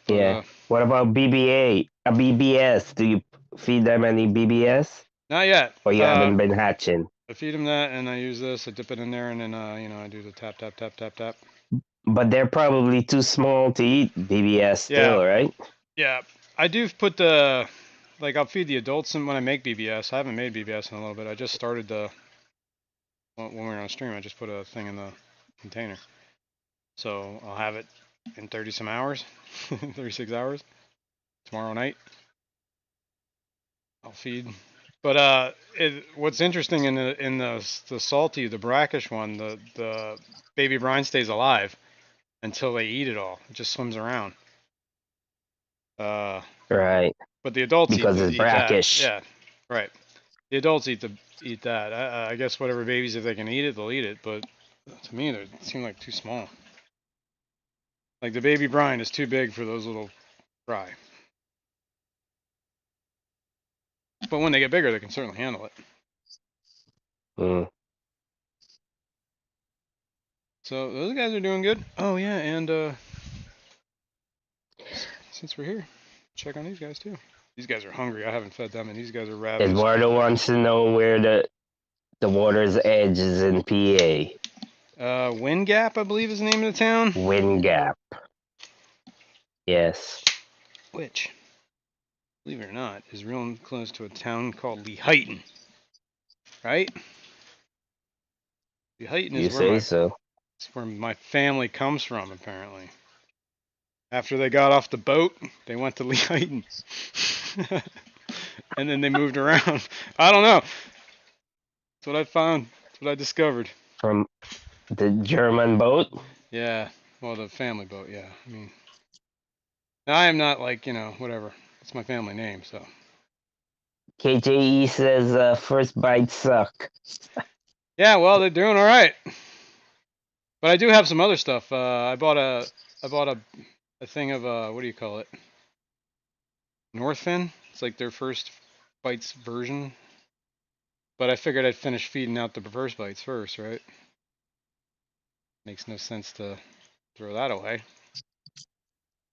But, Yeah. What about BBA? A BBS? Do you feed them any BBS? Not yet. Or you haven't been hatching? I feed them that, and I use this. I dip it in there, and then I do the tap, tap, tap, tap, tap. But they're probably too small to eat BBS still, right? Yeah. I do put the I'll feed the adults when I make BBS. I haven't made BBS in a little bit. I just started when we were on stream. I just put a thing in the container, so I'll have it in 30 some hours, 36 hours tomorrow night. I'll feed. But what's interesting in the salty, the brackish one, the baby brine stays alive until they eat it all. It just swims around. Right. But the adults Because it's brackish. That. Yeah, right. The adults eat that. I guess whatever babies, if they can eat it, they'll eat it. But to me, they seem like too small. Like the baby brine is too big for those little fry. But when they get bigger, they can certainly handle it. Mm. So those guys are doing good. Oh yeah, and since we're here, check on these guys too. These guys are hungry. I haven't fed them, and these guys are ravenous. Eduardo wants to know where the water's edge is in PA. Wind Gap, I believe, is the name of the town. Wind Gap. Yes. Which, believe it or not, is real close to a town called Lehighton. Right? Lehighton is where my family comes from, apparently. After they got off the boat, they went to Lehighton. And then they moved around. I don't know. That's what I found. That's what I discovered. From the German boat? Yeah. Well, the family boat, yeah. I mean, I am not whatever. It's my family name, so. KJE says first bites suck. Yeah, well, they're doing all right. But I do have some other stuff. I bought a thing of what do you call it? Northfin. It's like their first bites version. But I figured I'd finish feeding out the first bites first, right? Makes no sense to throw that away.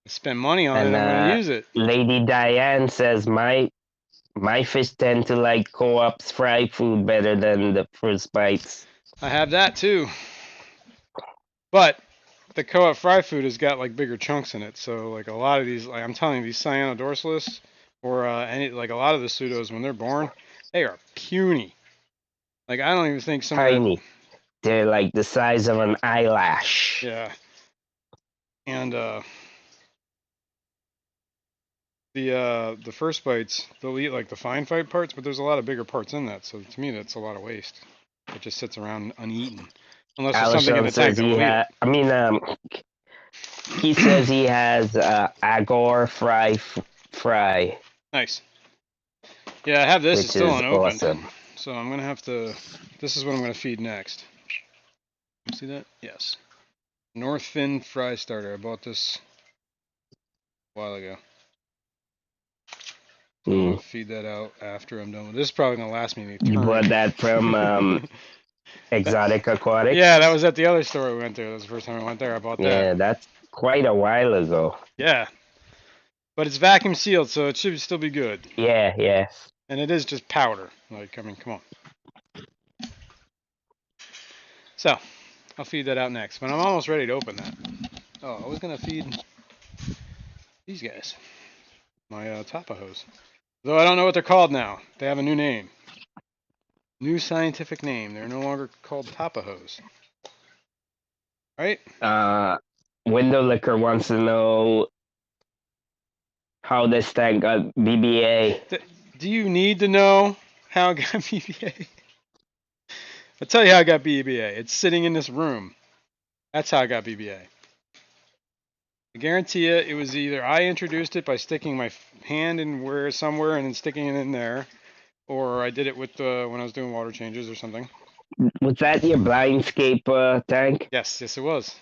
I spend money on it, I'm gonna use it. Lady Diane says my fish tend to like Co-op's fry food better than the first bites. I have that too. But the Co-op fry food has got like bigger chunks in it, so like a lot of these, like I'm telling you, these cyanodorsalis or a lot of the pseudos when they're born, they are puny. Like I don't even think some tiny. They're like the size of an eyelash. Yeah. And the first bites, they'll eat like the fine fight parts, but there's a lot of bigger parts in that. So to me, that's a lot of waste. It just sits around uneaten, unless there's something in the tank that will eat it. I mean, He says he has Agor fry, Nice. Yeah, I have this. It's which still is unopened. awesome. So I'm going to have to... This is what I'm going to feed next. See that? Yes. North Fin Fry Starter. I bought this a while ago. So I'm going Mm. to feed that out after I'm done with this. Is probably going to last me an You bought eternity. that from Exotic Yeah, Aquatics? that was at the other store we went to. That was the first time I went there. I bought that. Yeah, that's quite a while ago. Yeah. But it's vacuum sealed, so it should still be good. Yeah, yeah. And it is just powder. Like, I mean, come on. So, I'll feed that out next. But I'm almost ready to open that. Oh, I was going to feed these guys. My Tapajos. Though I don't know what they're called now. They have a new name. New scientific name. They're no longer called Tapajos. Right? Uh, Window Liquor wants to know how this tank got BBA. Do you need to know how I got BBA? I'll tell you how I got BBA. It's sitting in this room. That's how I got BBA. I guarantee you, it was either I introduced it by sticking my hand in somewhere and then sticking it in there, or I did it with when I was doing water changes or something. Was that your Blindscape tank? Yes, it was.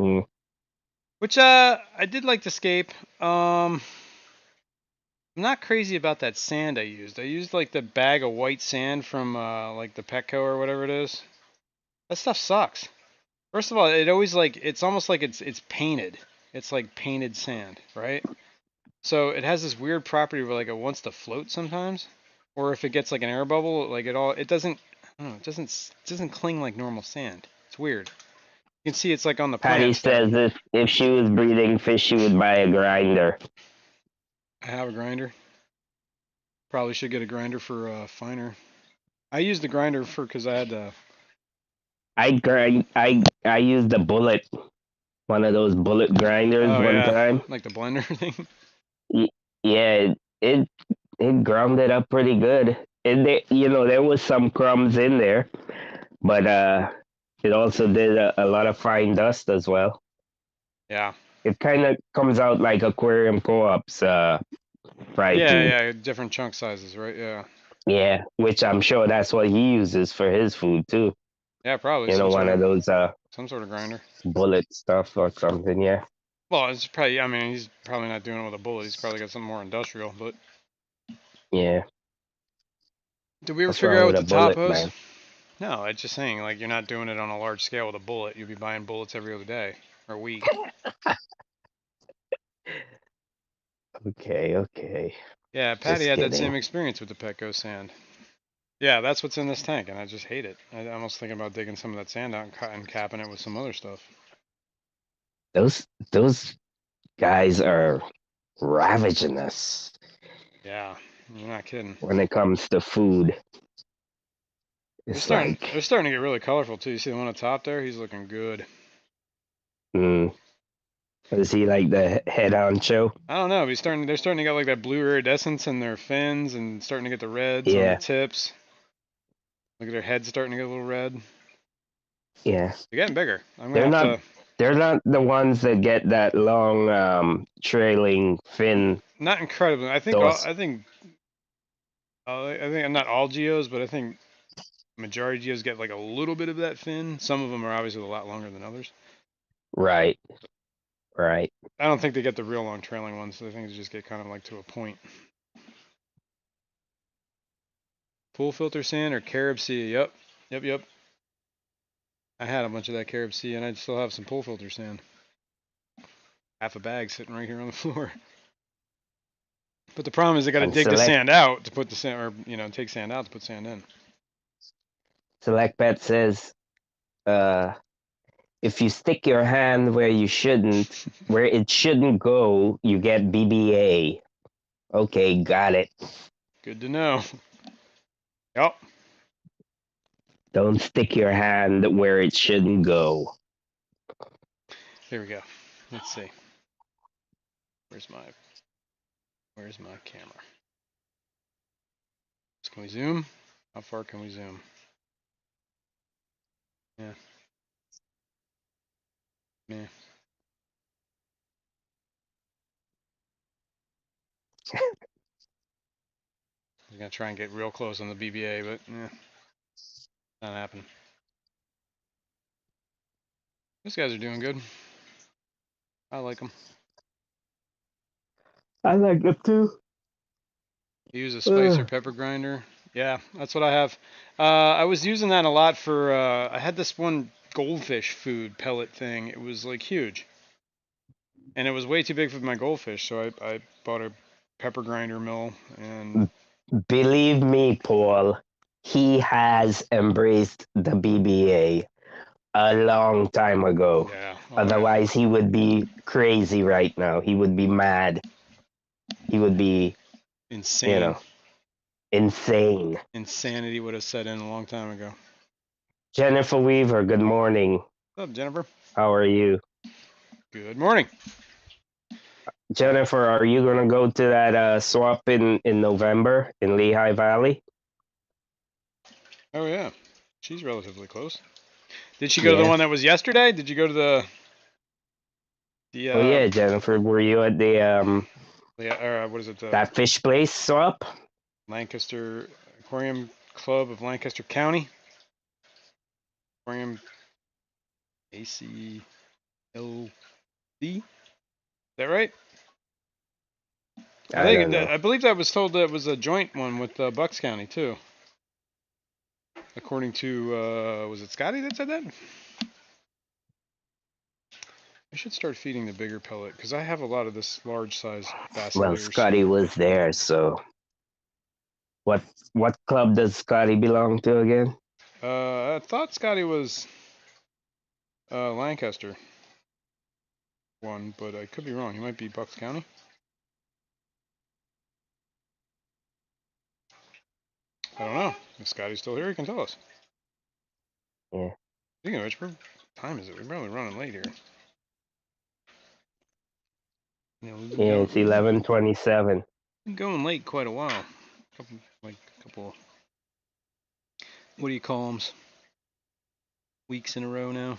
Mm. Which I did like to scape. I'm not crazy about that sand I used. I used like the bag of white sand from like the Petco or whatever it is. That stuff sucks. First of all, it's almost like it's painted. It's like painted sand, right? So it has this weird property where like it wants to float sometimes, or if it gets like an air bubble, like it doesn't. I don't know. It doesn't cling like normal sand. It's weird. You can see it's like on the Patty plants there. says if she was breeding fish, she would buy a grinder. I have a grinder. Probably should get a grinder for finer. I used the grinder because I had to. I used a bullet, one of those bullet grinders Oh one yeah, time. like the blender thing. Y- Yeah, it ground it up pretty good. There was some crumbs in there, but it also did a lot of fine dust as well. Yeah. It kind of comes out like Aquarium Co-op's fry Yeah, food. yeah, different chunk sizes, right? Yeah. Yeah, which I'm sure that's what he uses for his food too. Yeah, probably some One of those sort of grinder. bullet stuff or something. Yeah, Well, it's probably. I mean, he's probably not doing it with a bullet. He's probably got something more industrial. But yeah. did we ever What's figure wrong out with what a the top bullet, was? man? No, it's just saying like you're not doing it on a large scale with a bullet. You'd be buying bullets every other day or week. Okay, okay. Yeah, Patty Just had that same kidding. experience with the Petco sand. Yeah, that's what's in this tank, and I just hate it. I'm almost thinking about digging some of that sand out and capping it with some other stuff. Those guys are ravaging us Yeah, you're not kidding. when it comes to food. They're It's starting. like, They're starting to get really colorful too. You see the one on top there? He's looking good. mm, is he like the head honcho? I don't know. They're starting to get like that blue iridescence in their fins and starting to get the reds on the Yeah, tips. Look at their heads starting to get a little red. yeah. They're getting bigger. I'm gonna They're have not to. they're not the ones that get that long trailing fin. Not incredibly. Those I think I'm not all geos, but I think majority geos get like a little bit of that fin. Some of them are obviously a lot longer than others. right, right. I don't think they get the real long trailing ones. So I think they just get kind of like to a point. Pool filter sand or Carib Sea? Yep, yep. I had a bunch of that Carib Sea, and I still have some pool filter sand. Half a bag sitting right here on the floor. But the problem is I got to And dig the sand out to put the sand, or take sand out to put sand in. Select Bet says, if you stick your hand where it shouldn't go, you get BBA. Okay, got it. Good to know. Yep. Don't stick your hand where it shouldn't go. Here we go. Let's see. Where's my camera? Can we zoom? How far can we zoom? Yeah. Yeah. I'm gonna try and get real close on the BBA, but not happening. These guys are doing good. I like them. I like it too. Use a spice or pepper grinder. Yeah, that's what I have. I was using that a lot for. I had this one goldfish food pellet thing. It was like huge, and it was way too big for my goldfish. So I bought a pepper grinder mill and. Believe me, Paul, he has embraced the BBA a long time ago. Yeah. Oh, yeah. Otherwise, he would be crazy right now. He would be mad. He would be, Insane. insane. Insanity would have set in a long time ago. Jennifer Weaver, good morning. What's up, Jennifer? How are you? Good morning. Jennifer, are you going to go to that swap in November in Lehigh Valley? Oh yeah, she's relatively close. Did she go to the Yeah. one that was yesterday? Did you go to the Oh yeah, Jennifer, were you at the what is it? The that fish place swap? Lancaster Aquarium Club of Lancaster County. Aquarium ACLD. Is that right? I don't know. I believe I was told that it was a joint one with Bucks County too. According to was it Scotty that said that? I should start feeding the bigger pellet because I have a lot of this large size bass Well, layers. Scotty was there, so what club does Scotty belong to again? I thought Scotty was Lancaster one, but I could be wrong. He might be Bucks County. I don't know. If Scotty's still here, he can tell us. Yeah. Speaking of which, what time is it? We're probably running late here. Yeah, it's 11:27. Been going late quite a while. Couple. What do you call them? Weeks in a row now.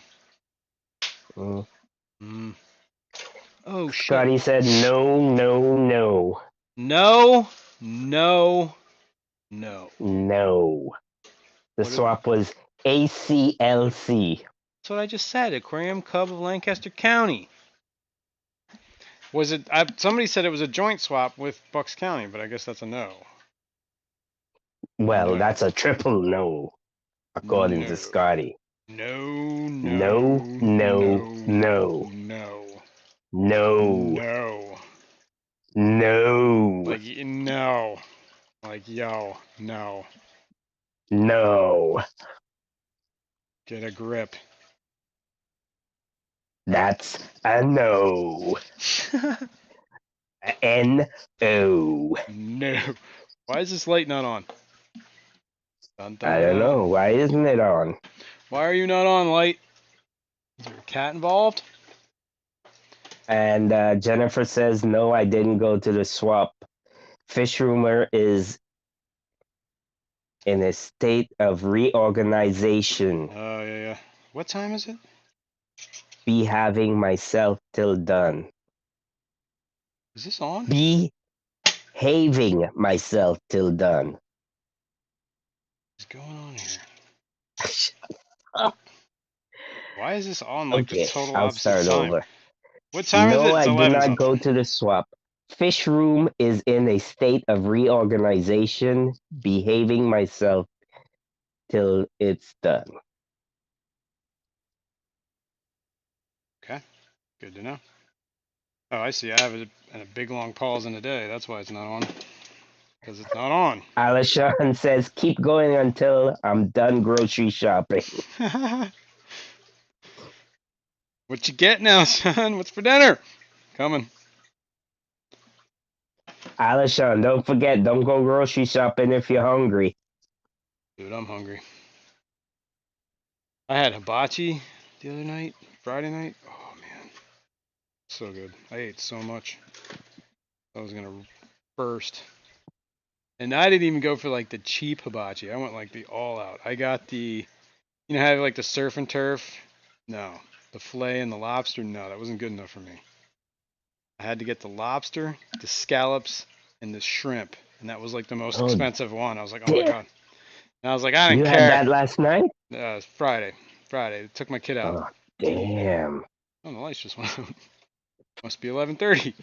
Oh shit. Scotty said no, no, no. No, no, no. No. The swap was ACLC. That's what I just said. Aquarium Club of Lancaster County. Was it? Somebody said it was a joint swap with Bucks County, but I guess that's a no. Well, No. that's a triple no, according to Scotty. No, No, no, no, no, no, no. no, Like no, like yo, no. no. Get a grip. That's a no. N-O. No. Why is this light not on? Dun, dun, I don't know. Why isn't it on? Why are you not on, light? Is there a cat involved? And Jennifer says, no, I didn't go to the swap. Fishroom is in a state of reorganization. Oh, yeah. What time is it? Be having myself till done. Is this on? Behaving myself till done. What's going on here? Why is this on like Okay, the total I'll opposite start time? over. What time is it? No, It's I did 11 not something. go to the swap. Fishroom is in a state of reorganization, behaving myself till it's done. Okay, good to know. Oh, I see. I have a big long pause in the day. That's why it's not on. Because it's not on. Alishon says, keep going until I'm done grocery shopping. What you get now, son? What's for dinner? Coming. Alishon, don't forget, don't go grocery shopping if you're hungry. Dude, I'm hungry. I had hibachi the other night, Friday night. Oh, man. So good. I ate so much. I was going to burst. And I didn't even go for like the cheap hibachi. I went like the all out. I got the, how like the surf and turf? No. The fillet and the lobster, no, that wasn't good enough for me. I had to get the lobster, the scallops, and the shrimp, and that was like the most Oh, expensive one. I was like, oh my damn. God. And I was like, I You didn't had care. that last night? Friday. Friday. Took my kid out. Oh, damn. Oh, the lights just went out. Must be 11:30.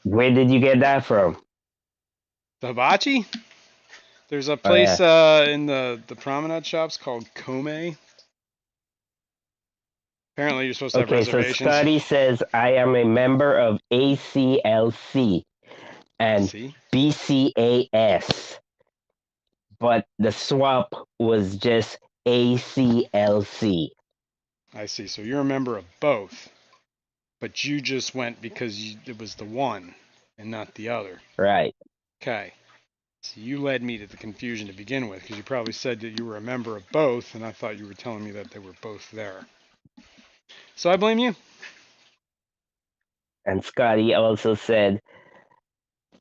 Where did you get that from? The hibachi? There's a Oh, place yeah. in the promenade shops called Kome. Apparently, you're supposed to have Okay, so reservations. Scotty says, I am a member of ACLC and See? BCAS, but the swap was just ACLC. I see. So you're a member of both, but you just went because it was the one and not the other. Right. Okay. So you led me to the confusion to begin with because you probably said that you were a member of both, and I thought you were telling me that they were both there. So I blame you. And Scotty also said,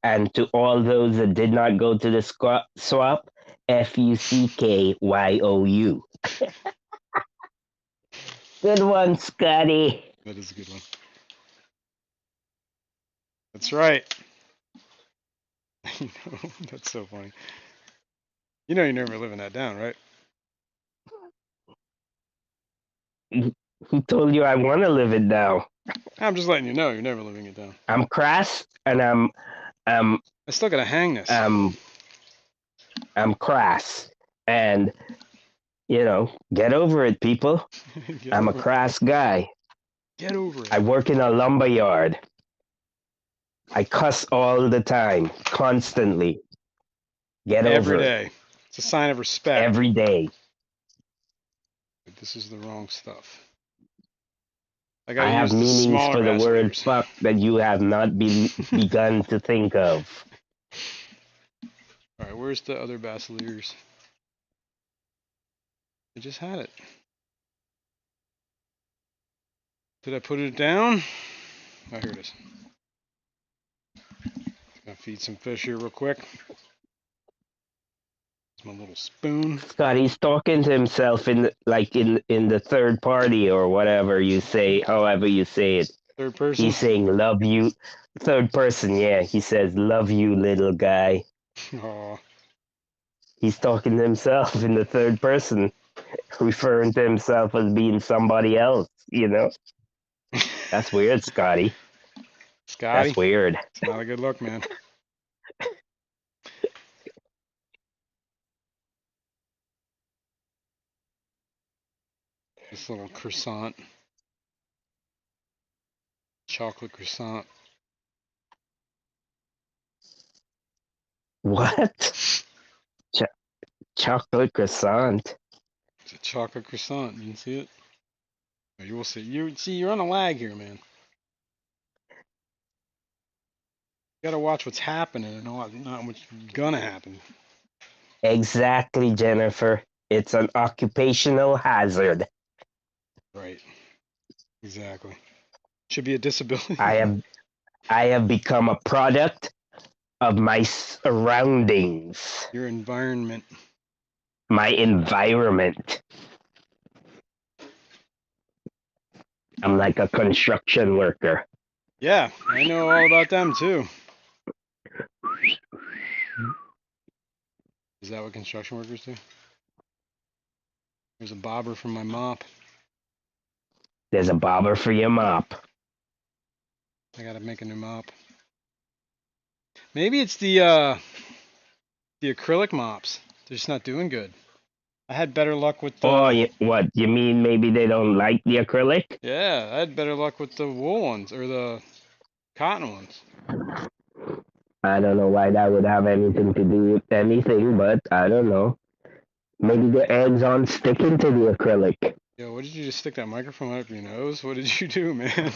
and to all those that did not go to the swap, FUCKYOU. Good one, Scotty. That is a good one. That's right. That's so funny. You know you're never living that down, right? Who told you I want to live it now? I'm just letting you know you're never living it down. I'm crass, and I'm I still gotta hang this. I'm crass, and get over it, people. I'm a crass guy. Get over it. I work in a lumber yard. I cuss all the time, constantly. Get Every over day. It's a sign of it. respect. Every day. This is the wrong stuff. I I gotta have use the meanings smaller for the word basileers. fuck that you have not begun to think of. Alright, where's the other basileers? I just had it. Did I put it down? Oh, here it is. Gonna feed some fish here real quick. It's my little spoon. Scotty's talking to himself in the third party or whatever you say, however you say it. Third person. He's saying love you. Third person, yeah. He says love you, little guy. Aw. He's talking to himself in the third person, referring to himself as being somebody else, That's weird, Scotty. Scotty. That's weird. It's not a good look, man. This little croissant. Chocolate croissant. What? Chocolate croissant? It's a chocolate croissant. You can see it? Oh, you will see. You're on a lag here, man. You gotta watch what's happening and not what's gonna happen. Exactly, Jennifer. It's an occupational hazard. Right. Exactly. Should be a disability. I have become a product of my surroundings, Your environment. my environment. I'm like a construction worker. Yeah, I know all about them too. Is that what construction workers do? There's a bobber from my mop. There's a bobber for your mop. I gotta make a new mop. Maybe it's the acrylic mops. They're just not doing good. I had better luck with the. Oh, what? You mean maybe they don't like the acrylic? Yeah, I had better luck with the wool ones or the cotton ones. I don't know why that would have anything to do with anything, but I don't know. Maybe the eggs aren't sticking to the acrylic. Yo, what did you just stick that microphone up your nose? What did you do, man?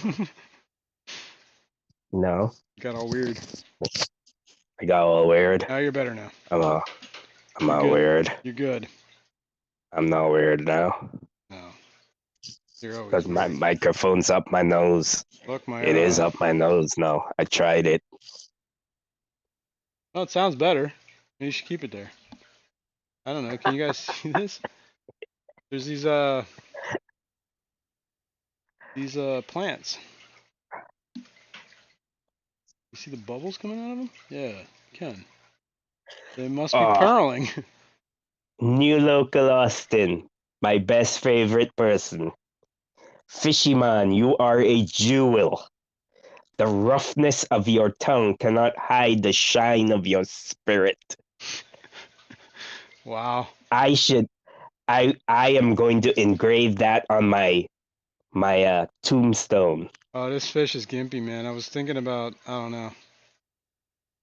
No. Got all weird. I got all weird. Now you're better now. I'm all good. weird. You're good. I'm not weird now. No. You're always Because my weird. microphone's up my nose. Look, my. It is up my nose now. I tried it. Oh, it sounds better. Maybe you should keep it there. I don't know. Can you guys see this? There's these these plants. You see the bubbles coming out of them? Yeah, you can. They must be purling. New local Austin, my best favorite person. Fishy man, you are a jewel. The roughness of your tongue cannot hide the shine of your spirit. Wow. I am going to engrave that on my tombstone. Oh, this fish is gimpy, man. I was thinking about, I don't know.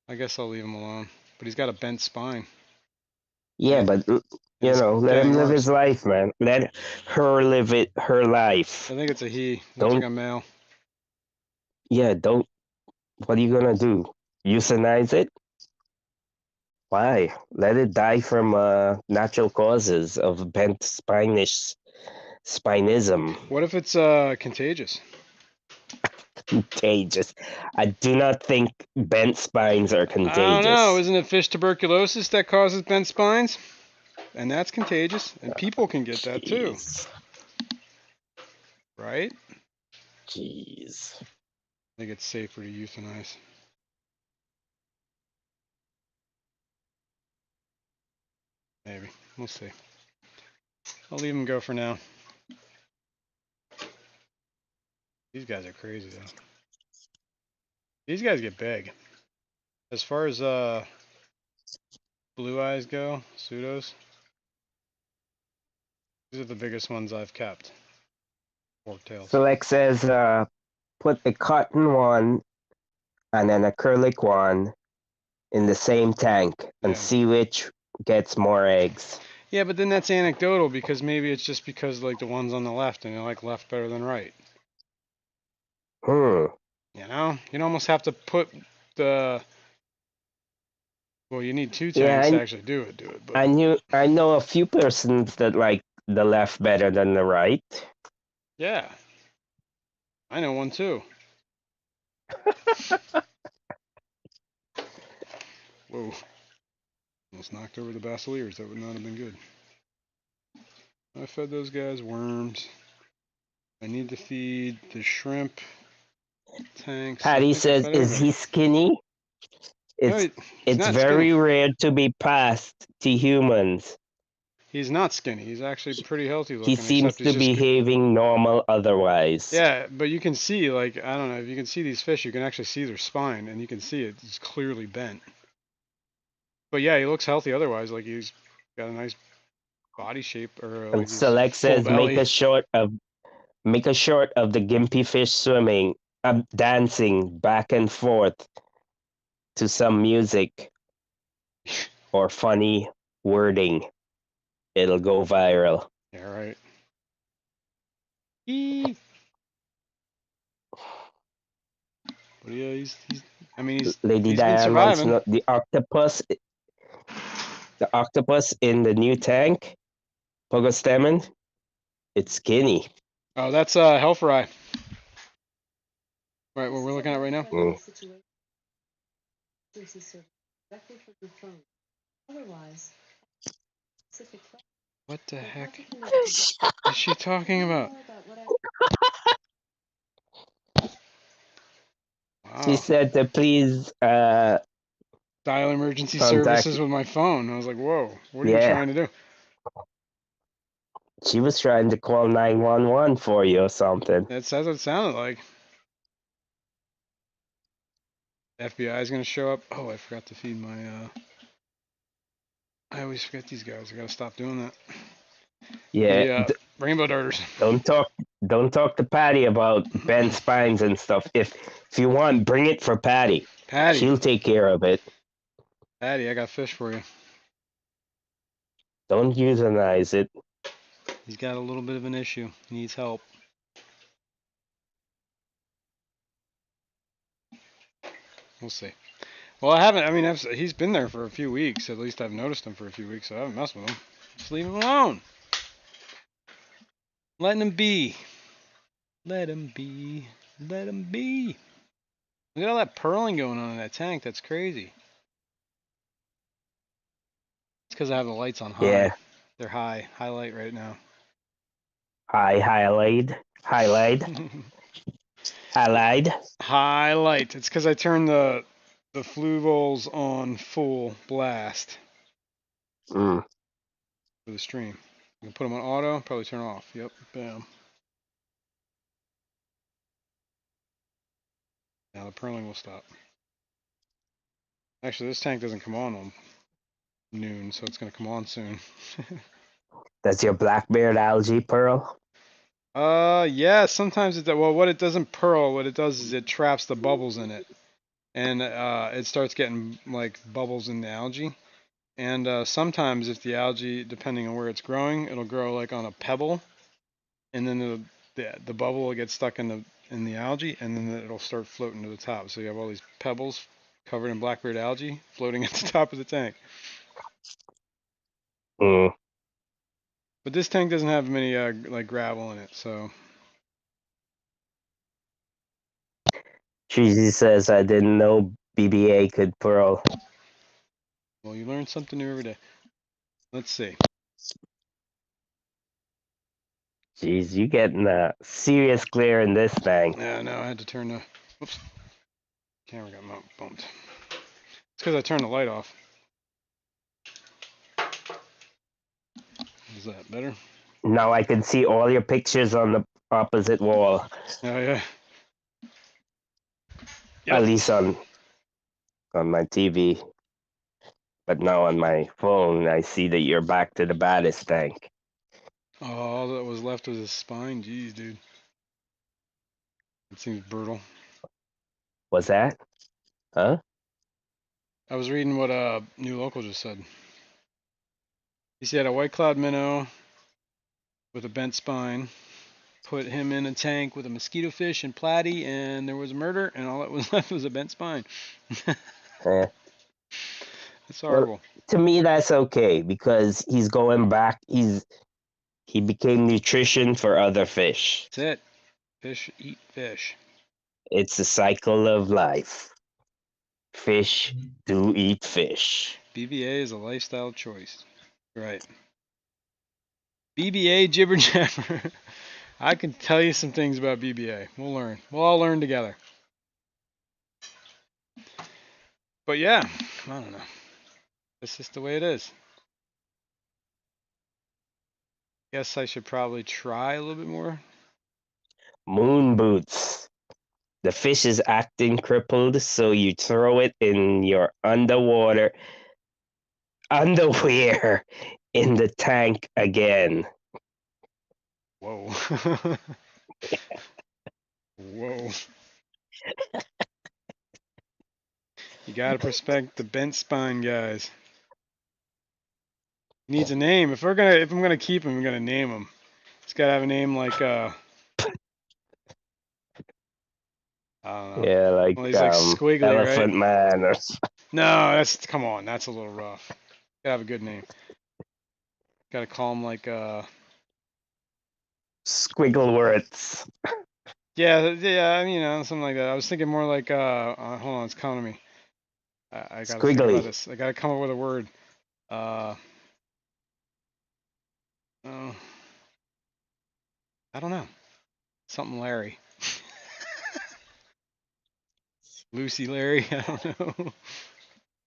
I guess I'll leave him alone. But he's got a bent spine. Yeah, And but it's let him getting live worse. his life, man. Let her live her life. I think it's a he. Looks Don't. like a male. Yeah, don't. What are you gonna do? Euthanize it? Why? Let it die from natural causes of bent spinism. What if it's contagious? Contagious. I do not think bent spines are I don't know. contagious. Isn't it fish tuberculosis that causes bent spines? And that's contagious. And people can get that too. Jeez. Right? Jeez. I think it's safer to euthanize. Maybe. We'll see. I'll leave him go for now. These guys are crazy though. These guys get big. As far as blue eyes go, pseudos, these are the biggest ones I've kept. Forktails. Select says put a cotton one and an acrylic one in the same tank and Yeah. see which gets more eggs. Yeah, but then that's anecdotal because maybe it's just because like the ones on the left and they like left better than right. Hmm. You know, you'd almost have to put the. Well, you need two Yeah, tanks to actually do it. But I know a few persons that like the left better than the right. yeah, I know one too. Whoa! Almost knocked over the Basileers. That would not have been good. I fed those guys worms. I need to feed the shrimp tanks. I Patty think I says, fed "Is everybody. he skinny? No, he's It's not skinny. very rare to be passed to humans. He's not skinny. He's actually pretty healthy He looking, seems except he's to just. behaving normal otherwise." Yeah, but you can see, like, I don't know, if you can see these fish, you can actually see their spine, and you can see it's clearly bent. But yeah, he looks healthy otherwise. Like, he's got a nice body shape, or And like he's Select full says, belly. make a short of the gimpy fish swimming, dancing back and forth to some music or funny wording. It'll go viral. Yeah, right. Eee. But yeah, I mean, Lady he's been Diane wants to surviving. know the octopus in the new tank, Pogostemon, it's skinny. Oh, that's Hellfry. Right, what we're looking at right now. Mm. What the heck is she talking about? She Wow. said to please Dial emergency contact. services with my phone. I was like, whoa, what are you Yeah, trying to do? she was trying to call 911 for you or something. That's what it sounded like. FBI is going to show up. Oh, I forgot to feed my. I always forget these guys. I got to stop doing that. Yeah, The rainbow darters. don't talk to Patty about bent spines and stuff. If you want, bring it for Patty. Patty. She'll take care of it. Patty, I got fish for you. Don't euthanize it. He's got a little bit of an issue. He needs help. We'll see. Well, I haven't. I mean, he's been there for a few weeks. At least I've noticed him for a few weeks, so I haven't messed with him. Just leave him alone. Letting him be. Let him be. Let him be. Look at all that purling going on in that tank. That's crazy. It's because I have the lights on high. Yeah, They're high. Highlight right now. Highlight. Highlight. It's because I turned the fluvels on full blast Mm. for the stream. I'm gonna put them on auto. Probably turn off. Yep. Bam. Now the purling will stop. Actually, this tank doesn't come on noon, so it's gonna come on soon. Does your Blackbeard algae pearl? Yeah. Sometimes it. Well, what it doesn't pearl. What it does is it traps the bubbles in it, and it starts getting like bubbles in the algae. And sometimes if the algae, depending on where it's growing, it'll grow like on a pebble, and then the bubble will get stuck in the algae, and then it'll start floating to the top. So you have all these pebbles covered in Blackbeard algae floating at the top of the tank. Mm. But this tank doesn't have many like gravel in it, so Cheesy says, I didn't know BBA could pearl. well, you learn something new every day. Let's see. Jeez, you getting a serious glare in this thing. Yeah, no, I had to turn the. Oops, camera got bumped. It's because I turned the light off. Is that better? Now I can see all your pictures on the opposite wall. Oh yeah. At Yep. least on my TV. But now on my phone, I see that you're back to the baddest tank. Oh, all that was left was his spine. Jeez, dude. It seems brutal. What's that? Huh? I was reading what New Local just said. He had a white cloud minnow with a bent spine. Put him in a tank with a mosquito fish and platy, and there was a murder, and all that was left was a bent spine. Eh. That's horrible. Well, to me, that's okay because he's going back. He became nutrition for other fish. That's it. Fish eat fish. It's a cycle of life. Fish do eat fish. BBA is a lifestyle choice. Right. BBA jibber jabber. I can tell you some things about BBA. We'll learn. We'll all learn together. But yeah, I don't know. It's just the way it is. Guess I should probably try a little bit more. Moon boots. The fish is acting crippled, so you throw it in your underwear in the tank again. Whoa. Whoa. You gotta respect the bent spine guys. He needs a name. If I'm gonna keep him, I'm gonna name him. He's gotta have a name like I don't know. Yeah, like, Well, he's like squiggly, Elephant right? Man or No, come on, that's a little rough. Gotta have a good name. Gotta call him like Squiggleworths. yeah, something like that. I was thinking more like hold on, it's coming to me. I gotta think about Squiggly. this. I gotta come up with a word. Oh, I don't know. Something Larry. Lucy Larry. I don't know.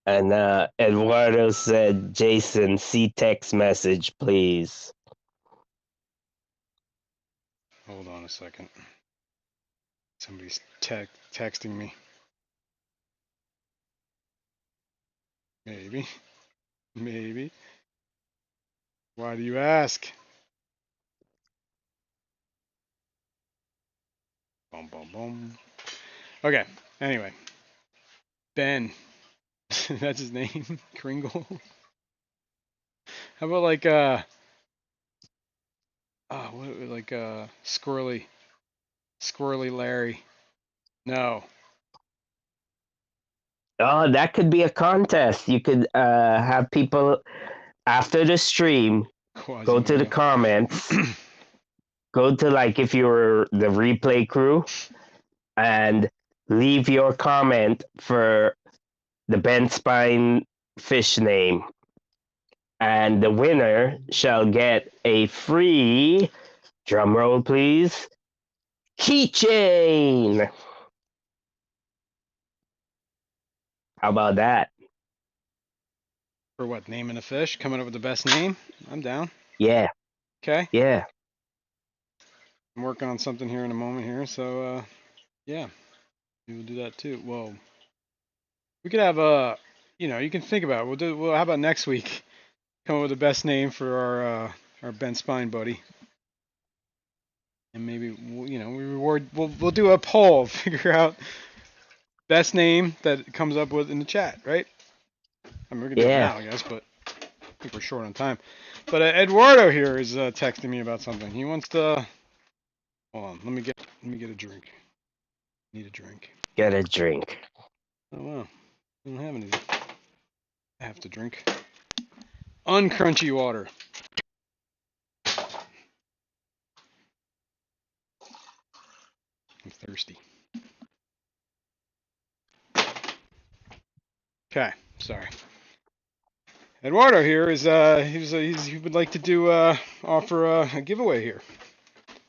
And Eduardo said, Jason, see text message, please. Hold on a second. Somebody's texting me. Maybe. Maybe. Why do you ask? Boom, boom, boom. Okay. Anyway. Ben. That's his name. Kringle. How about like Squirrely Larry? No. Oh, that could be a contest. You could have people after the stream go to the Quasimodo. comments, go to like if you're the replay crew, and leave your comment for the bent spine fish name. And the winner shall get a free Drum roll, please. Keychain. How about that? For what? Naming a fish? Coming up with the best name? I'm down. Yeah, Okay. yeah. I'm working on something here in a moment here, so yeah, we will do that too. Well, we could have you can think about it. We'll do. Well, how about next week? Come up with the best name for our bent spine buddy, and maybe we reward. We'll do a poll, figure out best name that comes up with in the chat, right? I mean, we can do it Yeah. now, I guess, but I think we're short on time. But Eduardo here is texting me about something. He wants to. Hold on. Let me get a drink. Need a drink. Get a drink. Oh wow. I don't have any. I have to drink. Uncrunchy water. I'm thirsty. Okay, sorry. Eduardo here is he would like to do offer a giveaway here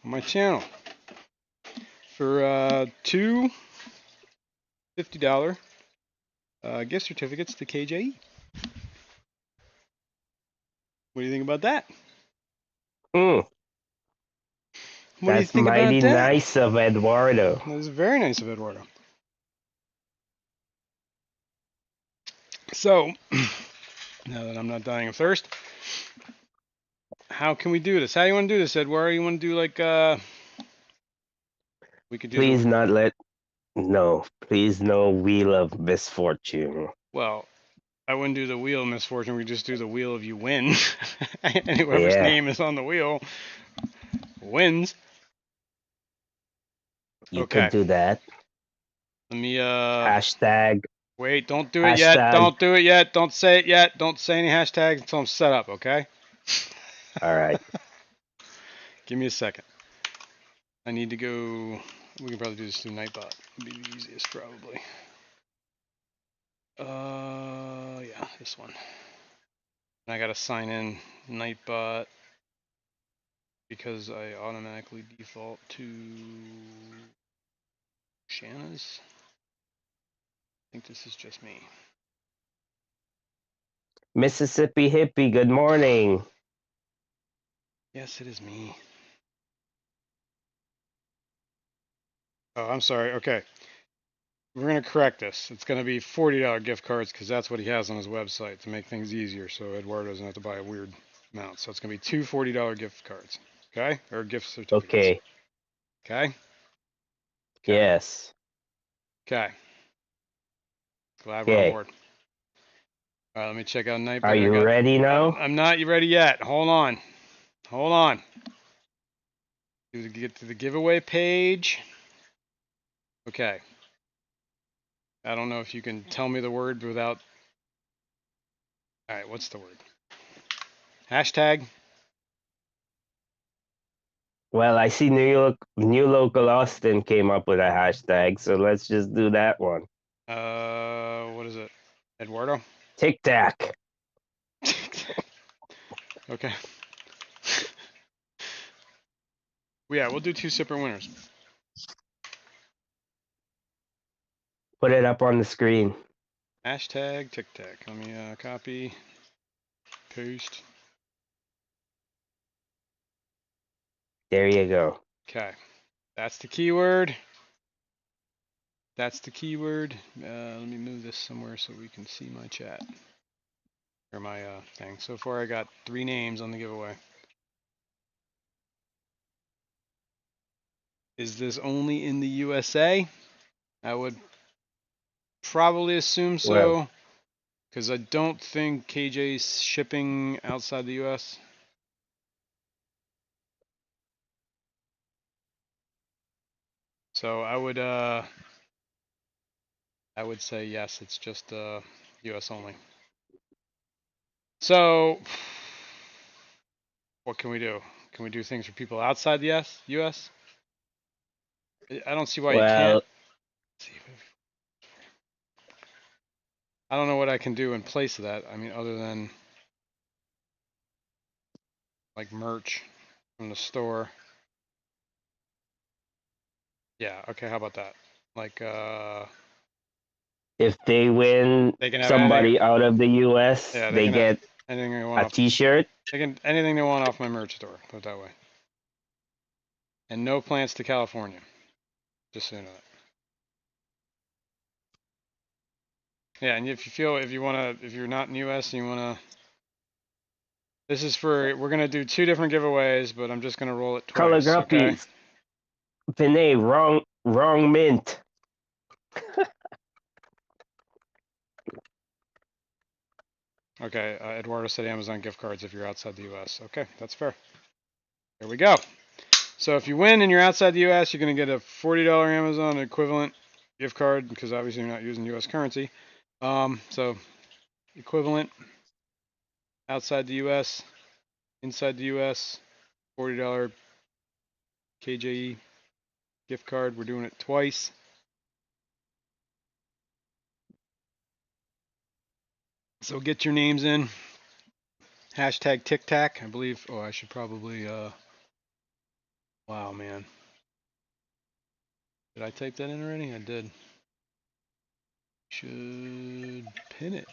on my channel for two $50 gift certificates to KJE. What do you think about that? Hmm. What do you That's think about mighty that? nice of Eduardo. That is very nice of Eduardo. So, now that I'm not dying of thirst, how can we do this? How do you want to do this, Eduardo? You want to do like we could do Please the not let no. Please no wheel of misfortune. well. I wouldn't do the wheel of misfortune. We just do the wheel of you win, and whoever's Yeah. name is on the wheel wins. You could Okay. do that. Let me Hashtag. wait. Don't do it yet. Hashtag. Don't do it yet. Don't say it yet. Don't say any hashtags until I'm set up. Okay. All right. Give me a second. I need to go. We can probably do this through Nightbot. It'd be the easiest probably. Yeah, this one. And I gotta sign in Nightbot because I automatically default to Shanna's. I think this is just me. Mississippi hippie. Good morning. Yes, it is me. Oh, I'm sorry. Okay. We're going to correct this. It's going to be $40 gift cards because that's what he has on his website to make things easier so Eduardo doesn't have to buy a weird amount. So it's going to be two $40 gift cards. Okay? Or gift certificates. Okay. Okay? Okay. Yes. Okay. Glad we're on Okay. board. All right, let me check out Are Nightbot. you ready now? I'm not ready yet. Hold on. Hold on. Get to the giveaway page. Okay. I don't know if you can tell me the word without. All right, what's the word? Hashtag. Well, I see New Local Austin came up with a hashtag, so let's just do that one. What is it? Eduardo? Tic Tac. Okay. Yeah, we'll do two separate winners. Put it up on the screen. Hashtag Tic Tac. Let me copy, paste. There you go. Okay. That's the keyword. That's the keyword. Let me move this somewhere so we can see my chat. Or my thing. So far I got 3 names on the giveaway. Is this only in the USA? I would probably assume Well, so. Because I don't think KJ's shipping outside the US. So I would say yes, it's just US only. So what can we do? Can we do things for people outside the US? I don't see why you can't. well, I don't know what I can do in place of that. I mean, other than like merch from the store. Yeah. Okay. How about that? Like, If they win they can have anything. somebody out of the US, Yeah, they they can have get anything they want a off. T-shirt. They can anything they want off my merch store. Put it that way. And no plants to California. Just so you know that. Yeah, and if you're not in the U.S. and you wanna, this is for, we're gonna do 2 different giveaways, but I'm just gonna roll it Color twice, okay? guppies. Vinay, wrong mint. Okay, Eduardo said Amazon gift cards if you're outside the U.S. Okay, that's fair. There we go. So if you win and you're outside the U.S., you're gonna get a $40 Amazon equivalent gift card because obviously you're not using U.S. currency. So equivalent outside the U.S., inside the U.S., $40 KJE gift card. We're doing it twice. So get your names in. Hashtag TikTok, I believe. Oh, I should probably, wow, man. Did I type that in already? I did. Should pin it.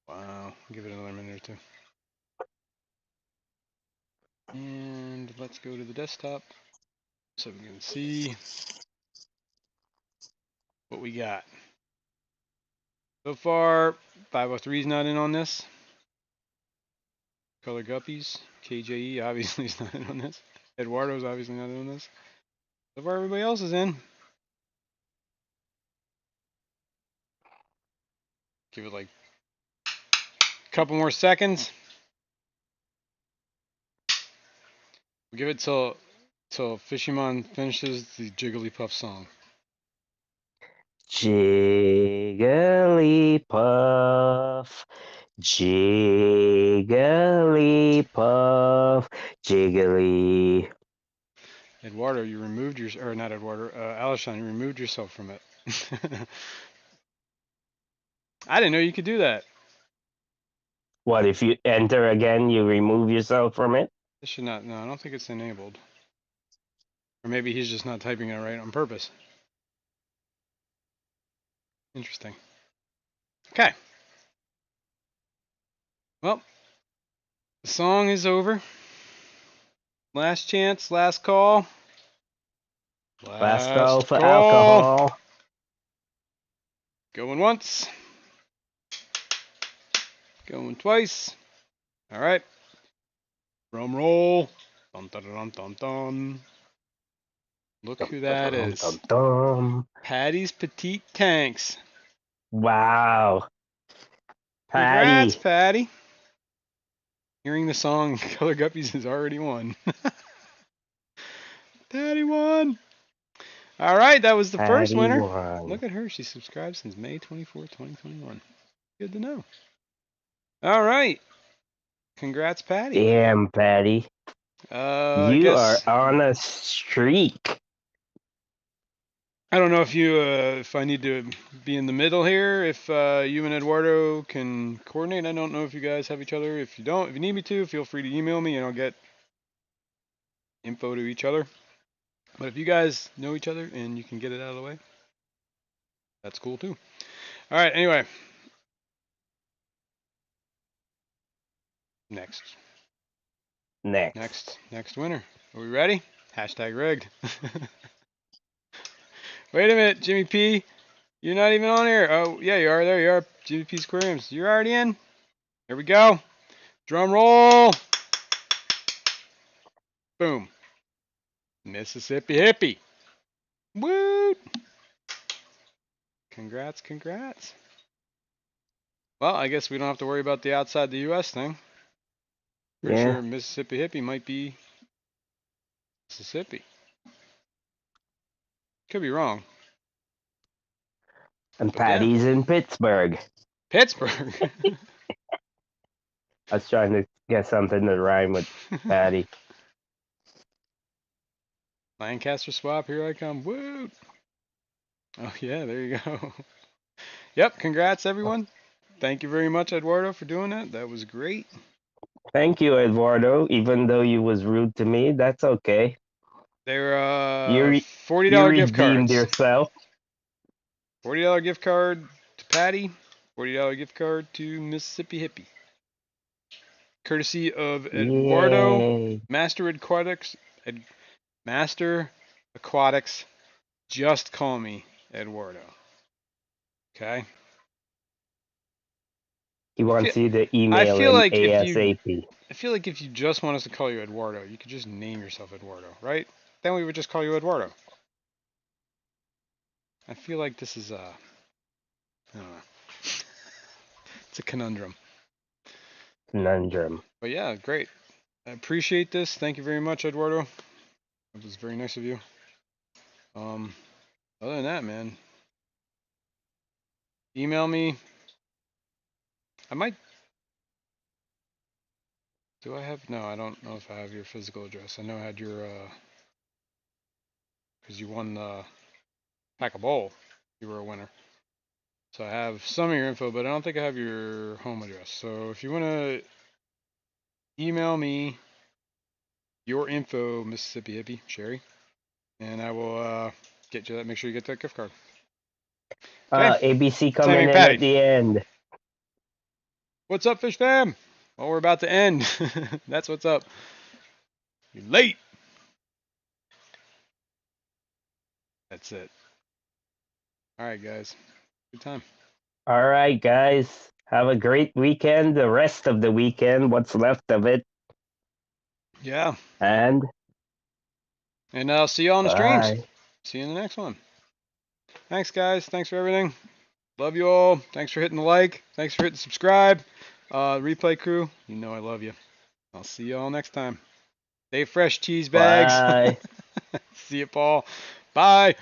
Wow, give it another minute or two. And let's go to the desktop so we can see what we got. So far, 503 is not in on this. Color Guppies, KJE obviously is not in on this. Eduardo's obviously not in on this. So far, everybody else is in. Give it like a couple more seconds. We'll give it till Fishymon finishes the Jigglypuff song. Jigglypuff, Jigglypuff, Jiggly. Eduardo, you removed your, or not Eduardo, Alishon, you removed yourself from it. I didn't know you could do that. What if you enter again? You remove yourself from it. This should not, no, I don't think it's enabled. Or maybe he's just not typing it right on purpose. Interesting. Okay. Well, the song is over. Last chance, last call. Last call Last for call. alcohol. Going once. Going twice. All right. Drum roll. Dun, dun, dun, dun, dun. Look who that Dum, is. dum, dum. Patty's Petite Tanks. Wow. Congrats, Patty. Patty. Hearing the song Color Guppies has already won. Patty won. All right, that was the first Patty winner. won. Look at her. She's subscribed since May 24th, 2021. Good to know. All right. Congrats, Patty. Damn, Patty. I You are guess on a streak. I don't know if I need to be in the middle here. If you and Eduardo can coordinate, I don't know if you guys have each other. If you don't, if you need me to, feel free to email me and I'll get info to each other. But if you guys know each other and you can get it out of the way, that's cool too. All right. Anyway, next winner. Are we ready? Hashtag rigged. Wait a minute, Jimmy P. You're not even on here. Oh, yeah, you are. There you are. Jimmy P. Aquariums. You're already in. Here we go. Drum roll. Boom. Mississippi Hippie. Woo! Congrats, congrats. Well, I guess we don't have to worry about the outside the U.S. thing. Pretty Yeah. sure Mississippi Hippie might be Mississippi. Could be wrong. And But yeah. Patty's in Pittsburgh. Pittsburgh. I was trying to get something to rhyme with Patty. Lancaster swap, here I come. Woo! Oh, yeah, there you go. Yep, congrats, everyone. Thank you very much, Eduardo, for doing that. That was great. Thank you, Eduardo. Even though you was rude to me, that's okay. They're You $40 gift redeemed cards. yourself. $40 gift card to Patty. $40 gift card to Mississippi Hippie. Courtesy of Eduardo, Yay. Master Aquatics. Master Aquatics. Just call me Eduardo. Okay. He wants you to I email feel him like ASAP. if you just want us to call you Eduardo, you could just name yourself Eduardo, right? Then we would just call you Eduardo. I feel like this is I don't know. It's a conundrum. Conundrum. But yeah, great. I appreciate this. Thank you very much, Eduardo. It was very nice of you. Other than that, man, email me. I might. Do I have? No, I don't know if I have your physical address. I know I had your, because you won the Pack a Bowl. You were a winner. So I have some of your info, but I don't think I have your home address. So if you want to email me your info, Mississippi Hippie, Sherry, and I will get you that. Make sure you get that gift card. Okay. ABC coming Slamming in Patty. at the end. What's up, Fish Fam? Well, we're about to end. That's what's up. You're late. That's it. All right, guys. Good time. All right, guys. Have a great weekend. The rest of the weekend, what's left of it. Yeah. And And I'll see you on the streams. bye. See you in the next one. Thanks, guys. Thanks for everything. Love you all. Thanks for hitting the like. Thanks for hitting subscribe. Replay crew, you know I love you. I'll see you all next time. Stay fresh, cheese bags. Bye. See you, Paul. Bye.